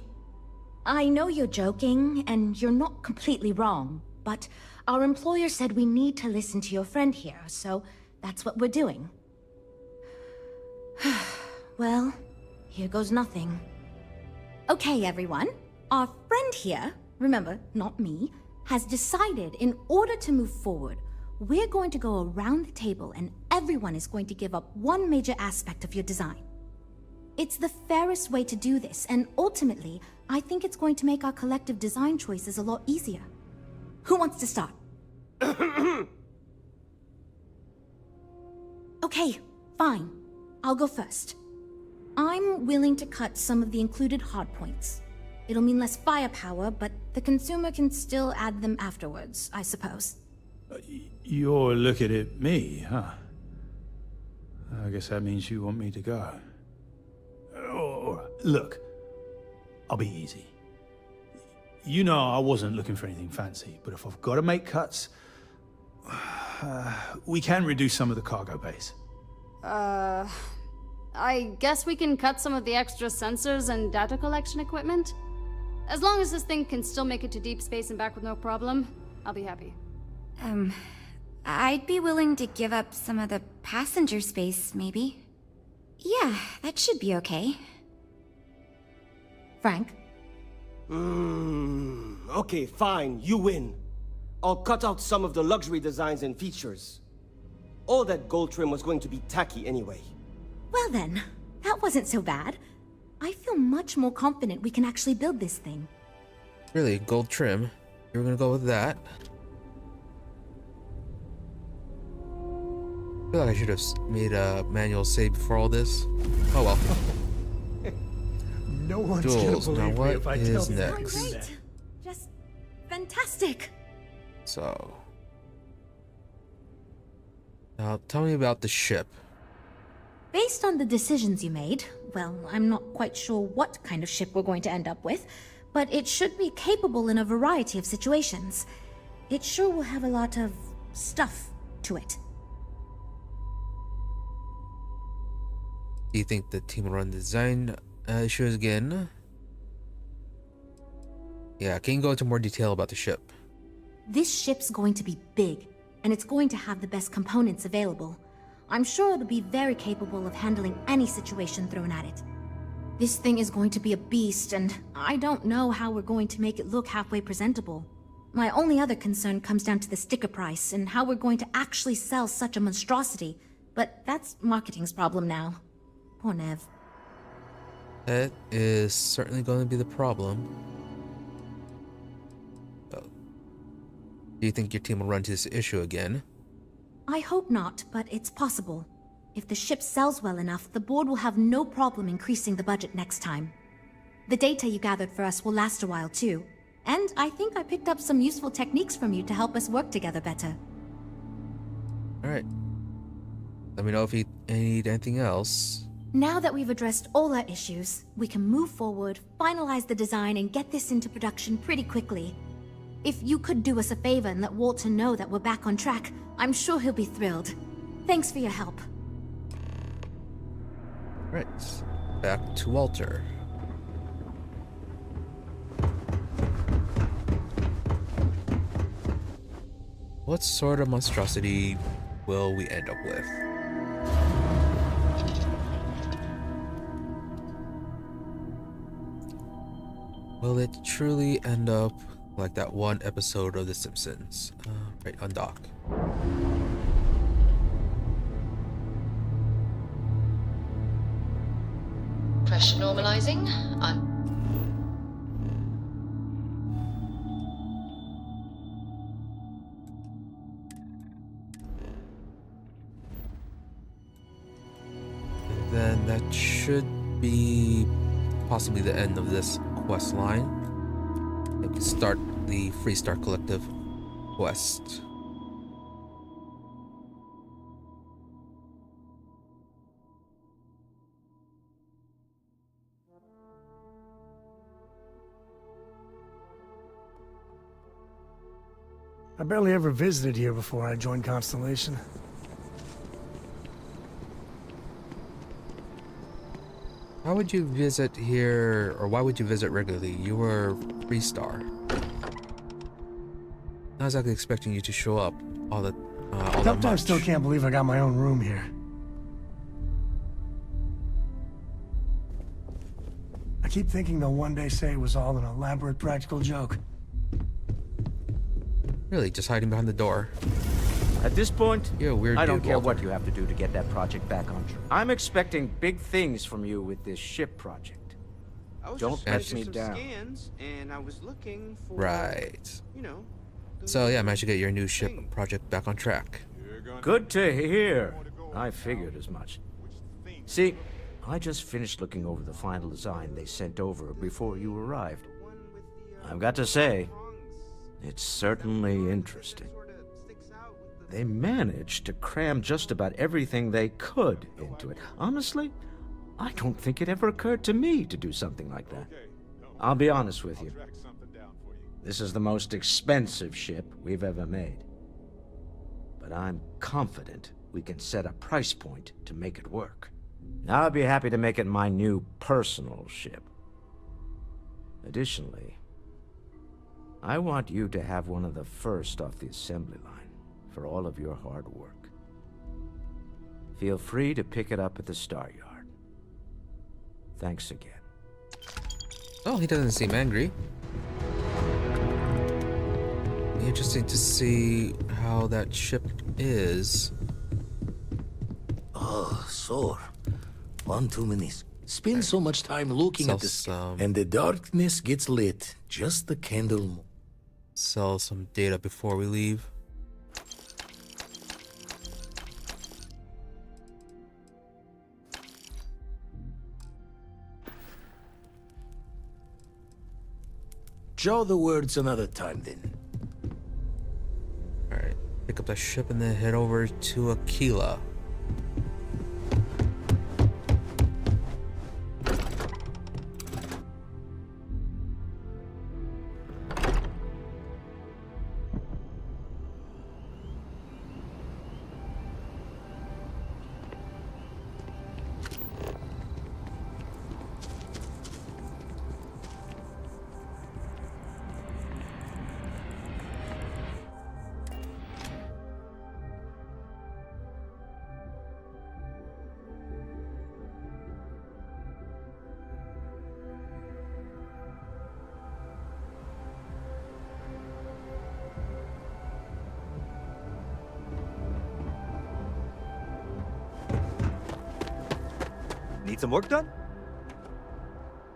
Speaker 10: I know you're joking, and you're not completely wrong, but our employer said we need to listen to your friend here, so that's what we're doing. Well, here goes nothing. Okay, everyone. Our friend here, remember, not me, has decided in order to move forward, we're going to go around the table and everyone is going to give up one major aspect of your design. It's the fairest way to do this, and ultimately, I think it's going to make our collective design choices a lot easier. Who wants to start? Okay, fine. I'll go first. I'm willing to cut some of the included hardpoints. It'll mean less firepower, but the consumer can still add them afterwards, I suppose.
Speaker 13: You're looking at me, huh? I guess that means you want me to go. All right. Look, I'll be easy. You know I wasn't looking for anything fancy, but if I've got to make cuts, we can reduce some of the cargo base.
Speaker 15: I guess we can cut some of the extra sensors and data collection equipment? As long as this thing can still make it to deep space and back with no problem, I'll be happy.
Speaker 16: I'd be willing to give up some of the passenger space, maybe. Yeah, that should be okay.
Speaker 10: Frank?
Speaker 11: Okay, fine, you win. I'll cut out some of the luxury designs and features. All that gold trim was going to be tacky anyway.
Speaker 10: Well then, that wasn't so bad. I feel much more confident we can actually build this thing.
Speaker 1: Really, gold trim? You were gonna go with that? I feel like I should have made a manual save before all this. Oh well.
Speaker 14: No one's
Speaker 1: Jules,
Speaker 14: gonna
Speaker 1: now
Speaker 14: believe me
Speaker 1: what
Speaker 14: if I tell
Speaker 1: is
Speaker 14: them.
Speaker 1: next?
Speaker 10: Great. Just fantastic.
Speaker 1: So, now tell me about the ship.
Speaker 10: Based on the decisions you made, well, I'm not quite sure what kind of ship we're going to end up with, but it should be capable in a variety of situations. It sure will have a lot of stuff to it.
Speaker 1: Do you think the team will run the design issues again? Yeah, can you go into more detail about the ship?
Speaker 10: This ship's going to be big, and it's going to have the best components available. I'm sure it'll be very capable of handling any situation thrown at it. This thing is going to be a beast, and I don't know how we're going to make it look halfway presentable. My only other concern comes down to the sticker price and how we're going to actually sell such a monstrosity, but that's marketing's problem now. Poor Nev.
Speaker 1: That is certainly going to be the problem. So, do you think your team will run into this issue again?
Speaker 10: I hope not, but it's possible. If the ship sells well enough, the board will have no problem increasing the budget next time. The data you gathered for us will last a while too, and I think I picked up some useful techniques from you to help us work together better.
Speaker 1: Alright. Let me know if you need anything else.
Speaker 10: Now that we've addressed all our issues, we can move forward, finalize the design, and get this into production pretty quickly. If you could do us a favor and let Walter know that we're back on track, I'm sure he'll be thrilled. Thanks for your help.
Speaker 1: Right. Back to Walter. What sort of monstrosity will we end up with? Will it truly end up like that one episode of The Simpsons? Right, undock.
Speaker 6: Pressure normalizing.
Speaker 1: Then that should be possibly the end of this quest line. We can start the Freestar Collective quest.
Speaker 14: I barely ever visited here before I joined Constellation.
Speaker 1: Why would you visit here, or why would you visit regularly? You were Freestar. Not exactly expecting you to show up all that
Speaker 14: Sometimes still can't believe I got my own room here. I keep thinking they'll one day say it was all an elaborate practical joke.
Speaker 1: Really, just hiding behind the door.
Speaker 17: At this point,
Speaker 1: you're a weird
Speaker 17: I don't
Speaker 1: dude,
Speaker 17: care
Speaker 1: Walter.
Speaker 17: what you have to do to get that project back on track. I'm expecting big things from you with this ship project. Don't let me down.
Speaker 12: Scans, and I was looking for,
Speaker 1: Right.
Speaker 12: you know,
Speaker 1: So yeah, I managed to get your new ship project back on track.
Speaker 17: Good to hear. I figured as much. See, I just finished looking over the final design they sent over before you arrived. I've got to say, it's certainly interesting. They managed to cram just about everything they could into it. Honestly, I don't think it ever occurred to me to do something like that. I'll be honest with you. This is the most expensive ship we've ever made. But I'm confident we can set a price point to make it work. I'll be happy to make it my new personal ship. Additionally, I want you to have one of the first off the assembly line for all of your hard work. Feel free to pick it up at the Star Yard. Thanks again.
Speaker 1: Oh, he doesn't seem angry. Interesting to see how that ship is.
Speaker 18: Oh, sore. One too many. Spend so much time looking at this, and the darkness gets lit. Just the candle.
Speaker 1: Sell some data before we leave.
Speaker 18: Jaw the words another time, then.
Speaker 1: Alright, pick up that ship and then head over to Aquila.
Speaker 19: Need some work done?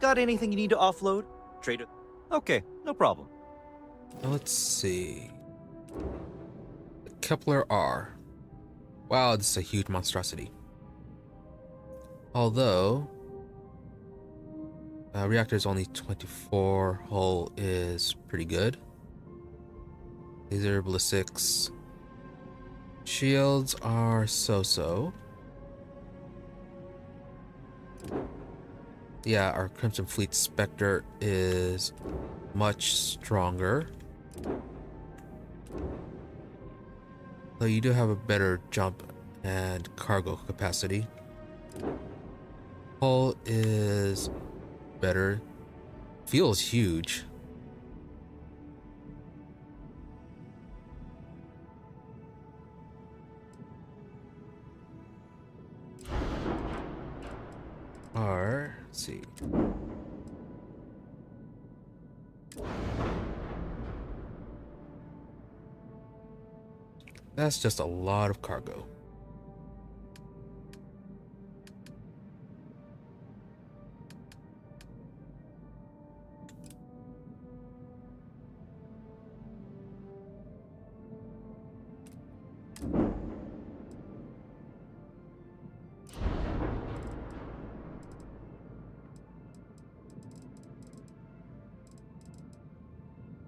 Speaker 19: Got anything you need to offload? Trade it? Okay, no problem.
Speaker 1: Let's see. The Kepler R. Wow, this is a huge monstrosity. Although, reactor is only 24, hull is pretty good. Laser ballistics. Shields are so-so. Yeah, our Crimson Fleet Spectre is much stronger. Though you do have a better jump and cargo capacity. Hull is better. Feels huge. Let's see. That's just a lot of cargo.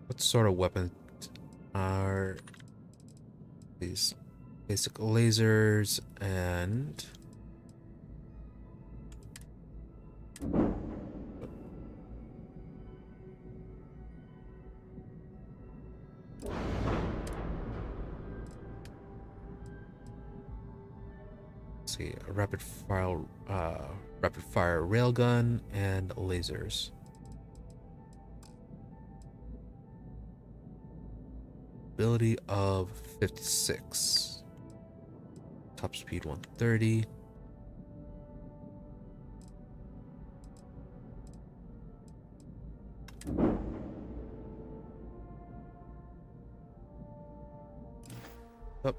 Speaker 1: What sort of weapons are these? Basic lasers and let's see, a rapid fire railgun and lasers. Ability of 56. Top speed 130. Up.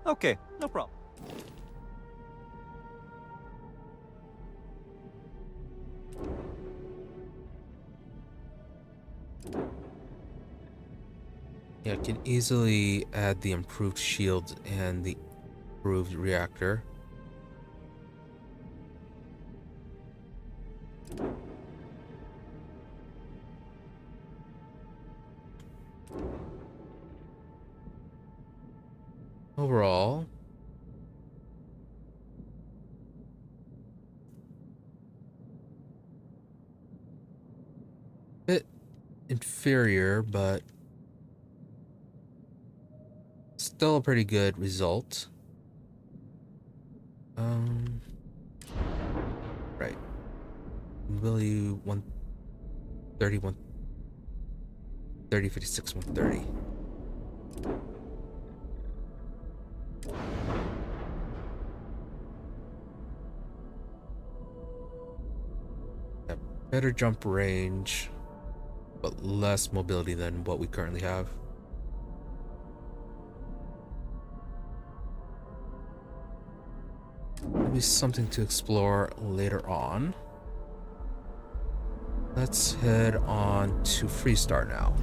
Speaker 19: Okay, no problem.
Speaker 1: Yeah, I can easily add the improved shields and the improved reactor. overall, bit inferior, but still a pretty good result. Right. Mobility 130, 130, 56, 130. Better jump range, but less mobility than what we currently have. Maybe something to explore later on. Let's head on to Freestar now.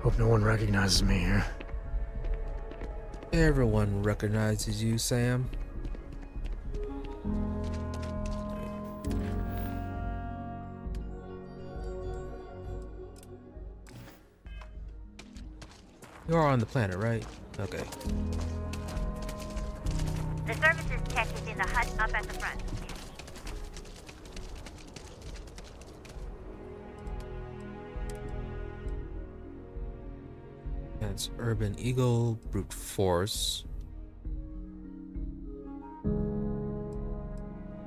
Speaker 14: Hope no one recognizes me here.
Speaker 1: Everyone recognizes you, Sam. You are on the planet, right? Okay.
Speaker 20: The services tech is in the hut up at the front.
Speaker 1: And it's Urban Eagle, Brute Force.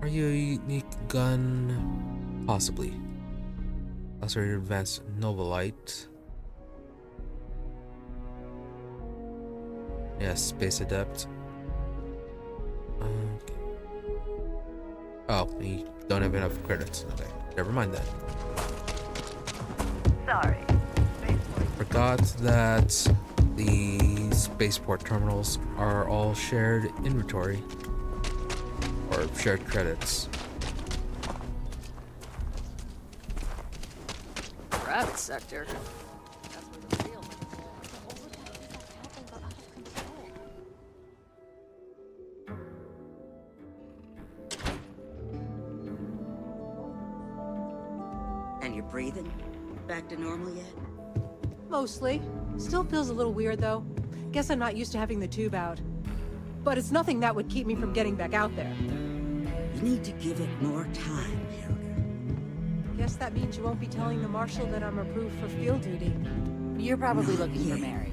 Speaker 1: Are you a unique gun? Possibly. Lacerated Advanced Novolite. Yeah, Space Adept. Okay. Oh, you don't have enough credits. Okay, never mind that.
Speaker 20: Sorry.
Speaker 1: Forgot that the spaceport terminals are all shared inventory or shared credits.
Speaker 15: Private sector.
Speaker 21: And you're breathing? Back to normal yet?
Speaker 22: Mostly. Still feels a little weird, though. Guess I'm not used to having the tube out. But it's nothing that would keep me from getting back out there.
Speaker 21: You need to give it more time, Hilda.
Speaker 22: Guess that means you won't be telling the Marshal that I'm approved for field duty.
Speaker 8: You're probably
Speaker 21: Not
Speaker 8: looking for
Speaker 21: yet.
Speaker 8: Mary.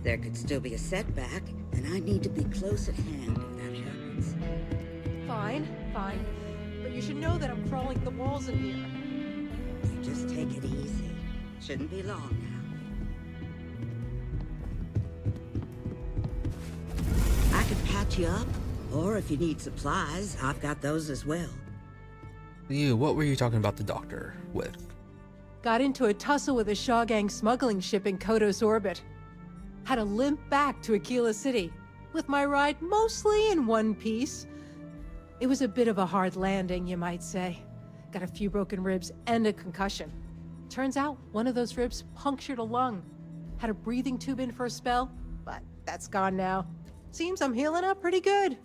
Speaker 21: There could still be a setback, and I need to be close at hand if that happens.
Speaker 22: Fine, fine. But you should know that I'm crawling the walls in here.
Speaker 21: You just take it easy. Shouldn't be long now. I could patch you up, or if you need supplies, I've got those as well.
Speaker 1: What were you talking about the doctor with?
Speaker 22: Got into a tussle with a Shaw Gang smuggling ship in Kodos orbit. Had to limp back to Aquila City, with my ride mostly in one piece. It was a bit of a hard landing, you might say. Got a few broken ribs and a concussion. Turns out one of those ribs punctured a lung. Had a breathing tube in for a spell, but that's gone now. Seems I'm healing up pretty good.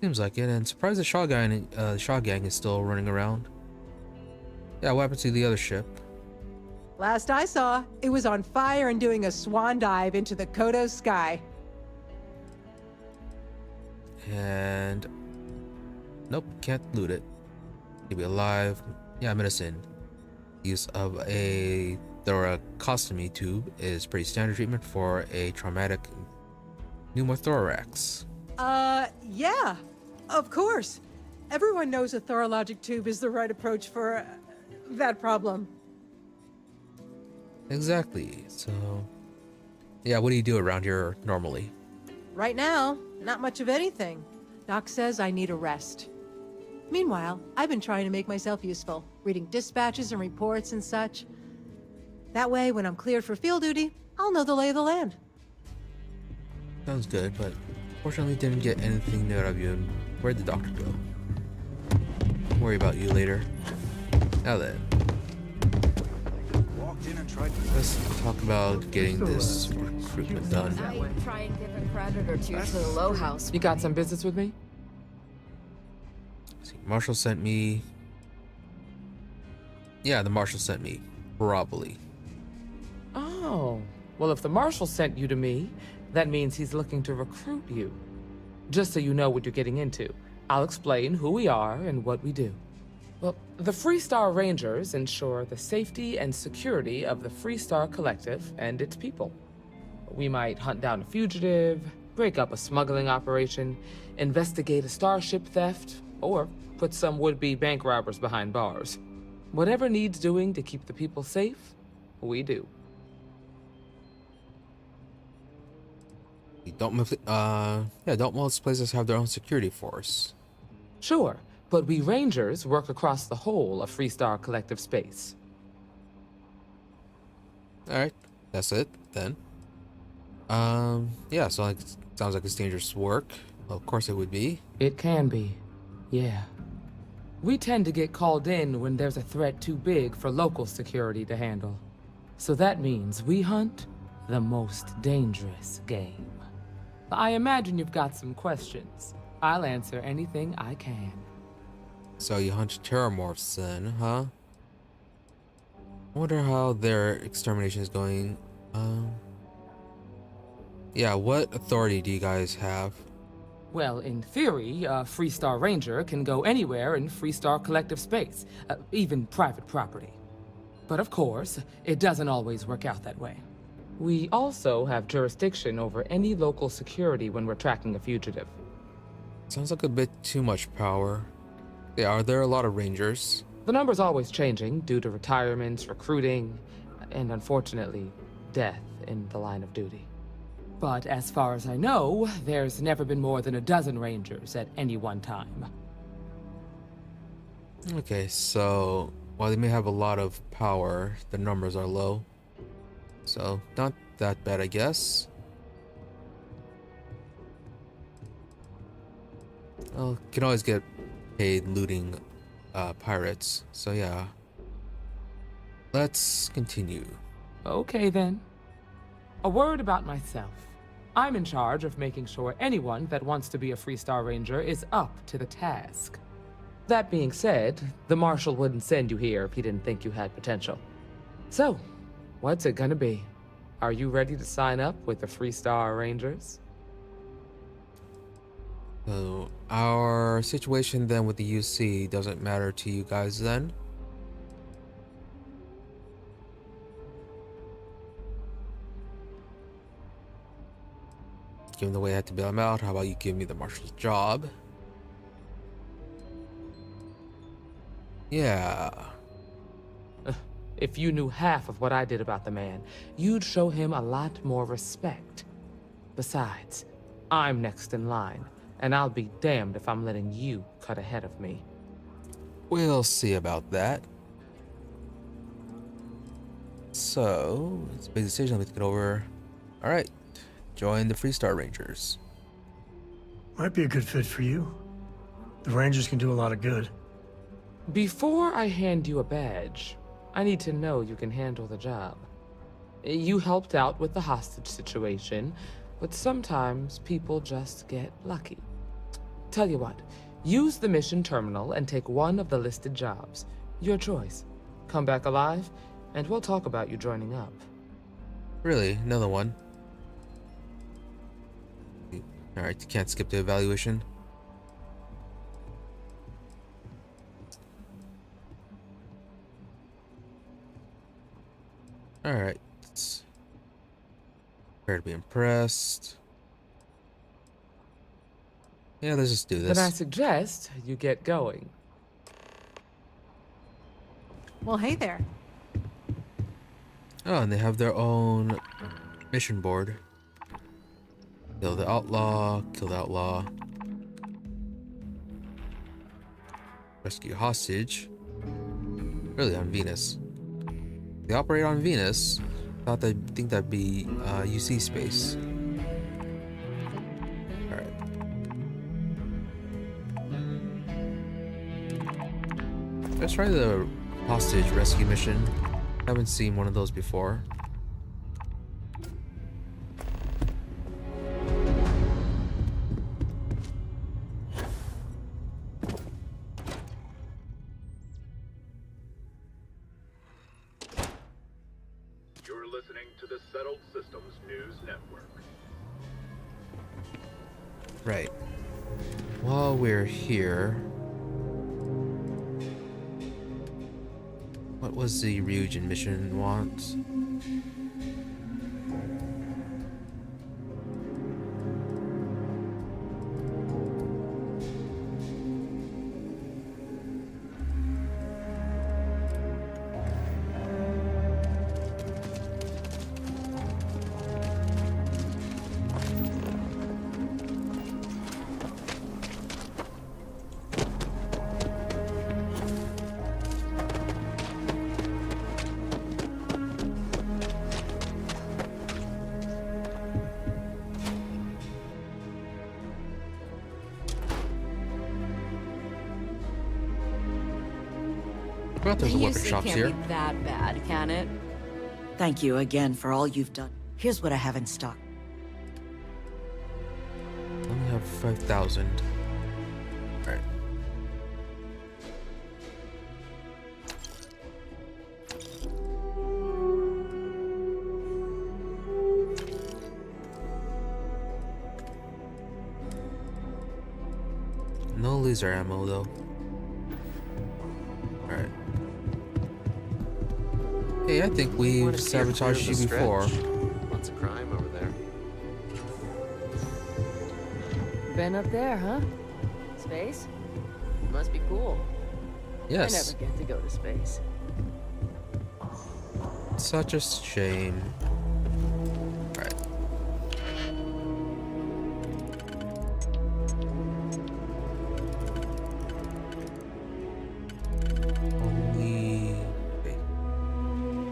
Speaker 1: Seems like it, and surprised the Shaw Gang is still running around. Yeah, what happened to the other ship?
Speaker 22: Last I saw, it was on fire and doing a swan dive into the Kodos sky.
Speaker 1: And nope, can't loot it. Keep it alive. Yeah, medicine. Use of a thoracostomy tube is pretty standard treatment for a traumatic pneumothorax.
Speaker 22: Yeah, of course. Everyone knows a thorologic tube is the right approach for that problem.
Speaker 1: Exactly. So, yeah, what do you do around here normally?
Speaker 22: Right now, not much of anything. Doc says I need a rest. Meanwhile, I've been trying to make myself useful, reading dispatches and reports and such. That way, when I'm cleared for field duty, I'll know the lay of the land.
Speaker 1: Sounds good, but fortunately didn't get anything new out of you. Where'd the doctor go? Worry about you later. Now then, let's talk about getting this recruitment done.
Speaker 8: Try and give a credit or two to the low house.
Speaker 3: You got some business with me?
Speaker 1: See, Marshall sent me. Yeah, the Marshal sent me. Probably.
Speaker 3: Oh, well, if the Marshal sent you to me, that means he's looking to recruit you. Just so you know what you're getting into, I'll explain who we are and what we do. Well, the Freestar Rangers ensure the safety and security of the Freestar Collective and its people. We might hunt down a fugitive, break up a smuggling operation, investigate a starship theft, or put some would-be bank robbers behind bars. Whatever needs doing to keep the people safe, we do.
Speaker 1: Don't most places have their own security force?
Speaker 3: Sure, but we Rangers work across the whole of Freestar Collective space.
Speaker 1: Alright, that's it, then. Yeah, so sounds like it's dangerous work. Well, of course it would be.
Speaker 3: It can be, yeah. We tend to get called in when there's a threat too big for local security to handle. So that means we hunt the most dangerous game. I imagine you've got some questions. I'll answer anything I can.
Speaker 1: So you hunt terramorphs then, huh? I wonder how their extermination is going. Yeah, what authority do you guys have?
Speaker 3: Well, in theory, a Freestar Ranger can go anywhere in Freestar Collective space, even private property. But of course, it doesn't always work out that way. We also have jurisdiction over any local security when we're tracking a fugitive.
Speaker 1: Sounds like a bit too much power. Yeah, are there a lot of Rangers?
Speaker 3: The number's always changing due to retirements, recruiting, and unfortunately, death in the line of duty. But as far as I know, there's never been more than a dozen Rangers at any one time.
Speaker 1: Okay, so while they may have a lot of power, the numbers are low. So, not that bad, I guess. Well, can always get paid looting pirates, so yeah. Let's continue.
Speaker 3: Okay then. A word about myself. I'm in charge of making sure anyone that wants to be a Freestar Ranger is up to the task. That being said, the Marshal wouldn't send you here if he didn't think you had potential. So, what's it gonna be? Are you ready to sign up with the Freestar Rangers?
Speaker 1: So, our situation then with the UC doesn't matter to you guys then? Given the way I had to bail him out, how about you give me the Marshal's job? Yeah.
Speaker 3: If you knew half of what I did about the man, you'd show him a lot more respect. Besides, I'm next in line, and I'll be damned if I'm letting you cut ahead of me.
Speaker 1: We'll see about that. So, it's a big decision we have to get over. Alright, join the Freestar Rangers.
Speaker 14: Might be a good fit for you. The Rangers can do a lot of good.
Speaker 3: Before I hand you a badge, I need to know you can handle the job. You helped out with the hostage situation, but sometimes people just get lucky. Tell you what, use the mission terminal and take one of the listed jobs. Your choice. Come back alive, and we'll talk about you joining up.
Speaker 1: Really? Another one? Alright, you can't skip the evaluation. Alright. Prepare to be impressed. Yeah, let's just do this.
Speaker 3: Then I suggest you get going.
Speaker 22: Well, hey there.
Speaker 1: Oh, and they have their own mission board. Kill the outlaw, kill the outlaw. Rescue hostage. Really on Venus. They operate on Venus. Thought they'd think that'd be UC space. Alright. Let's try the hostage rescue mission. Haven't seen one of those before.
Speaker 5: You're listening to the Settled Systems News Network.
Speaker 1: Right. While we're here, what was the Ryujin mission want? There's a weapon shops
Speaker 8: can't
Speaker 1: here.
Speaker 8: be that bad, can it? Thank you again for all you've done. Here's what I have in stock.
Speaker 1: Only have 5,000. Alright. No laser ammo though. Alright. Hey, I think we've sabotaged you before.
Speaker 7: Lots of crime over there.
Speaker 23: Been up there, huh? Space? Must be cool.
Speaker 1: Yes.
Speaker 23: I never get to go to space.
Speaker 1: Such a shame. Alright. Only... Wait.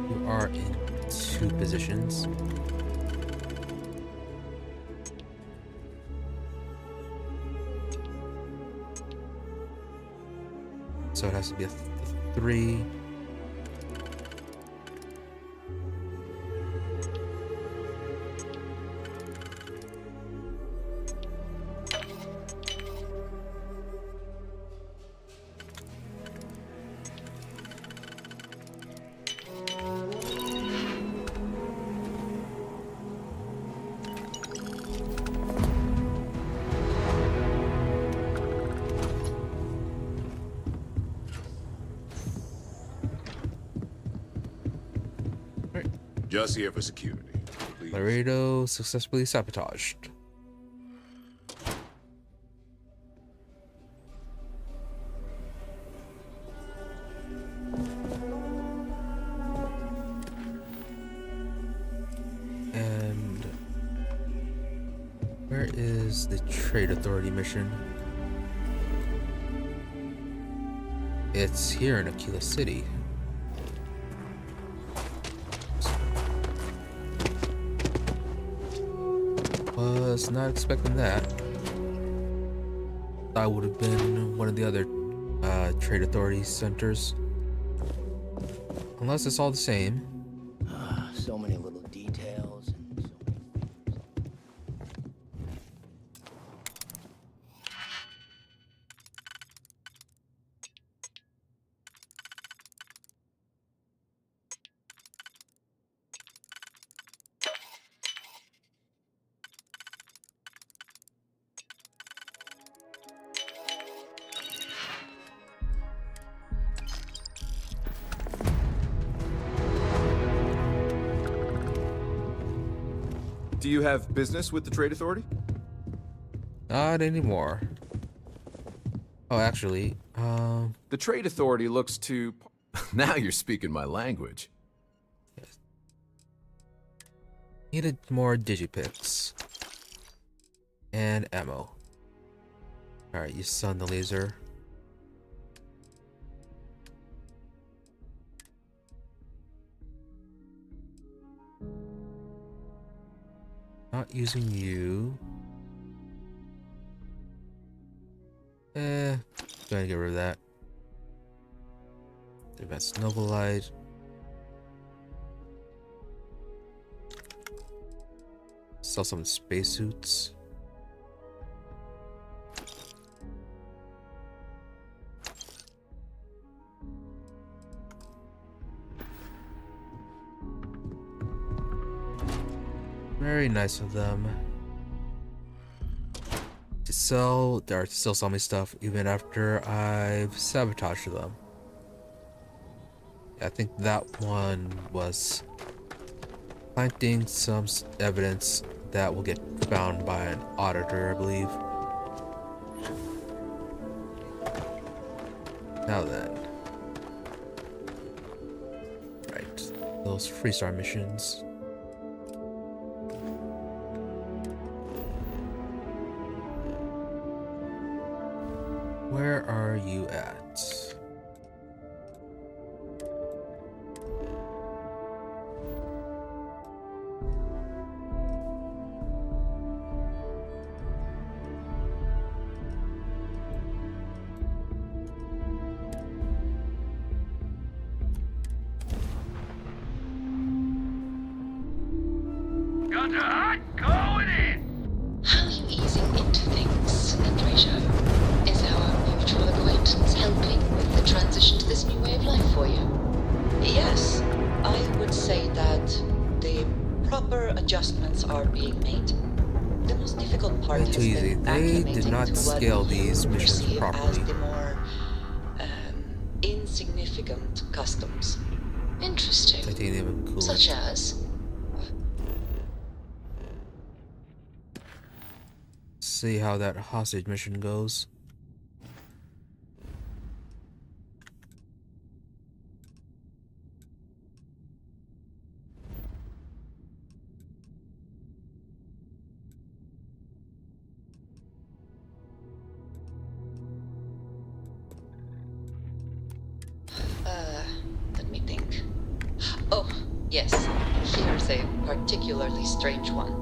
Speaker 1: You are in 2 positions. So it has to be a 3.
Speaker 5: Just here for security. Please.
Speaker 1: Laredo successfully sabotaged. And where is the Trade Authority mission? It's here in Aquila City. Was not expecting that. That would have been one of the other Trade Authority centers. Unless it's all the same.
Speaker 21: So many little details and so many things.
Speaker 24: Do you have business with the Trade Authority?
Speaker 1: Not anymore. Oh, actually,
Speaker 24: The Trade Authority looks to...
Speaker 5: Now you're speaking my language.
Speaker 1: Yes. Needed more digipits. And ammo. Alright, you stun the laser. not using you. Gonna get rid of that. Advanced Novolite. Sell some spacesuits. Very nice of them to sell. They're still selling me stuff even after I've sabotaged them. I think that one was planting some evidence that will get found by an auditor, I believe. Now then. Right. Those freestar missions. Where are you at?
Speaker 6: Got a hot going in! How are you easing into things, Andreja? Is our mutual acquaintance helping with the transition to this new way of life for you?
Speaker 8: Yes, I would say that the proper adjustments are being made. The most difficult part has
Speaker 1: Too easy.
Speaker 8: been
Speaker 1: They did
Speaker 8: acclimating
Speaker 1: not
Speaker 8: to what
Speaker 1: scale these
Speaker 8: you
Speaker 1: missions
Speaker 8: perceive as
Speaker 1: properly.
Speaker 8: the more insignificant customs.
Speaker 6: Interesting.
Speaker 1: Titanium coolant.
Speaker 6: Such as?
Speaker 1: See how that hostage mission goes.
Speaker 8: Let me think. Oh, yes. Here's a particularly strange one.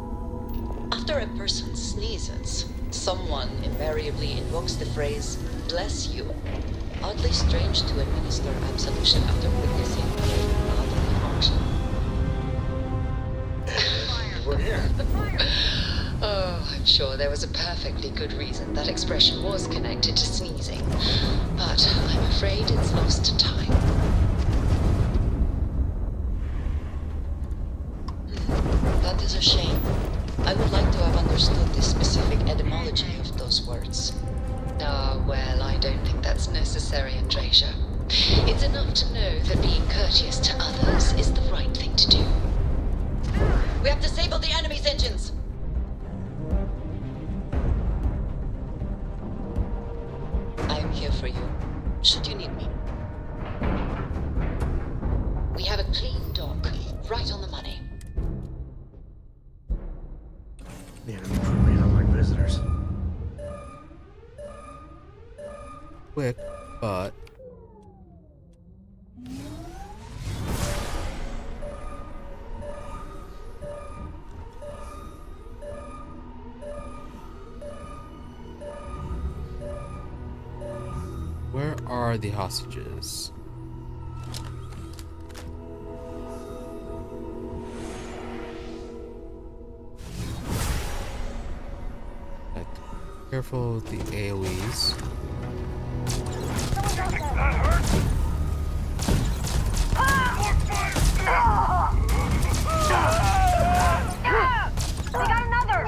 Speaker 8: After a person sneezes, someone invariably invokes the phrase, "bless you." Oddly strange to administer absolution after witnessing a bodily function.
Speaker 18: We're here.
Speaker 6: Oh, I'm sure there was a perfectly good reason that expression was connected to sneezing. But I'm afraid it's lost to time.
Speaker 8: That is a shame. I would like to have understood the specific etymology of those words.
Speaker 6: Ah, well, I don't think that's necessary, Andreja. It's enough to know that being courteous to others is the right thing to do.
Speaker 8: We have disabled the enemy's engines! I am here for you, should you need me.
Speaker 6: We have a clean dock, right on the money.
Speaker 14: The enemy truly don't like visitors.
Speaker 1: Quick, but where are the hostages? Careful with the AoEs.
Speaker 20: That hurt! We got another!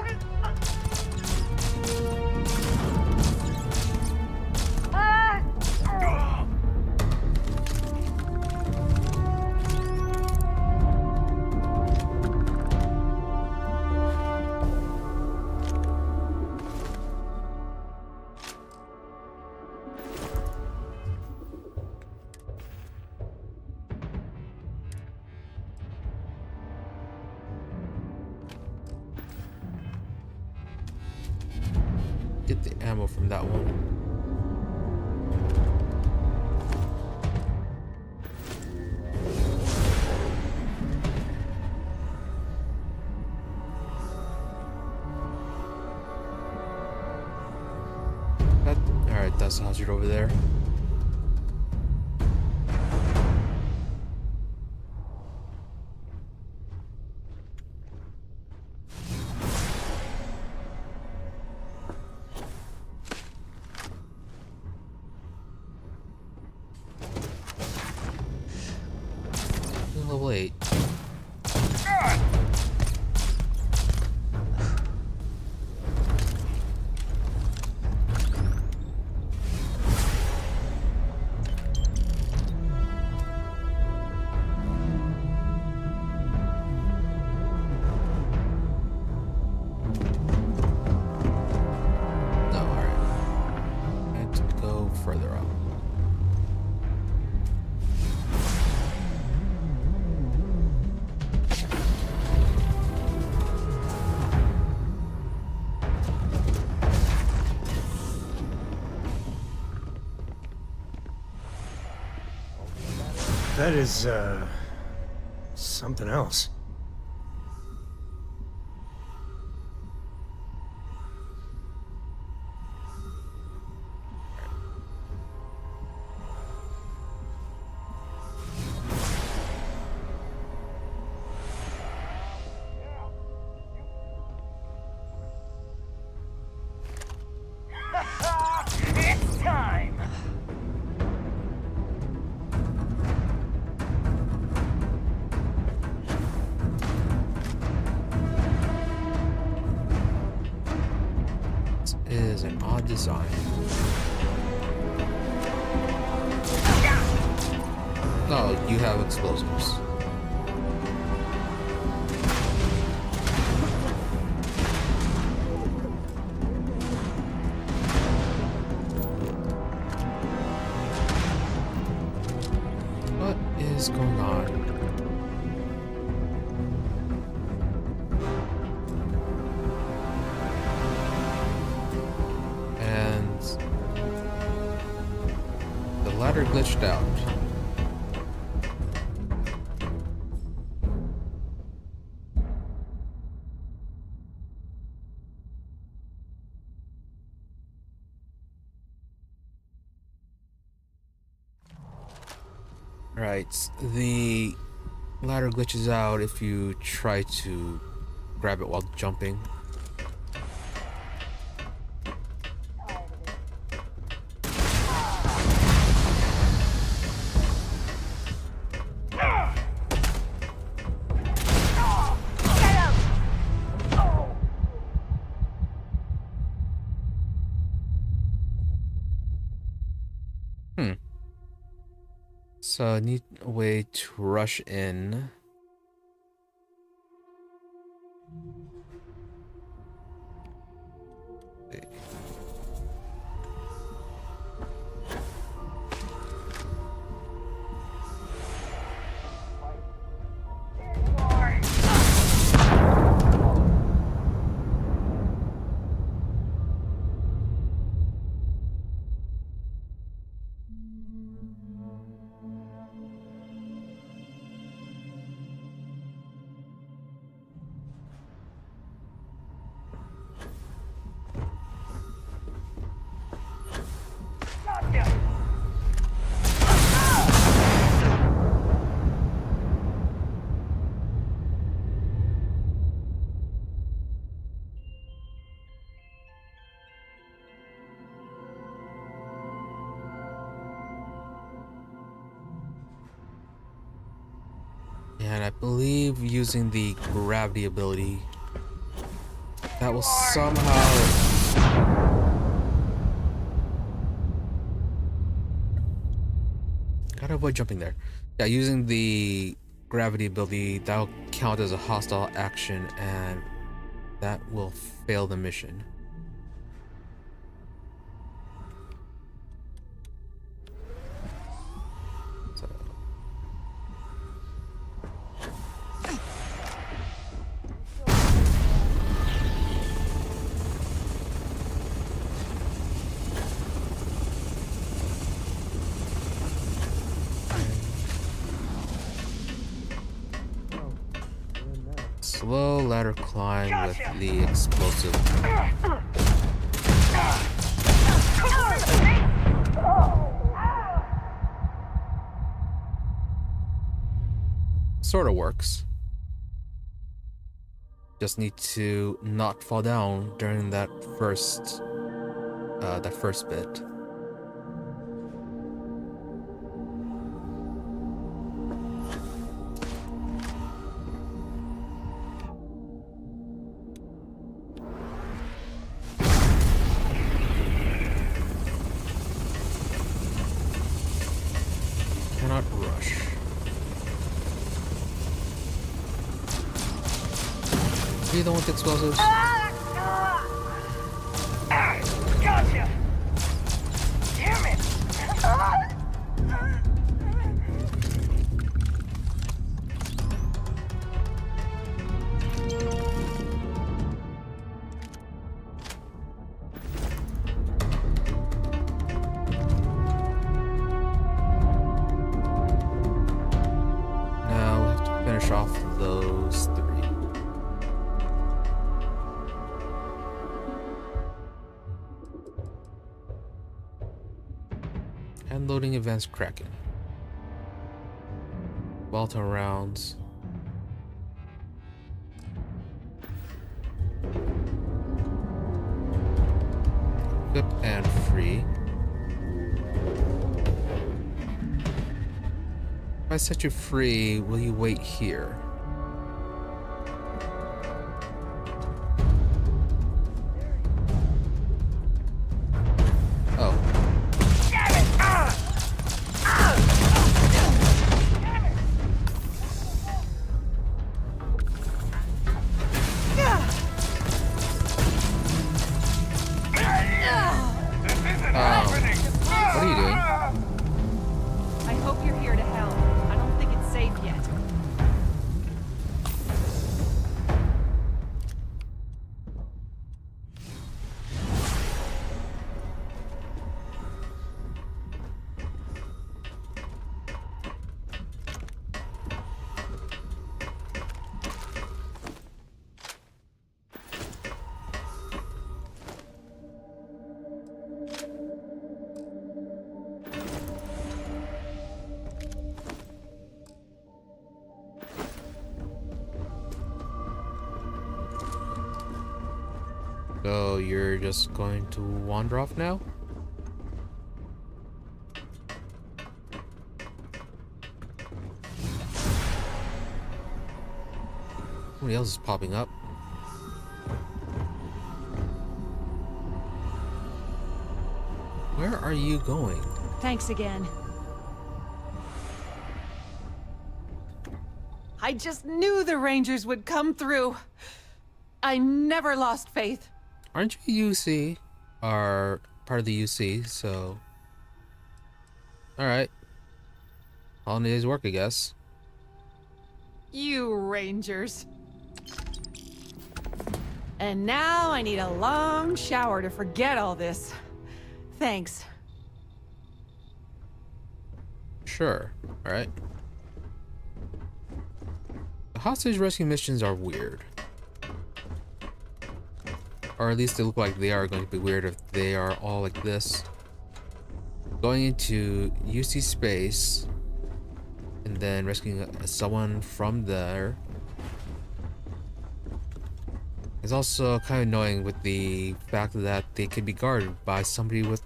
Speaker 1: Get the ammo from that one. Alright, that's the hazard over there. Level 8. Further up.
Speaker 14: That is, something else.
Speaker 20: It's time!
Speaker 1: This is an odd design. Oh, you have explosives. What is going on? And the ladder glitched out. Right, the ladder glitches out if you try to grab it while jumping. So I need a way to rush in. And I believe using the gravity ability, that will somehow... Gotta avoid jumping there. Yeah, using the gravity ability, that'll count as a hostile action, and that will fail the mission. Slow ladder climb with the explosive. sort of works. Just need to not fall down during that first bit. Cannot rush. Are you the one with explosives?
Speaker 20: Gotcha! Damn it!
Speaker 1: Now we have to finish off those 3. And loading events Kraken. Volta rounds. Equip and free. If I set you free, will you wait here? Oh. What are you doing?
Speaker 2: I hope you're here to help. I don't think it's safe yet.
Speaker 1: So you're just going to wander off now? Somebody else is popping up. Where are you going?
Speaker 2: Thanks again. I just knew the Rangers would come through. I never lost faith.
Speaker 1: Aren't you UC? Are part of the UC, so... Alright. All in a day's work, I guess.
Speaker 2: You Rangers. And now I need a long shower to forget all this. Thanks.
Speaker 1: Sure. Alright. The hostage rescue missions are weird. Or at least they look like they are going to be weird if they are all like this. Going into UC space and then rescuing someone from there is also kind of annoying with the fact that they can be guarded by somebody with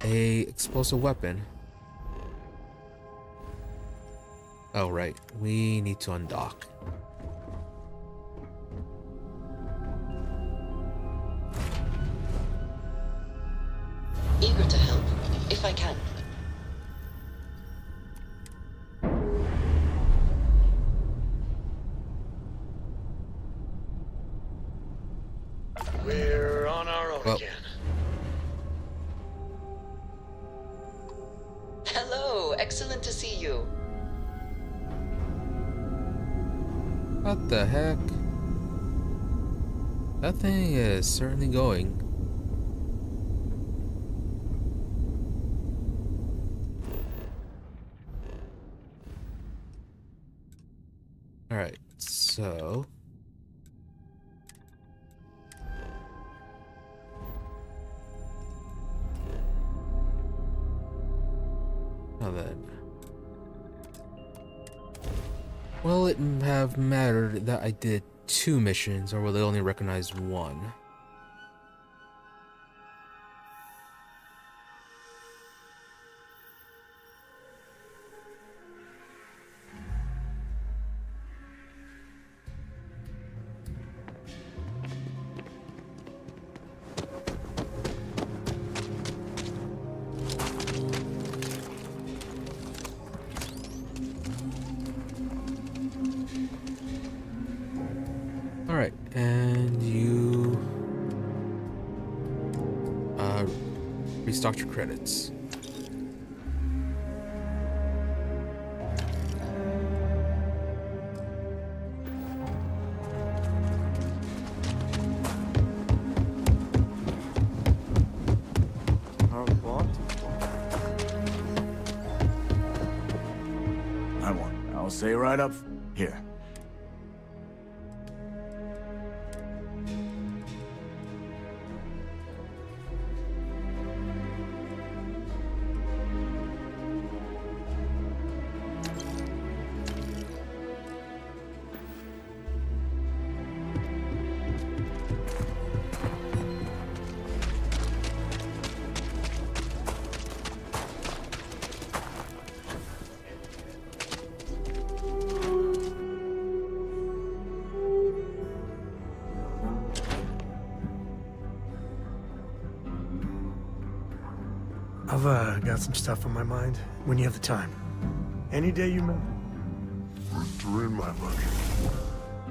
Speaker 1: a explosive weapon. Oh right, we need to undock.
Speaker 8: Eager to help, if I can.
Speaker 18: We're on our own again.
Speaker 8: Hello, excellent to see you.
Speaker 1: What the heck? That thing is certainly going. Alright, so... Now then... Will it have mattered that I did 2 missions, or will they only recognize 1? Alright, and you restocked your credits.
Speaker 18: I won't. I'll say right up here.
Speaker 14: I've got some stuff on my mind when you have the time. Any day you know. Through my book.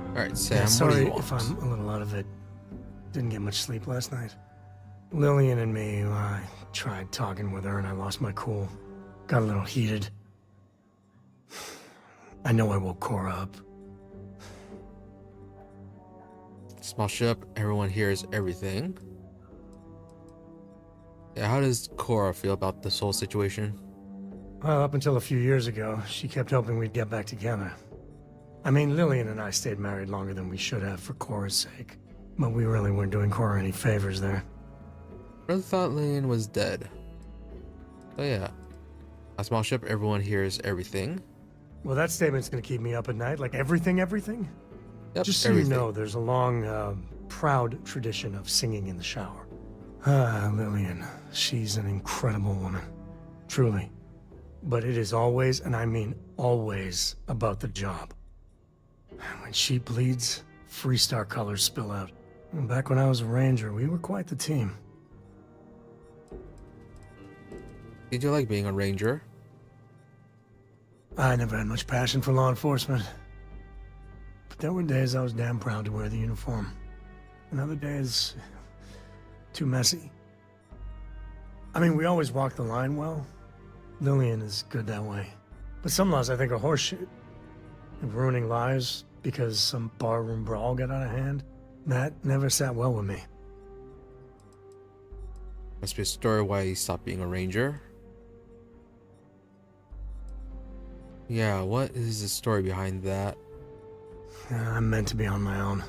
Speaker 1: Alright, Sam,
Speaker 14: Yeah,
Speaker 1: what do
Speaker 14: sorry
Speaker 1: you want?
Speaker 14: if I'm a little out of it. Didn't get much sleep last night. Lillian and me, I tried talking with her and I lost my cool. Got a little heated. I know I woke Cora up.
Speaker 1: Small ship, everyone hears everything. Yeah, how does Cora feel about this whole situation?
Speaker 14: Well, up until a few years ago, she kept hoping we'd get back together. I mean, Lillian and I stayed married longer than we should have for Cora's sake. But we really weren't doing Cora any favors there.
Speaker 1: Brother thought Lillian was dead. Oh yeah. A small ship, everyone hears everything.
Speaker 14: Well, that statement's gonna keep me up at night, like everything?
Speaker 1: Yep,
Speaker 14: Just so
Speaker 1: everything.
Speaker 14: you know, there's a long, proud tradition of singing in the shower. Ah, Lillian. She's an incredible woman. Truly. But it is always, and I mean always, about the job. When she bleeds, Freestar colors spill out. Back when I was a ranger, we were quite the team.
Speaker 1: Did you like being a ranger?
Speaker 14: I never had much passion for law enforcement. But there were days I was damn proud to wear the uniform. And other days, too messy. I mean, we always walked the line well. Lillian is good that way. But some laws I think are horseshit. And ruining lives because some barroom brawl got out of hand, that never sat well with me.
Speaker 1: Must be a story why you stopped being a ranger. Yeah, what is the story behind that?
Speaker 14: I'm meant to be on my own.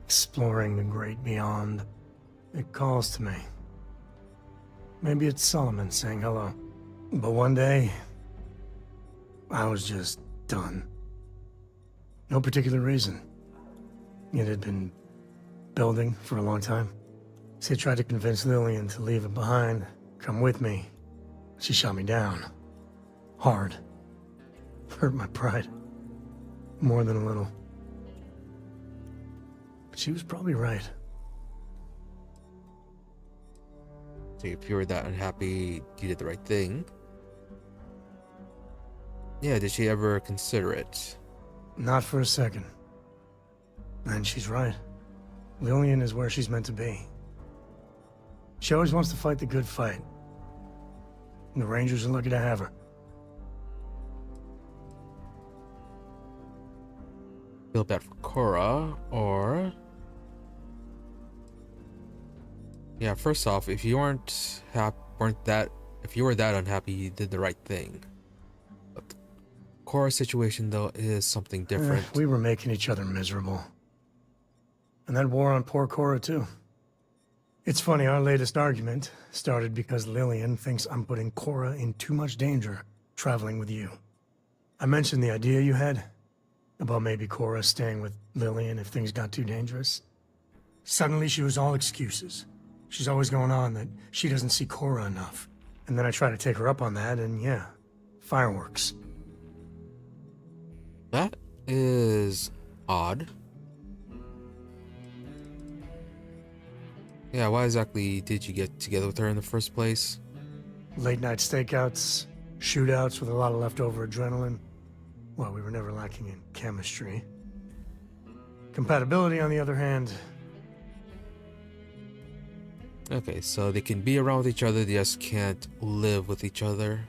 Speaker 14: Exploring the great beyond. It calls to me. Maybe it's Solomon saying hello. But one day, I was just done. No particular reason. It had been building for a long time. See, I tried to convince Lillian to leave it behind, come with me. She shot me down. Hard. Hurt my pride. More than a little. But she was probably right.
Speaker 1: So if you were that unhappy, you did the right thing. Yeah, did she ever consider it?
Speaker 14: Not for a second. And she's right. Lillian is where she's meant to be. She always wants to fight the good fight. And the Rangers are lucky to have her.
Speaker 1: Feel bad for Cora, or... Yeah, first off, if you if you were that unhappy, you did the right thing. But the Cora's situation, though, is something different.
Speaker 14: We were making each other miserable. And that wore on poor Cora, too. It's funny, our latest argument started because Lillian thinks I'm putting Cora in too much danger traveling with you. I mentioned the idea you had. About maybe Cora staying with Lillian if things got too dangerous. Suddenly she was all excuses. She's always going on that she doesn't see Cora enough. And then I try to take her up on that, and yeah, fireworks.
Speaker 1: That is odd. Yeah, why exactly did you get together with her in the first place?
Speaker 14: Late night stakeouts, shootouts with a lot of leftover adrenaline. Well, we were never lacking in chemistry. Compatibility, on the other hand.
Speaker 1: Okay, so they can be around with each other, they just can't live with each other.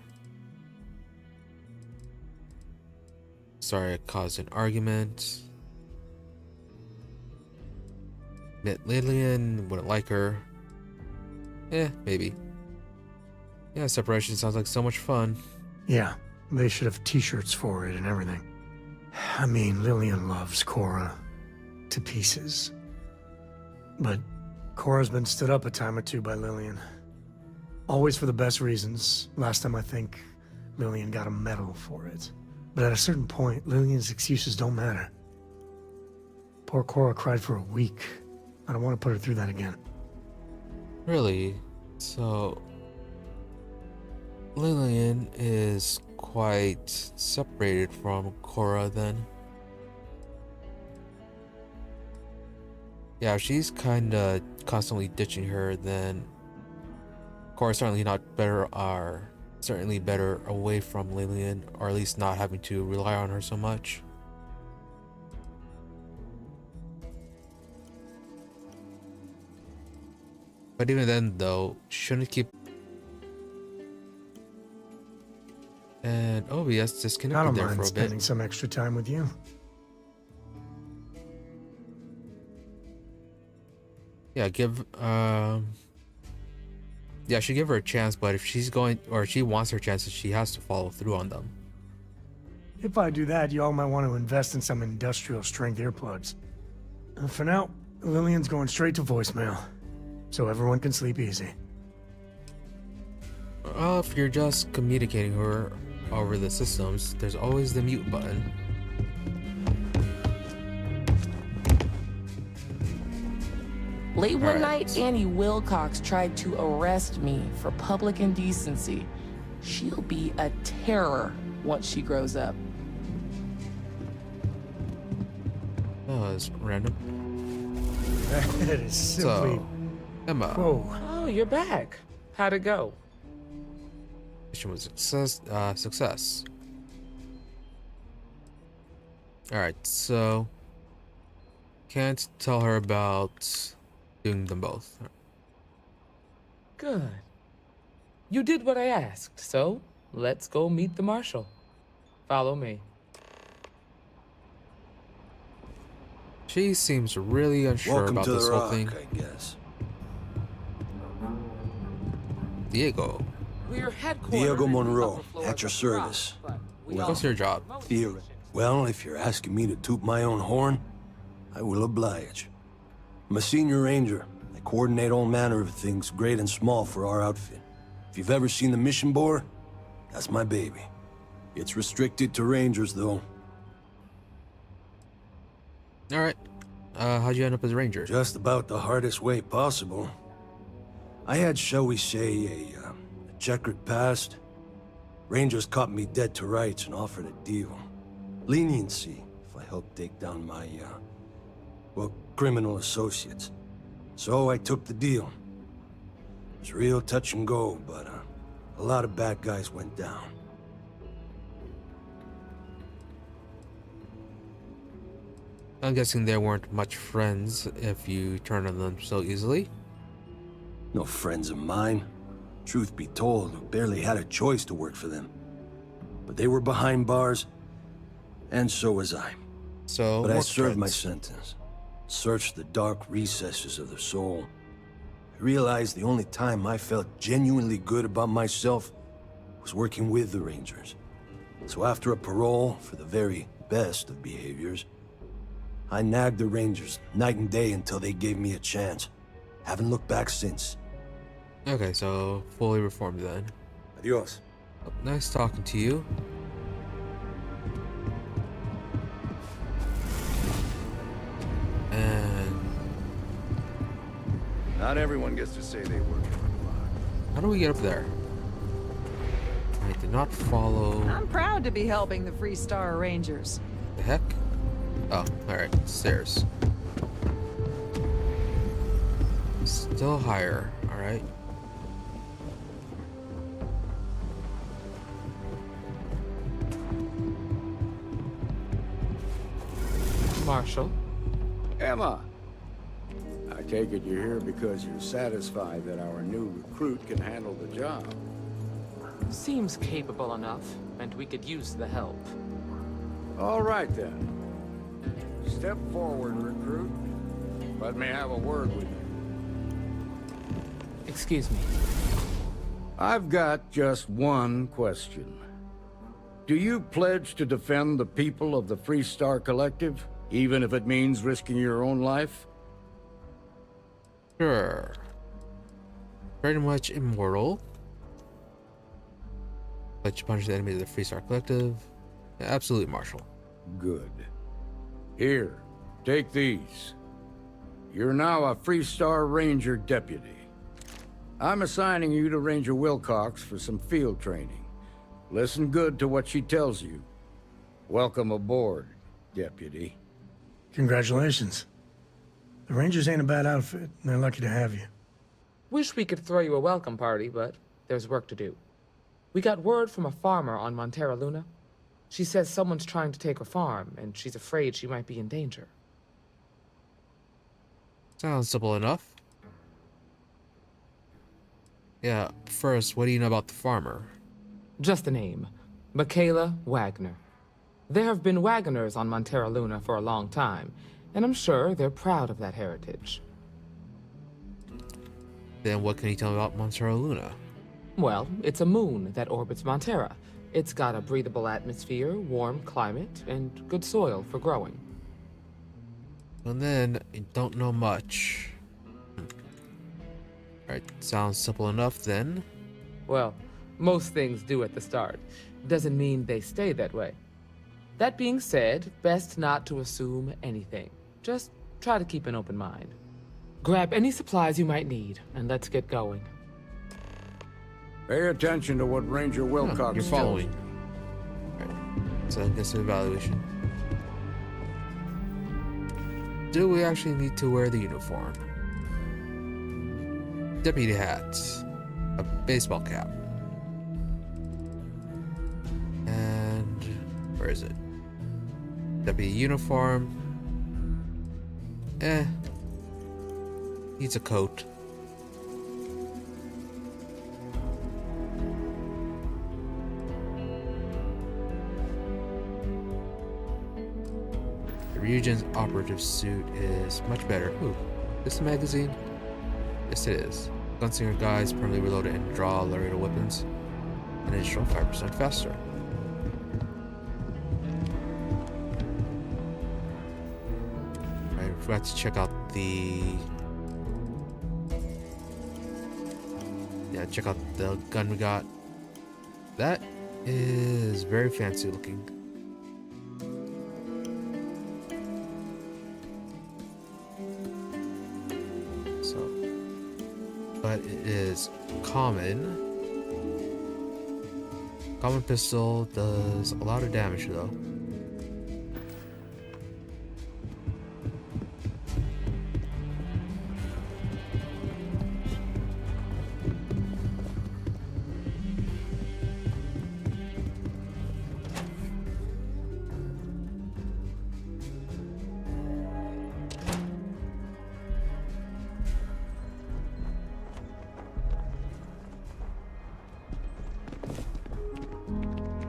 Speaker 1: Sorry, I caused an argument. Met Lillian, wouldn't like her. Maybe. Yeah, separation sounds like so much fun.
Speaker 14: Yeah, they should have t-shirts for it and everything. I mean, Lillian loves Cora to pieces. But Cora's been stood up a time or two by Lillian. Always for the best reasons. Last time I think Lillian got a medal for it. But at a certain point, Lillian's excuses don't matter. Poor Cora cried for a week. I don't want to put her through that again.
Speaker 1: Really? So Lillian is quite separated from Cora then. Yeah, if she's kinda constantly ditching her, then Cora's certainly not better, are certainly better away from Lillian, or at least not having to rely on her so much. But even then, though, shouldn't keep. And OBS
Speaker 14: I
Speaker 1: disconnected
Speaker 14: don't
Speaker 1: there
Speaker 14: mind
Speaker 1: for a
Speaker 14: spending
Speaker 1: bit.
Speaker 14: some extra time with you.
Speaker 1: Yeah, yeah, I should give her a chance, but if she's going, or she wants her chances, she has to follow through on them.
Speaker 14: If I do that, y'all might want to invest in some industrial strength earplugs. For now, Lillian's going straight to voicemail, so everyone can sleep easy.
Speaker 1: If you're just communicating her over the systems, there's always the mute button.
Speaker 4: Late one night, Annie Wilcox tried to arrest me for public indecency. She'll be a terror once she grows up.
Speaker 1: Oh, it's random.
Speaker 14: That is simply...
Speaker 1: So, Emma.
Speaker 14: Whoa.
Speaker 3: Oh, you're back. How'd it go?
Speaker 1: Mission was success. Alright, so can't tell her about doing them both.
Speaker 3: Good. You did what I asked, so let's go meet the marshal. Follow me.
Speaker 1: She seems really unsure
Speaker 9: Welcome
Speaker 1: about
Speaker 9: to
Speaker 1: this
Speaker 9: the
Speaker 1: whole
Speaker 9: Rock,
Speaker 1: thing.
Speaker 9: I guess.
Speaker 1: Diego.
Speaker 3: We're headquartered
Speaker 9: Diego
Speaker 3: in the
Speaker 9: Monroe,
Speaker 3: upper floors
Speaker 9: at your
Speaker 3: of the Rock,
Speaker 9: service.
Speaker 3: but we
Speaker 1: What's your job?
Speaker 9: Well, if you're asking me to toot my own horn, I will oblige. I'm a senior ranger. I coordinate all manner of things, great and small, for our outfit. If you've ever seen the mission board, that's my baby. It's restricted to rangers, though.
Speaker 1: Alright. How'd you end up as a ranger?
Speaker 9: Just about the hardest way possible. I had, shall we say, a checkered past. Rangers caught me dead to rights and offered a deal. Leniency, if I helped take down my, well, criminal associates. So I took the deal. It was real touch and go, but a lot of bad guys went down.
Speaker 1: I'm guessing there weren't much friends if you turned on them so easily.
Speaker 9: No friends of mine. Truth be told, I barely had a choice to work for them. But they were behind bars, and so was I.
Speaker 1: So,
Speaker 9: but I
Speaker 1: what
Speaker 9: served my
Speaker 1: friends?
Speaker 9: sentence. Searched the dark recesses of the soul. I realized the only time I felt genuinely good about myself was working with the Rangers. So after a parole for the very best of behaviors, I nagged the Rangers night and day until they gave me a chance. Haven't looked back since.
Speaker 1: Okay, so fully reformed then.
Speaker 9: Adios.
Speaker 1: Nice talking to you.
Speaker 10: Not everyone gets to say they work for a lot.
Speaker 1: How do we get up there? I did not follow.
Speaker 2: I'm proud to be helping the Freestar Rangers.
Speaker 1: The heck? Oh, alright. Stairs. Still higher. Alright.
Speaker 3: Marshall?
Speaker 11: Emma! I take it you're here because you're satisfied that our new recruit can handle the job.
Speaker 3: Seems capable enough, and we could use the help.
Speaker 11: All right, then. Step forward, recruit. Let me have a word with you.
Speaker 3: Excuse me.
Speaker 11: I've got just one question. Do you pledge to defend the people of the Freestar Collective, even if it means risking your own life?
Speaker 1: Sure. Very much immortal. Let you punish the enemy of the Freestar Collective. Yeah, absolutely, Marshall.
Speaker 11: Good. Here, take these. You're now a Freestar Ranger deputy. I'm assigning you to Ranger Wilcox for some field training. Listen good to what she tells you. Welcome aboard, deputy.
Speaker 14: Congratulations. The Rangers ain't a bad outfit, and they're lucky to have you.
Speaker 3: Wish we could throw you a welcome party, but there's work to do. We got word from a farmer on Montera Luna. She says someone's trying to take her farm, and she's afraid she might be in danger.
Speaker 1: Sounds simple enough. Yeah, first, what do you know about the farmer?
Speaker 3: Just the name. Michaela Wagner. There have been Wagoners on Montera Luna for a long time, and I'm sure they're proud of that heritage.
Speaker 1: Then what can you tell me about Montera Luna?
Speaker 3: Well, it's a moon that orbits Montera. It's got a breathable atmosphere, warm climate, and good soil for growing.
Speaker 1: And then, you don't know much. Alright, sounds simple enough then.
Speaker 3: Well, most things do at the start. Doesn't mean they stay that way. That being said, best not to assume anything. Just try to keep an open mind. Grab any supplies you might need, and let's get going.
Speaker 11: Pay attention to what Ranger Wilcox
Speaker 1: you're following. Right. So I guess an evaluation. Do we actually need to wear the uniform? Deputy hat. A baseball cap. And where is it? Deputy uniform. Needs a coat. The Regent's operative suit is much better. Ooh, this is a magazine? Yes, it is. Gunslinger guys permanently reloaded and draw Laredo weapons. An additional 5% faster. I forgot to check out the... Yeah, check out the gun we got. That is very fancy looking. But it is common. Common pistol does a lot of damage though.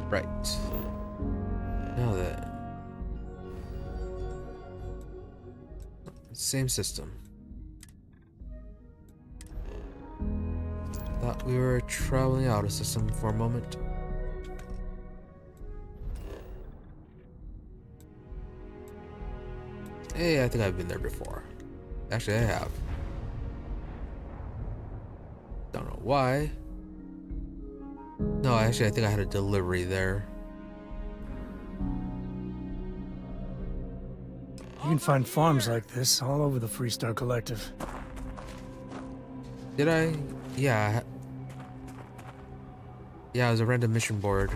Speaker 1: Right. Now then. Same system. Thought we were traveling out of system for a moment. Hey, I think I've been there before. Actually, I have. Don't know why. No, actually, I think I had a delivery there.
Speaker 14: You can find farms like this all over the Freestar Collective.
Speaker 1: Did I? Yeah. Yeah, it was a random mission board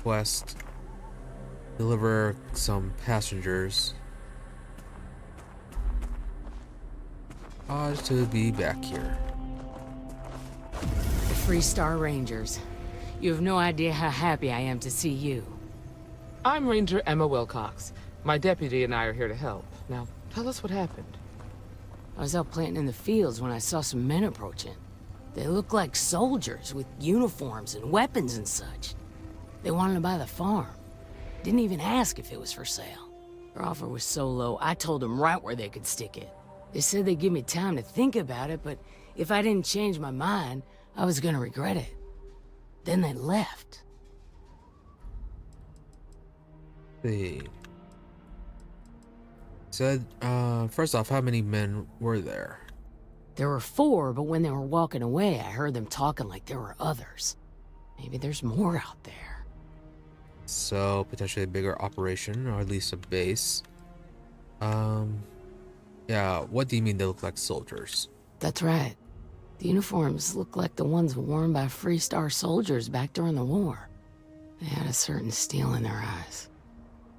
Speaker 1: quest. Deliver some passengers. Odd to be back here.
Speaker 23: The Free Star Rangers. You have no idea how happy I am to see you.
Speaker 3: I'm Ranger Emma Wilcox. My deputy and I are here to help. Now, tell us what happened.
Speaker 23: I was out planting in the fields when I saw some men approaching. They looked like soldiers with uniforms and weapons and such. They wanted to buy the farm. Didn't even ask if it was for sale. Their offer was so low, I told them right where they could stick it. They said they'd give me time to think about it, but if I didn't change my mind, I was gonna regret it. Then they left.
Speaker 1: See. Said, first off, how many men were there?
Speaker 23: There were 4, but when they were walking away, I heard them talking like there were others. Maybe there's more out there.
Speaker 1: So, potentially a bigger operation, or at least a base. Yeah, what do you mean they look like soldiers?
Speaker 23: That's right. The uniforms look like the ones worn by Free Star soldiers back during the war. They had a certain steel in their eyes.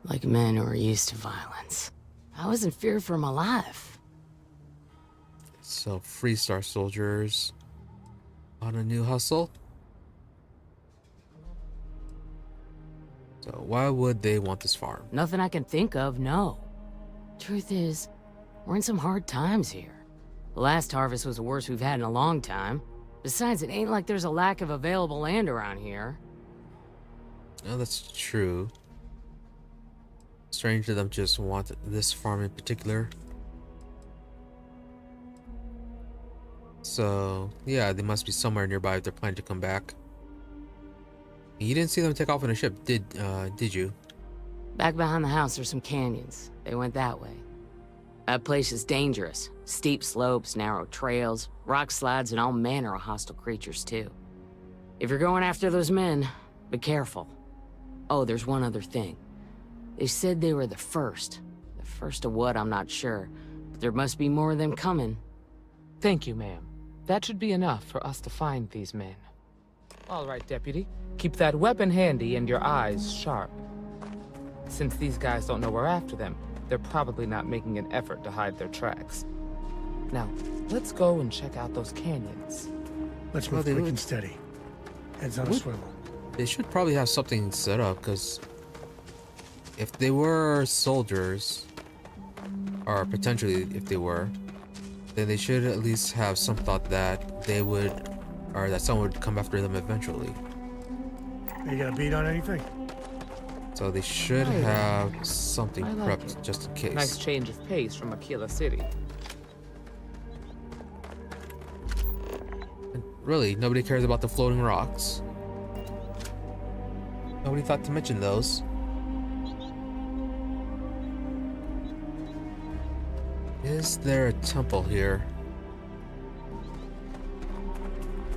Speaker 23: Like men who were used to violence. I was in fear for my life.
Speaker 1: So, Free Star soldiers on a new hustle? So, why would they want this farm?
Speaker 23: Nothing I can think of, no. Truth is, we're in some hard times here. The last harvest was the worst we've had in a long time. Besides, it ain't like there's a lack of available land around here.
Speaker 1: Oh, that's true. Strange that them just want this farm in particular. So, yeah, they must be somewhere nearby if they're planning to come back. You didn't see them take off in a ship, did you?
Speaker 23: Back behind the house, there's some canyons. They went that way. That place is dangerous. Steep slopes, narrow trails, rock slides, and all manner of hostile creatures, too. If you're going after those men, be careful. Oh, there's one other thing. They said they were the first. The first of what, I'm not sure. But there must be more of them coming.
Speaker 3: Thank you, ma'am. That should be enough for us to find these men. All right, Deputy. Keep that weapon handy and your eyes sharp. Since these guys don't know we're after them, they're probably not making an effort to hide their tracks. Now, let's go and check out those canyons.
Speaker 14: Let's move quick and steady. Heads on a swivel.
Speaker 1: They should probably have something set up, because if they were soldiers, or potentially if they were, then they should at least have some thought that they would, or that someone would come after them eventually.
Speaker 14: They got a beat on anything?
Speaker 1: So they should have something prepped just in case.
Speaker 3: Nice change of pace from Aquila City.
Speaker 1: And really, nobody cares about the floating rocks. Nobody thought to mention those. Is there a temple here?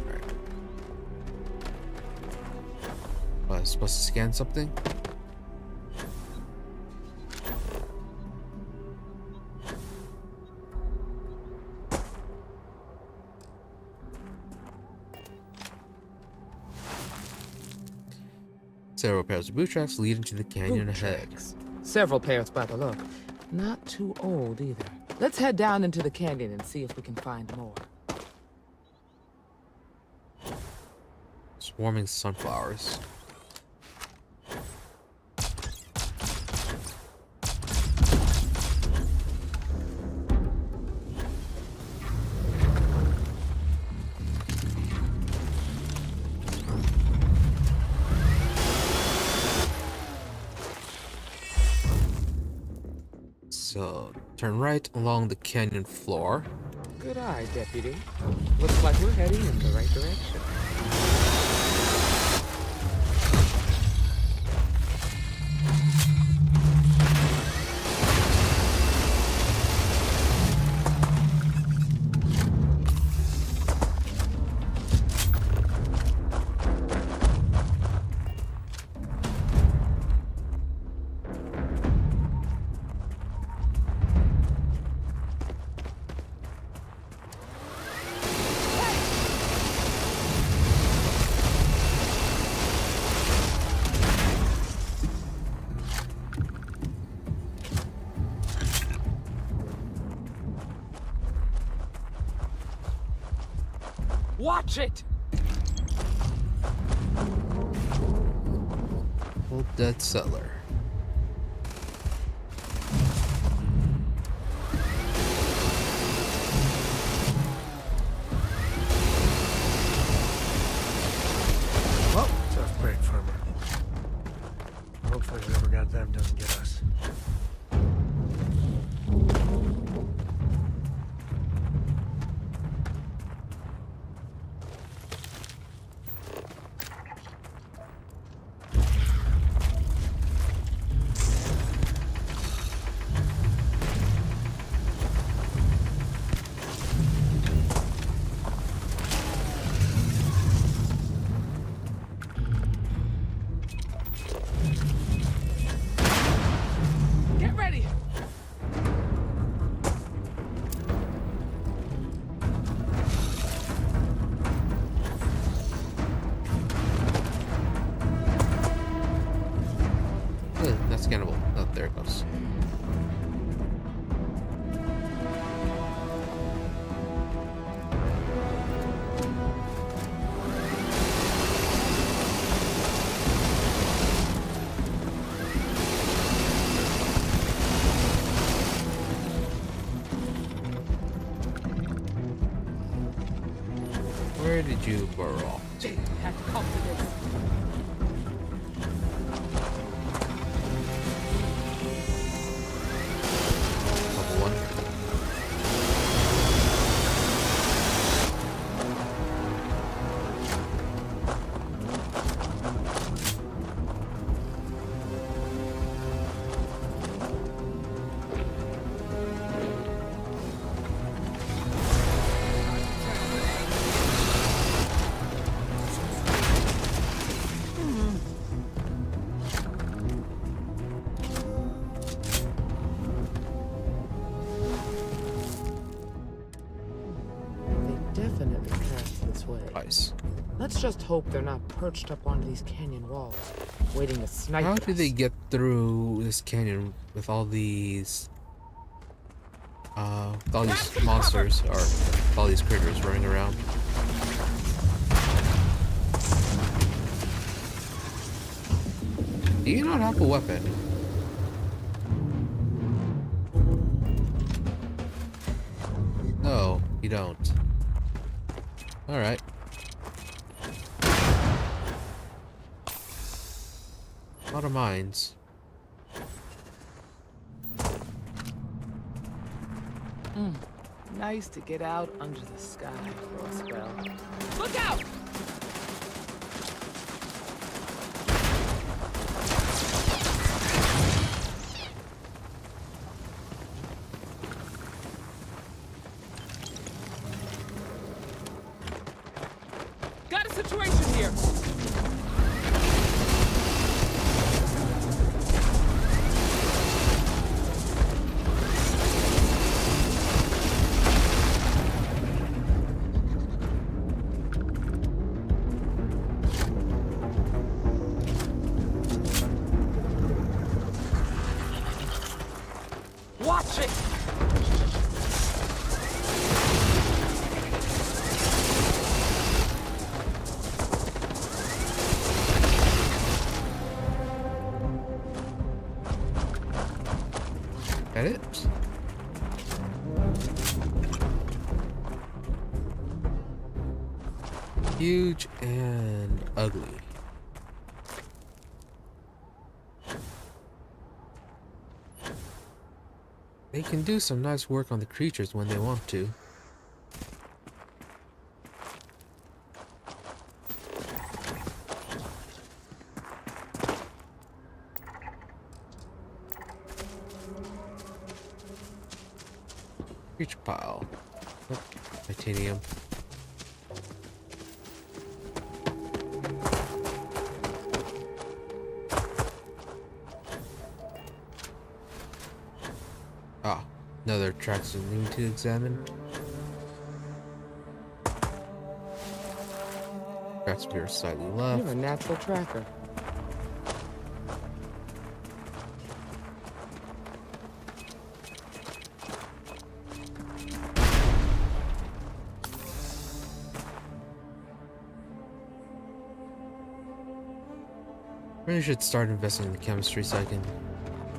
Speaker 1: Alright. Oh, I was supposed to scan something? Several pairs of boot tracks lead into the canyon ahead.
Speaker 3: Several pairs by the look. Not too old either. Let's head down into the canyon and see if we can find more.
Speaker 1: Swarming sunflowers. So, turn right along the canyon floor.
Speaker 3: Good eye, Deputy. Looks like we're heading in the right direction. Watch it!
Speaker 1: Old dead settler.
Speaker 14: Well, tough break for her. Hopefully whoever got them doesn't get us.
Speaker 3: Get ready!
Speaker 1: That's scannable. Oh, there it goes. Where did you burrow?
Speaker 3: Have to come to this.
Speaker 1: Level 1.
Speaker 3: They definitely passed this way.
Speaker 1: Nice.
Speaker 3: Let's just hope they're not perched up onto these canyon walls, waiting to snipe
Speaker 1: How
Speaker 3: us.
Speaker 1: do they get through this canyon with all these monsters or all these critters running around? Do you not have a weapon? No, you don't. Alright. A lot of mines.
Speaker 3: Nice to get out under the sky for a spell. Look out! Got a situation here. Watch it!
Speaker 1: That it? Huge and ugly. They can do some nice work on the creatures when they want to. Creature pile. Oh, titanium. Ah, another tracks we need to examine. Tracks we are slightly left.
Speaker 3: You're a natural tracker.
Speaker 1: Really should start investing in the chemistry so I can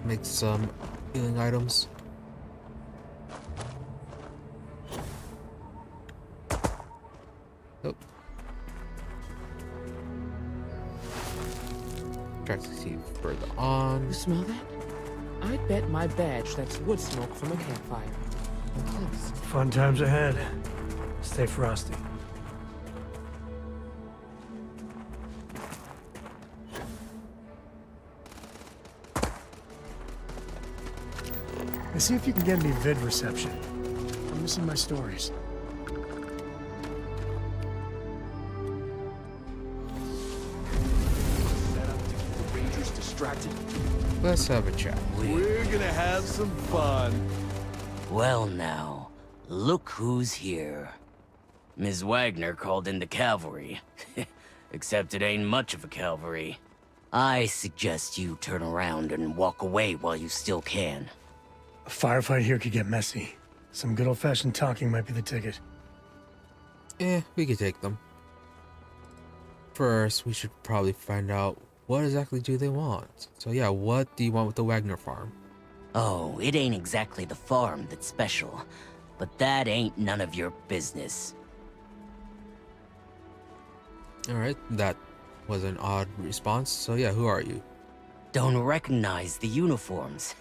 Speaker 1: make some healing items. Nope. Try to see further on.
Speaker 3: You smell that? I bet my badge that's wood smoke from a campfire. We're close.
Speaker 14: Fun times ahead. Stay frosty. See if you can get me vid reception. I'm missing my stories.
Speaker 10: The Rangers distracted.
Speaker 1: Let's have a chat.
Speaker 10: We're gonna have some fun.
Speaker 12: Well now, look who's here. Ms. Wagner called in the cavalry. Except it ain't much of a cavalry. I suggest you turn around and walk away while you still can.
Speaker 14: A firefight here could get messy. Some good old-fashioned talking might be the ticket.
Speaker 1: We could take them. First, we should probably find out what exactly do they want. So yeah, what do you want with the Wagner farm?
Speaker 12: Oh, it ain't exactly the farm that's special. But that ain't none of your business.
Speaker 1: Alright, that was an odd response. So yeah, who are you?
Speaker 12: Don't recognize the uniforms.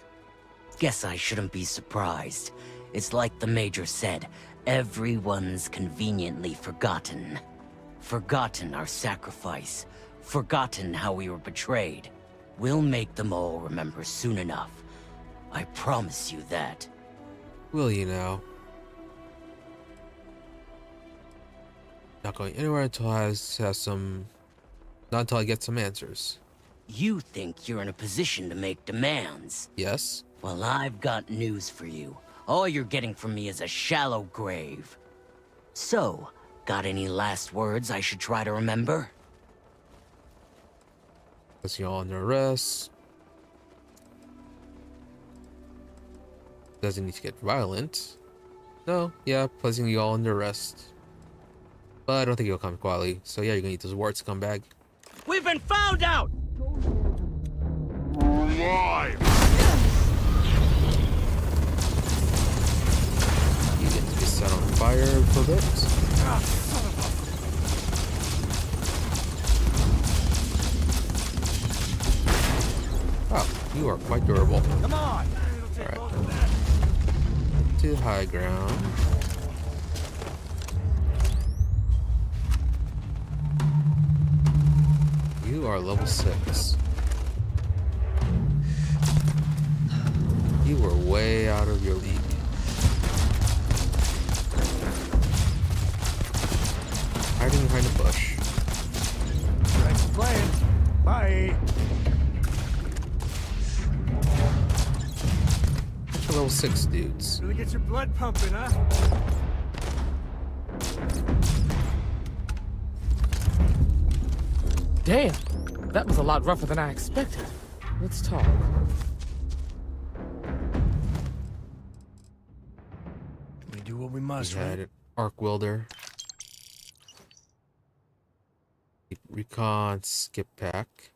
Speaker 12: Guess I shouldn't be surprised. It's like the Major said, everyone's conveniently forgotten. Forgotten our sacrifice. Forgotten how we were betrayed. We'll make them all remember soon enough. I promise you that.
Speaker 1: Will you now? Not going anywhere until I have some... Not until I get some answers.
Speaker 12: You think you're in a position to make demands?
Speaker 1: Yes.
Speaker 12: Well, I've got news for you. All you're getting from me is a shallow grave. So, got any last words I should try to remember?
Speaker 1: Placing you all under arrest. Doesn't need to get violent. No, yeah, placing you all under arrest. But I don't think it'll come quietly. So yeah, you're gonna need those warts to come back.
Speaker 12: We've been found out!
Speaker 10: Live!
Speaker 1: You get to be set on fire for a bit. Oh, you are quite durable.
Speaker 10: Come on!
Speaker 1: Alright. To high ground. You are level 6. You were way out of your league. Hiding behind a bush.
Speaker 14: Thanks for playing. Bye.
Speaker 1: Level 6 dudes.
Speaker 14: Really get your blood pumping, huh?
Speaker 3: Damn, that was a lot rougher than I expected. Let's talk.
Speaker 14: We do what we must,
Speaker 1: We had
Speaker 14: right?
Speaker 1: an arc welder. Recon skip pack.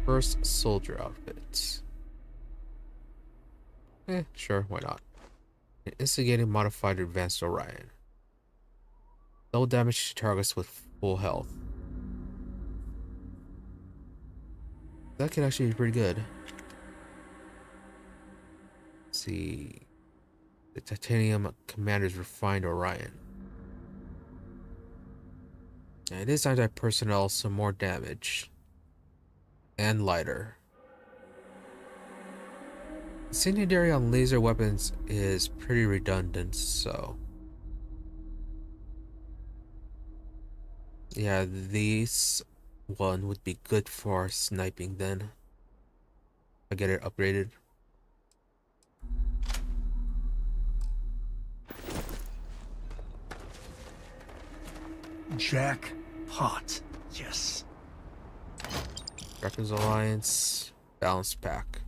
Speaker 1: First soldier outfit. Sure, why not? Instigating modified advanced Orion. Low damage to targets with full health. That could actually be pretty good. Let's see. The Titanium Commander's Refined Orion. And it is anti-personnel, some more damage. And lighter. Incendiary on laser weapons is pretty redundant, so yeah, this one would be good for sniping then. I get it upgraded.
Speaker 14: Jackpot. Yes.
Speaker 1: Records Alliance balance pack.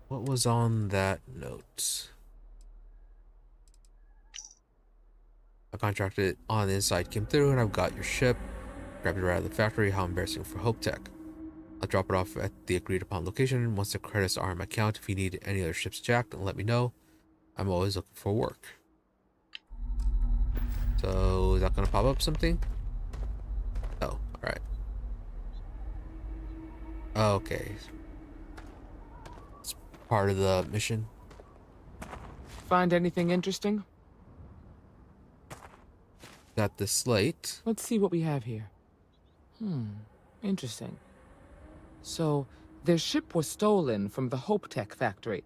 Speaker 1: What was on that note? A contracted on the inside came through and I've got your ship. Grab it right out of the factory. How embarrassing for Hope Tech. I'll drop it off at the agreed upon location. Once the credits are in my account, if you need any other ships jacked, let me know. I'm always looking for work. So, is that going to pop up something? Oh, alright. Okay. It's part of the mission.
Speaker 3: Find anything interesting?
Speaker 1: Got the slate.
Speaker 3: Let's see what we have here. Interesting. So, their ship was stolen from the Hope Tech factory.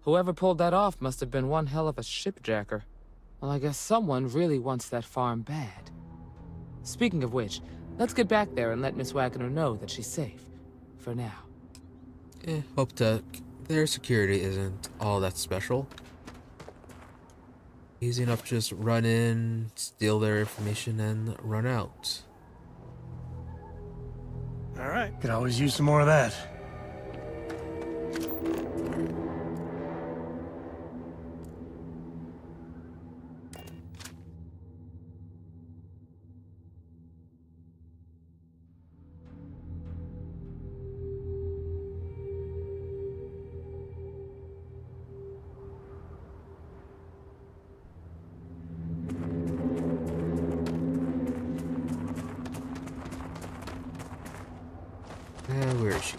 Speaker 3: Whoever pulled that off must have been one hell of a shipjacker. Well, I guess someone really wants that farm bad. Speaking of which, let's get back there and let Miss Wagner know that she's safe. For now.
Speaker 1: Hope Tech, their security isn't all that special. Easy enough to just run in, steal their information, and run out.
Speaker 14: Alright. Could always use some more of that.
Speaker 1: Where is she?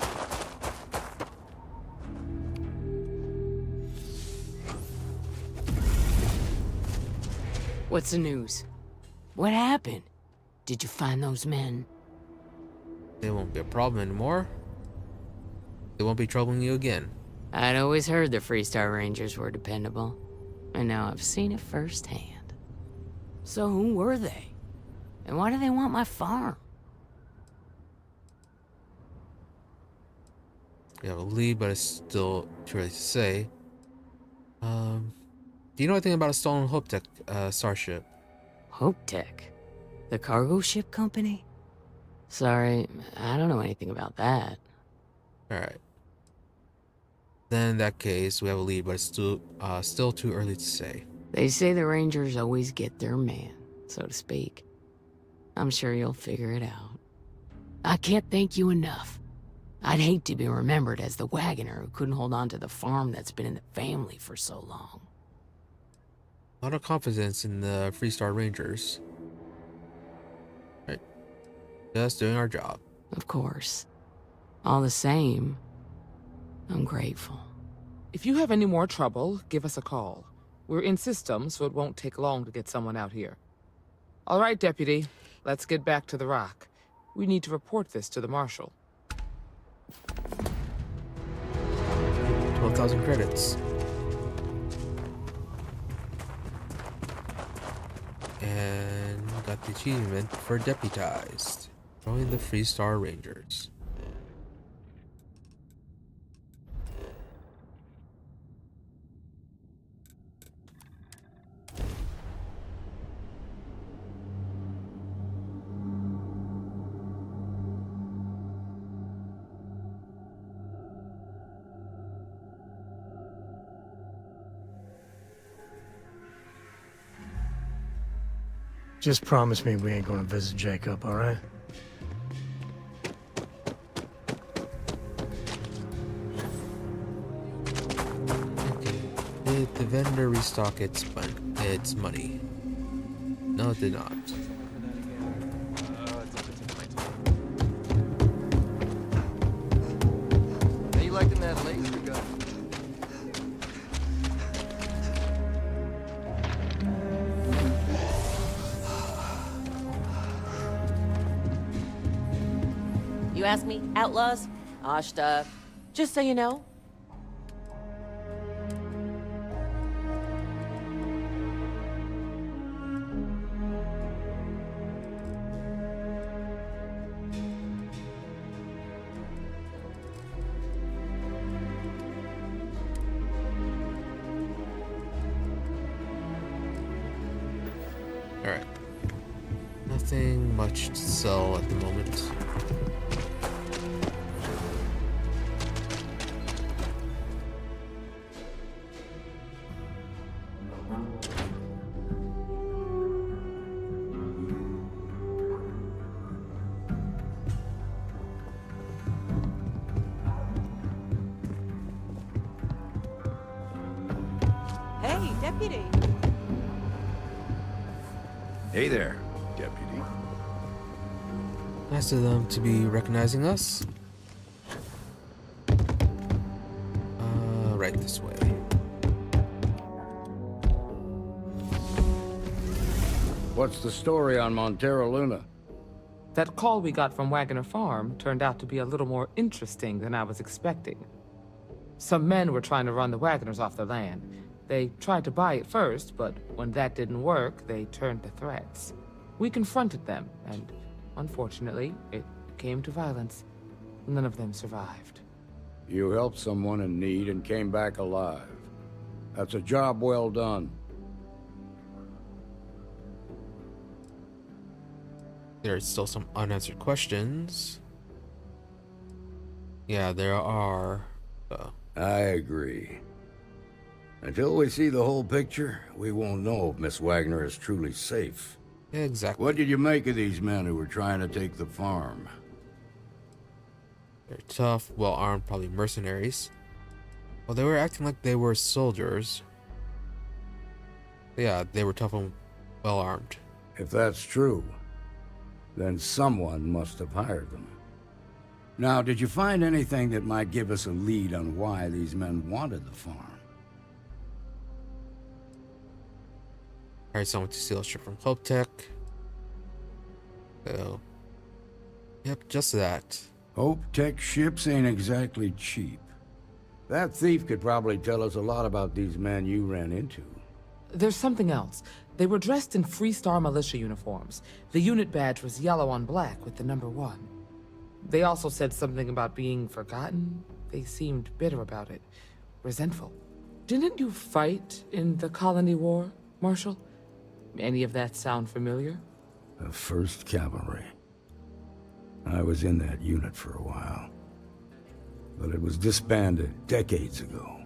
Speaker 23: What's the news? What happened? Did you find those men?
Speaker 1: They won't be a problem anymore. They won't be troubling you again.
Speaker 23: I'd always heard the Freestar Rangers were dependable, and now I've seen it firsthand. So who were they? And why do they want my farm?
Speaker 1: We have a lead, but it's still too early to say. Do you know anything about a stolen Hope Tech starship?
Speaker 23: Hope Tech? The cargo ship company? Sorry, I don't know anything about that.
Speaker 1: Alright. Then in that case, we have a lead, but it's still too early to say.
Speaker 23: They say the Rangers always get their man, so to speak. I'm sure you'll figure it out. I can't thank you enough. I'd hate to be remembered as the wagoner who couldn't hold on to the farm that's been in the family for so long.
Speaker 1: A lot of confidence in the Freestar Rangers. Right. Just doing our job.
Speaker 23: Of course. All the same, I'm grateful.
Speaker 3: If you have any more trouble, give us a call. We're in system, so it won't take long to get someone out here. All right, Deputy. Let's get back to the rock. We need to report this to the Marshal.
Speaker 1: 12,000 credits. And got the achievement for deputized. Join the Freestar Rangers.
Speaker 14: Just promise me we ain't gonna visit Jacob, alright?
Speaker 1: Did the vendor restock its money? No, it did not.
Speaker 13: How you liking that laser gun?
Speaker 16: You ask me, outlaws? Ashta. Just so you know.
Speaker 1: nothing much to sell at the moment.
Speaker 2: Hey, deputy.
Speaker 10: Hey there, deputy.
Speaker 1: Nice of them to be recognizing us. Right this way.
Speaker 11: What's the story on Montero Luna?
Speaker 3: That call we got from Wagner Farm turned out to be a little more interesting than I was expecting. Some men were trying to run the Wagners off their land. They tried to buy it first, but when that didn't work, they turned to threats. We confronted them, and unfortunately, it came to violence. None of them survived.
Speaker 11: You helped someone in need and came back alive. That's a job well done.
Speaker 1: There's still some unanswered questions. Yeah, there are.
Speaker 11: I agree. Until we see the whole picture, we won't know if Miss Wagner is truly safe.
Speaker 1: Exactly.
Speaker 11: What did you make of these men who were trying to take the farm?
Speaker 1: They're tough, well-armed, probably mercenaries. Well, they were acting like they were soldiers. Yeah, they were tough and well-armed.
Speaker 11: If that's true, then someone must have hired them. Now, did you find anything that might give us a lead on why these men wanted the farm?
Speaker 1: Hired someone to steal a ship from Hope Tech. So, yep, just that.
Speaker 11: Hope Tech ships ain't exactly cheap. That thief could probably tell us a lot about these men you ran into.
Speaker 3: There's something else. They were dressed in Freestar militia uniforms. The unit badge was yellow on black with the number 1. They also said something about being forgotten. They seemed bitter about it, resentful. Didn't you fight in the Colony War, Marshal? Any of that sound familiar?
Speaker 11: The 1st Cavalry. I was in that unit for a while. But it was disbanded decades ago.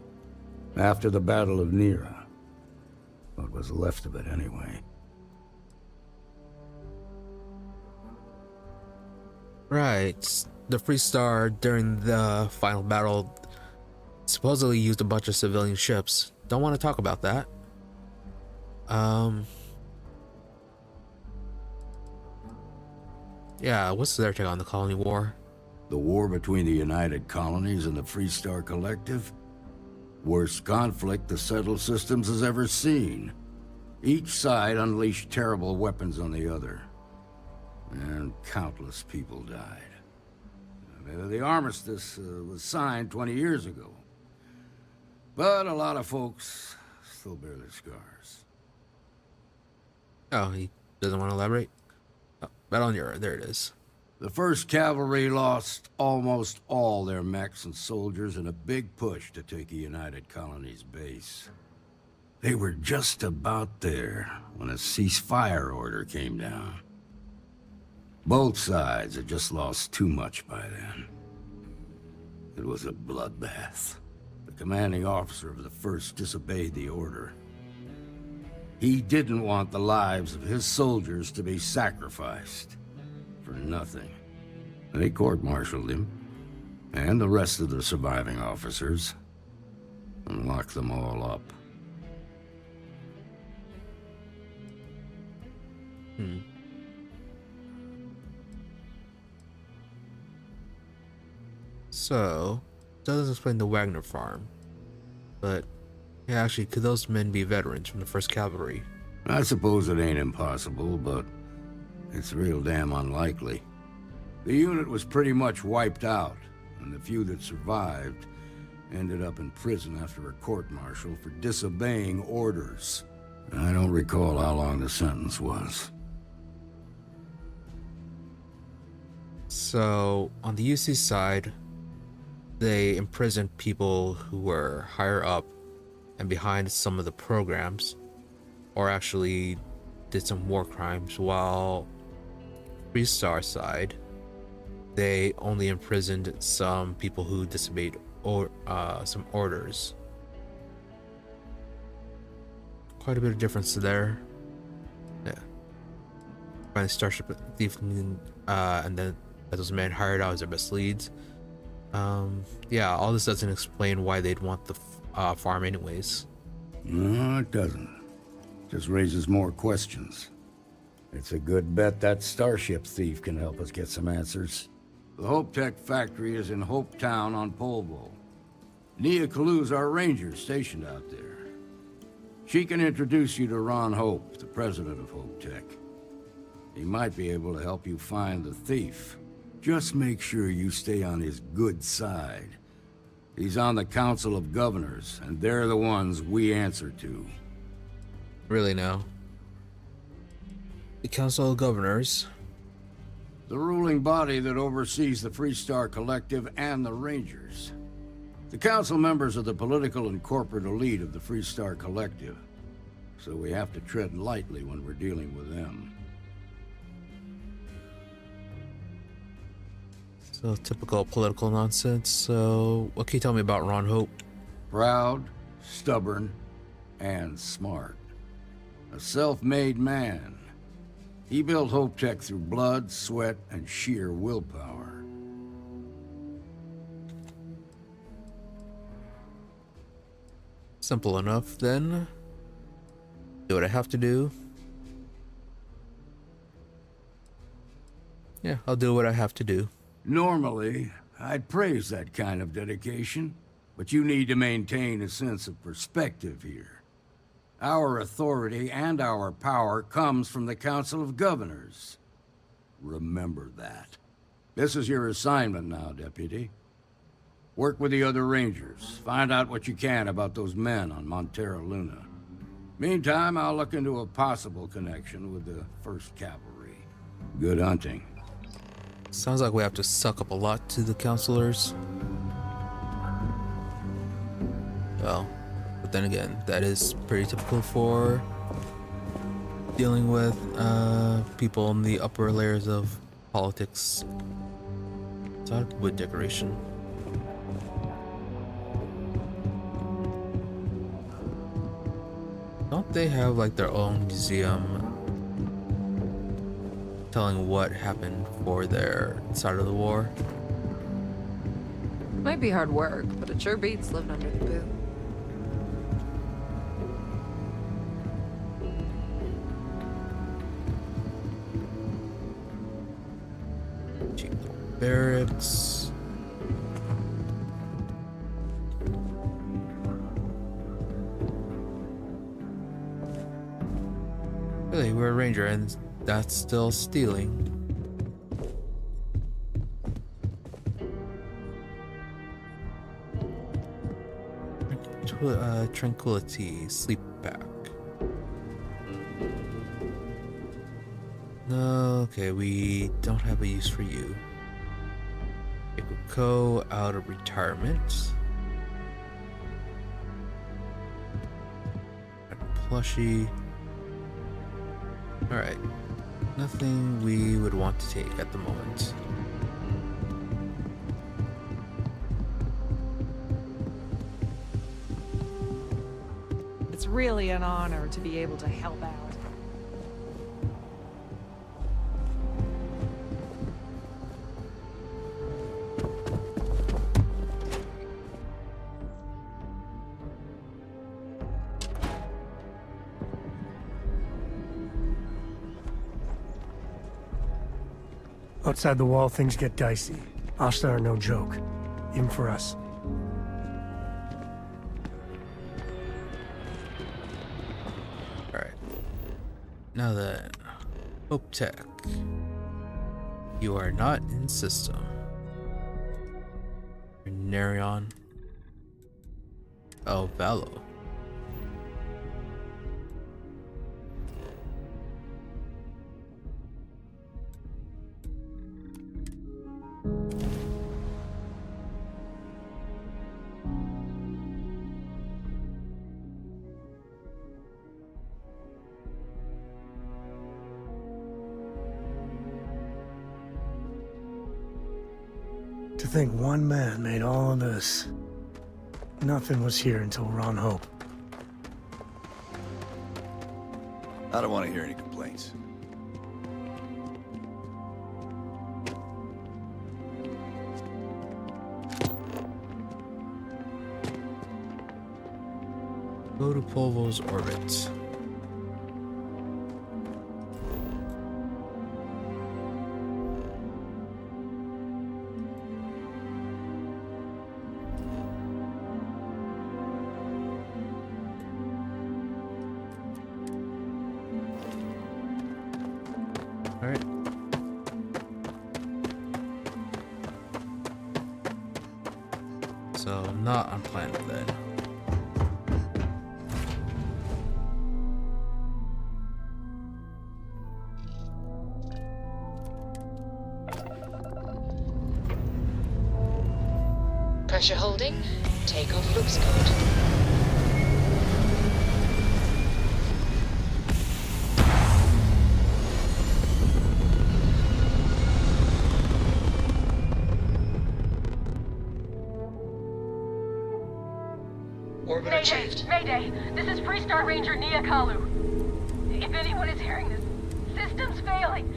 Speaker 11: After the Battle of Nera. What was left of it, anyway.
Speaker 1: Right. The Free Star, during the final battle, supposedly used a bunch of civilian ships. Don't want to talk about that. Yeah, what's their take on the Colony War?
Speaker 11: The war between the United Colonies and the Freestar Collective? Worst conflict the settled systems has ever seen. Each side unleashed terrible weapons on the other. And countless people died. The armistice was signed 20 years ago. But a lot of folks still bear their scars.
Speaker 1: Oh, he doesn't want to elaborate? Oh, Battle on Nera, there it is.
Speaker 11: The 1st Cavalry lost almost all their mechs and soldiers in a big push to take a United Colonies base. They were just about there when a ceasefire order came down. Both sides had just lost too much by then. It was a bloodbath. The commanding officer of the 1st disobeyed the order. He didn't want the lives of his soldiers to be sacrificed. For nothing. They court-martialed him, and the rest of the surviving officers, and locked them all up.
Speaker 1: So, doesn't explain the Wagner farm. But, yeah, actually, could those men be veterans from the 1st Cavalry?
Speaker 11: I suppose it ain't impossible, but it's real damn unlikely. The unit was pretty much wiped out, and the few that survived ended up in prison after a court-martial for disobeying orders. I don't recall how long the sentence was.
Speaker 1: So, on the UC side, they imprisoned people who were higher up and behind some of the programs, or actually did some war crimes, while Freestar side, they only imprisoned some people who disobeyed some orders. Quite a bit of difference there. Yeah. Find the Starship thief, and then those men hired out as their best leads. Yeah, all this doesn't explain why they'd want the farm anyways.
Speaker 11: No, it doesn't. Just raises more questions. It's a good bet that Starship thief can help us get some answers. The Hope Tech factory is in Hope Town on Polvo. Nia Kalu's our ranger stationed out there. She can introduce you to Ron Hope, the president of Hope Tech. He might be able to help you find the thief. Just make sure you stay on his good side. He's on the Council of Governors, and they're the ones we answer to.
Speaker 1: Really now? The Council of Governors?
Speaker 11: The ruling body that oversees the Freestar Collective and the Rangers. The council members are the political and corporate elite of the Freestar Collective, so we have to tread lightly when we're dealing with them.
Speaker 1: So, typical political nonsense. So, what can you tell me about Ron Hope?
Speaker 11: Proud, stubborn, and smart. A self-made man. He built Hope Tech through blood, sweat, and sheer willpower.
Speaker 1: Simple enough, then. Do what I have to do. Yeah, I'll do what I have to do.
Speaker 11: Normally, I'd praise that kind of dedication, but you need to maintain a sense of perspective here. Our authority and our power comes from the Council of Governors. Remember that. This is your assignment now, Deputy. Work with the other Rangers. Find out what you can about those men on Montera Luna. Meantime, I'll look into a possible connection with the 1st Cavalry. Good hunting.
Speaker 1: Sounds like we have to suck up a lot to the counselors. Well, but then again, that is pretty typical for dealing with people in the upper layers of politics. It's a wood decoration. Don't they have like their own museum telling what happened for their side of the war?
Speaker 2: Might be hard work, but it sure beats living under the boot.
Speaker 1: Barracks. Really, we're a ranger and that's still stealing. Tranquility, sleep back. No, okay, we don't have a use for you. Go out of retirement. Plushie. Alright. Nothing we would want to take at the moment.
Speaker 2: It's really an honor to be able to help out.
Speaker 14: Outside the wall, things get dicey. Ashta are no joke, even for us.
Speaker 1: Alright. Now then, Hope Tech. You are not in system. Nerion. Oh, Valo.
Speaker 14: think one man made all of this. Nothing was here until we're on Hope.
Speaker 10: I don't want to hear any complaints.
Speaker 1: Go to Polvo's orbit. All right. So not on planet then.
Speaker 6: Pressure holding. Takeoff looks good. Orbit achieved.
Speaker 20: Mayday! This is Freestar Ranger Nia Kalu. If anyone is hearing this, system's failing.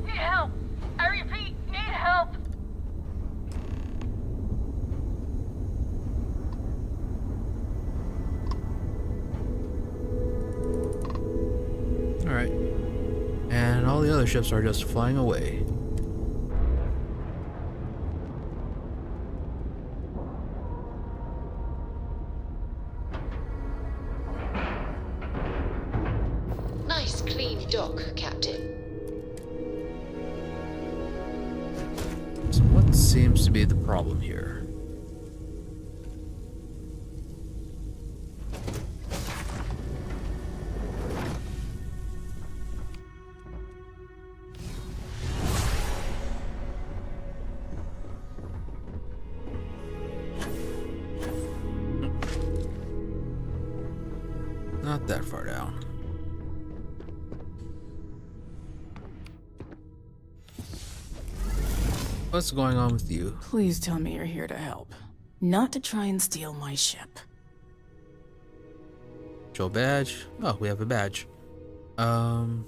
Speaker 20: Need help. I repeat, need help.
Speaker 1: All right. And all the other ships are just flying away.
Speaker 6: Nice clean dock, Captain.
Speaker 1: So what seems to be the problem here? Not that far down. What's going on with you?
Speaker 15: Please tell me you're here to help. Not to try and steal my ship.
Speaker 1: Show badge. Oh, we have a badge. That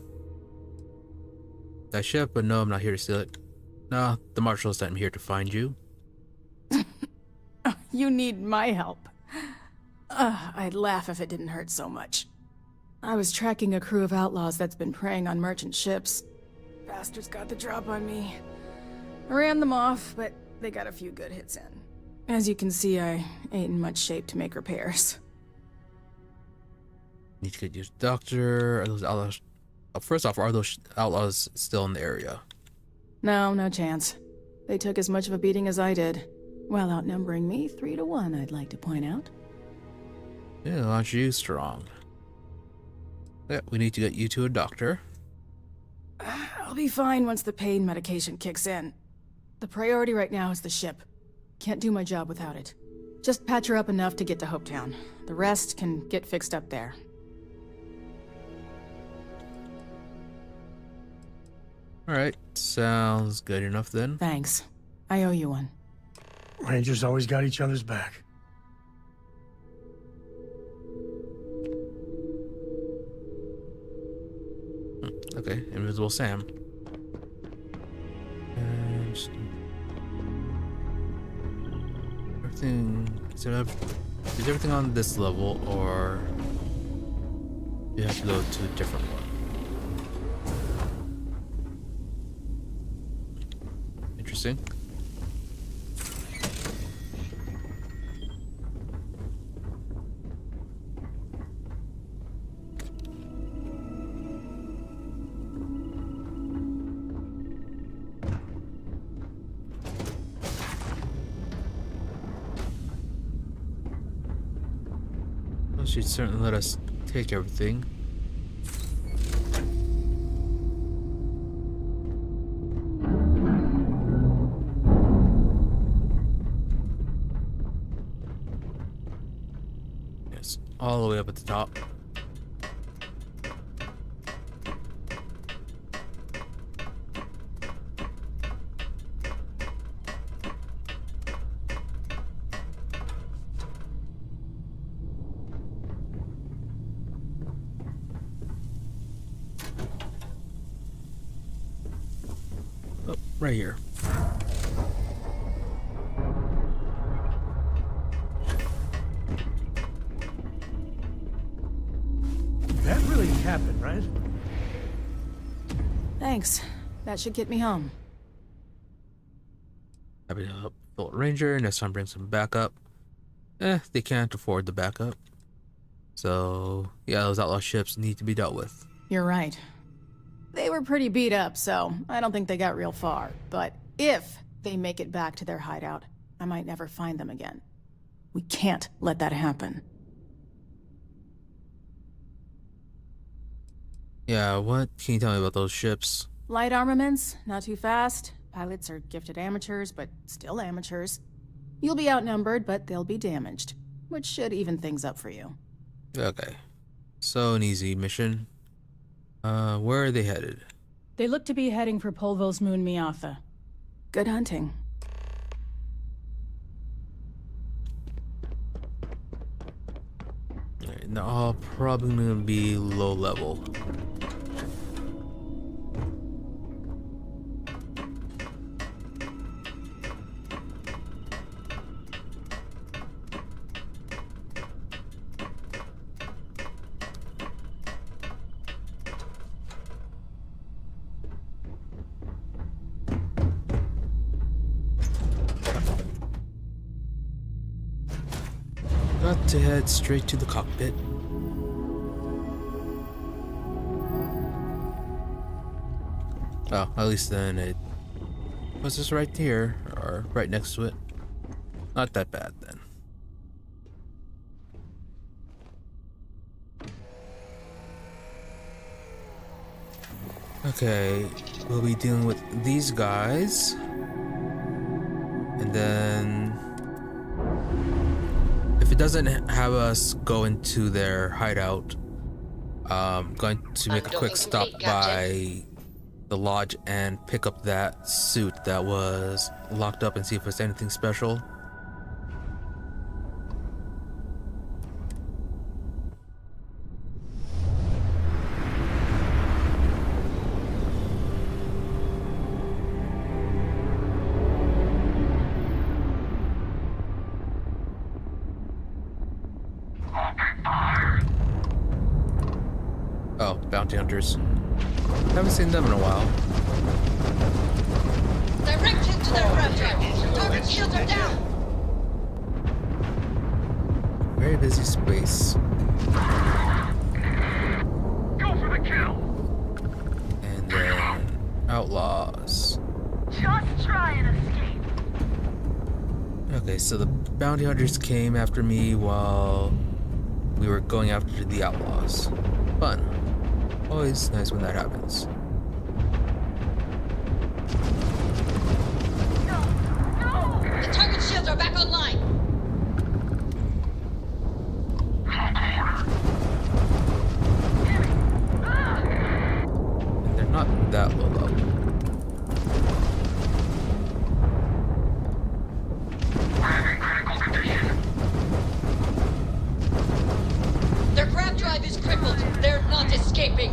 Speaker 1: ship, but no, I'm not here to steal it. No, the marshal sent me here to find you.
Speaker 15: You need my help. I'd laugh if it didn't hurt so much. I was tracking a crew of outlaws that's been preying on merchant ships. Bastards got the drop on me. I ran them off, but they got a few good hits in. As you can see, I ain't in much shape to make repairs.
Speaker 1: Need to get you a doctor. Are those outlaws? First off, are those outlaws still in the area?
Speaker 15: No chance. They took as much of a beating as I did, while outnumbering me 3-1, I'd like to point out.
Speaker 1: Yeah, aren't you strong? Yeah, we need to get you to a doctor.
Speaker 15: I'll be fine once the pain medication kicks in. The priority right now is the ship. Can't do my job without it. Just patch her up enough to get to Hopetown. The rest can get fixed up there.
Speaker 1: Alright, sounds good enough then.
Speaker 15: Thanks. I owe you one.
Speaker 14: Rangers always got each other's back.
Speaker 1: Okay, Invisible Sam. And everything is everything on this level, or you have to go to a different one? Interesting. She'd certainly let us take everything. Yes, all the way up at the top. right here.
Speaker 14: That really happened, right?
Speaker 15: Thanks. That should get me home.
Speaker 1: Happy to help Phil Ranger. Next time, bring some backup. They can't afford the backup. So, yeah, those outlaw ships need to be dealt with.
Speaker 15: You're right. They were pretty beat up, so I don't think they got real far. But if they make it back to their hideout, I might never find them again. We can't let that happen.
Speaker 1: Yeah, what can you tell me about those ships?
Speaker 15: Light armaments, not too fast. Pilots are gifted amateurs, but still amateurs. You'll be outnumbered, but they'll be damaged, which should even things up for you.
Speaker 1: Okay. So, an easy mission. Where are they headed?
Speaker 15: They look to be heading for Polvo's moon Miatha. Good hunting.
Speaker 1: Alright, they're all probably gonna be low level. Got to head straight to the cockpit. Oh, at least then it was just right here, or right next to it. Not that bad then. Okay, we'll be dealing with these guys. And then if it doesn't have us go into their hideout, I'm going to make a quick stop by the lodge and pick up that suit that was locked up and see if there's anything special. Oh, bounty hunters. Haven't seen them in a while.
Speaker 8: Direct hit to their front drive. Target shields are down.
Speaker 1: Very busy space.
Speaker 20: Go for the kill.
Speaker 1: And then outlaws.
Speaker 20: Just try and escape.
Speaker 1: Okay, so the bounty hunters came after me while we were going after the outlaws. Fun. Always nice when that happens.
Speaker 8: The target shields are back online.
Speaker 1: And they're not that low level.
Speaker 8: Their grab drive is crippled. They're not escaping.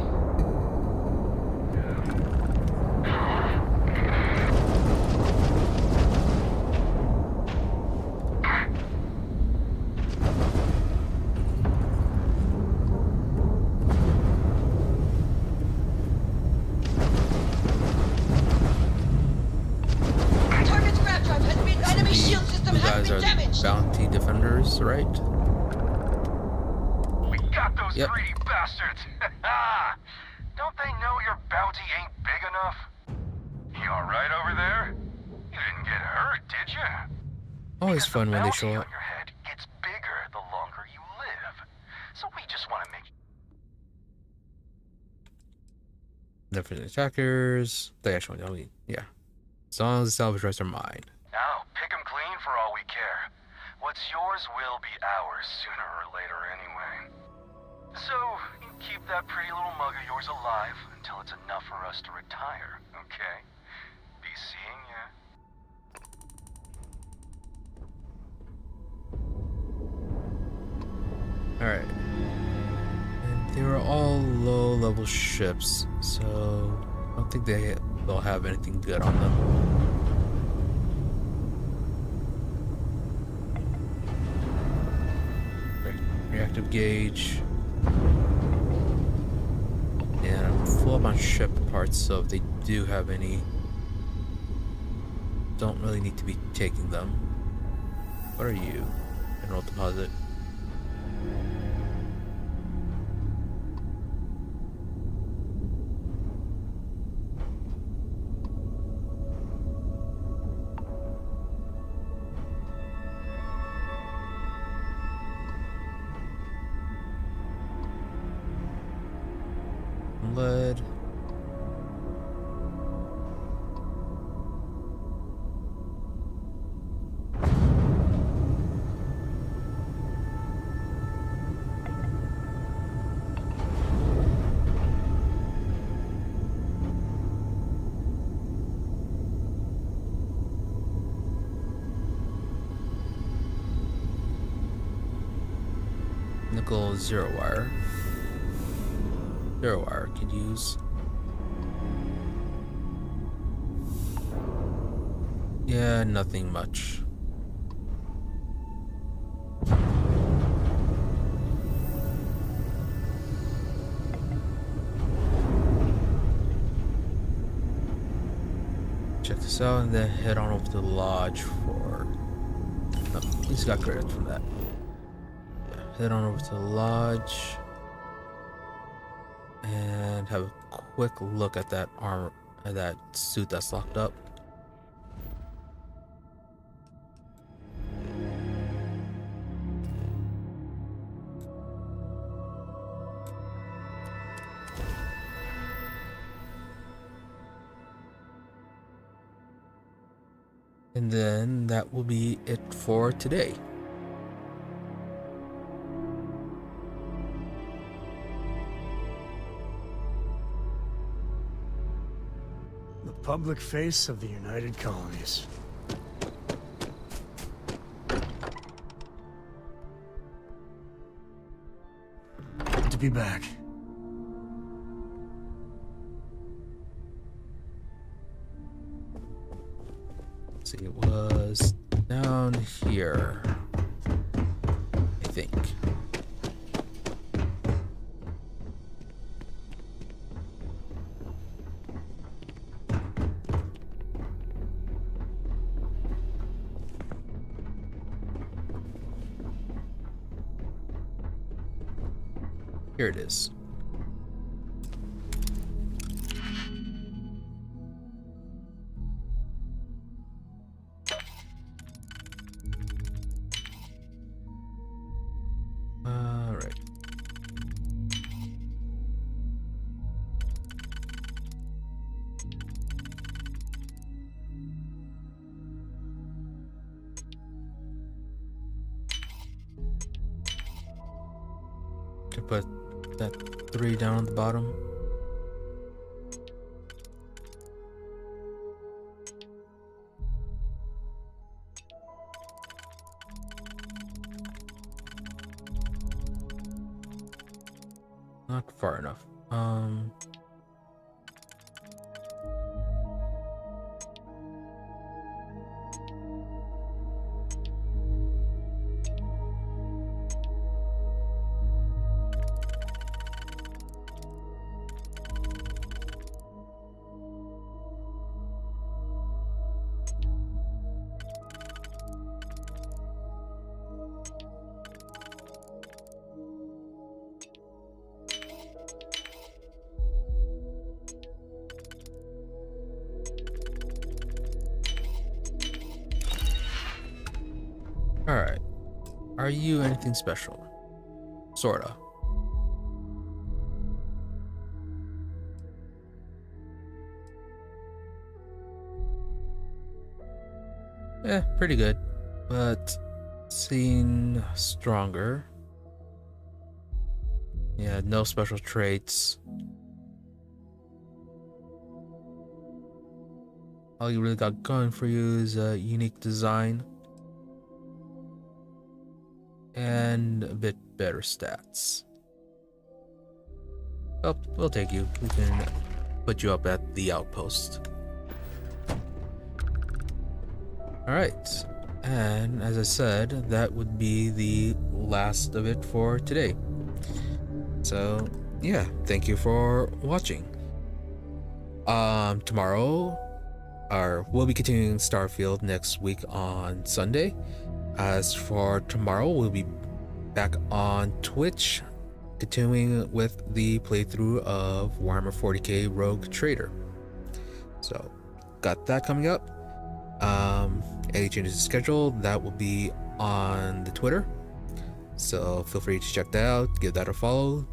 Speaker 8: Target's grab drive has been enemy shield system
Speaker 1: You
Speaker 8: has
Speaker 1: guys
Speaker 8: been
Speaker 1: are
Speaker 8: damaged.
Speaker 1: bounty defenders, right?
Speaker 5: We got those
Speaker 1: Yep.
Speaker 5: greedy bastards. Don't they know your bounty ain't big enough? You alright over there? You didn't get hurt, did you?
Speaker 1: Always fun when they show
Speaker 5: Bounty
Speaker 1: up.
Speaker 5: on your head gets bigger the longer you live. So we just want to make
Speaker 1: Different attackers. They actually don't mean, yeah. As long as the salvage rights are mine.
Speaker 5: Now, pick 'em clean for all we care. What's yours will be ours sooner or later anyway. So, you keep that pretty little mug of yours alive until it's enough for us to retire, okay? Be seeing ya.
Speaker 1: Alright. And they were all low level ships, so I don't think they they'll have anything good on them. Reactive gauge. And I'm full up on ship parts, so if they do have any, don't really need to be taking them. What are you? Mineral deposit. Lead. Nickel zero wire. Zero wire could use. Yeah, nothing much. Check this out and then head on over to the lodge for... Oh, he's got credits from that. Yeah, head on over to the lodge and have a quick look at that armor, at that suit that's locked up. And then that will be it for today.
Speaker 14: The public face of the United Colonies. Good to be back.
Speaker 1: See, it was down here, I think. Here it is. Could put that 3 down at the bottom. Not far enough. Alright. Are you anything special? Sorta. Yeah, pretty good. But seen stronger. Yeah, no special traits. All you really got going for you is a unique design and a bit better stats. Oh, we'll take you. We can put you up at the outpost. Alright, and as I said, that would be the last of it for today. So yeah, thank you for watching. Tomorrow, we'll be continuing Starfield next week on Sunday. As for tomorrow, we'll be back on Twitch, continuing with the playthrough of Warhammer 40k Rogue Trader. So, got that coming up. Any changes to schedule, that will be on the Twitter. So feel free to check that out, give that a follow.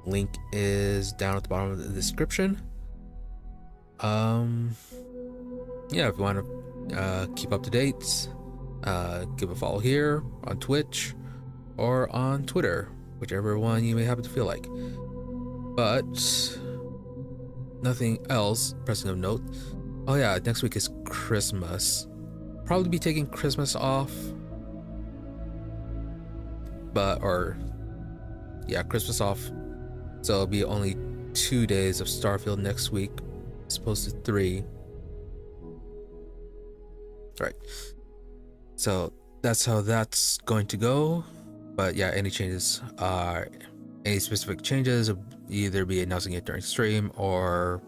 Speaker 1: Link is down at the bottom of the description. Yeah, if you want to keep up to date, give a follow here on Twitch or on Twitter, whichever one you may happen to feel like. But nothing else pressing of note. Oh yeah, next week is Christmas. Probably be taking Christmas off, Christmas off. So it'll be only 2 days of Starfield next week, as opposed to 3. Right. So that's how that's going to go. But yeah, any changes any specific changes, will either be announcing it during stream or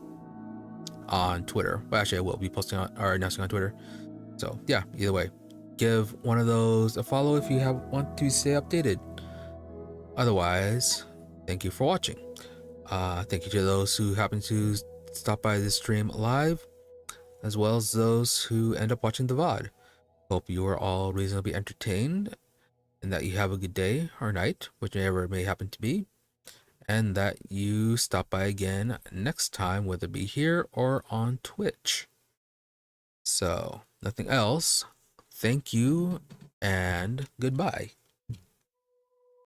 Speaker 1: on Twitter. Well, actually, I will be posting on or announcing on Twitter. So yeah, either way, give one of those a follow if you want to stay updated. Otherwise, thank you for watching. Thank you to those who happen to stop by this stream live, as well as those who end up watching the VOD. Hope you are all reasonably entertained, and that you have a good day or night, whichever it may happen to be, and that you stop by again next time, whether it be here or on Twitch. So, nothing else. Thank you, and goodbye.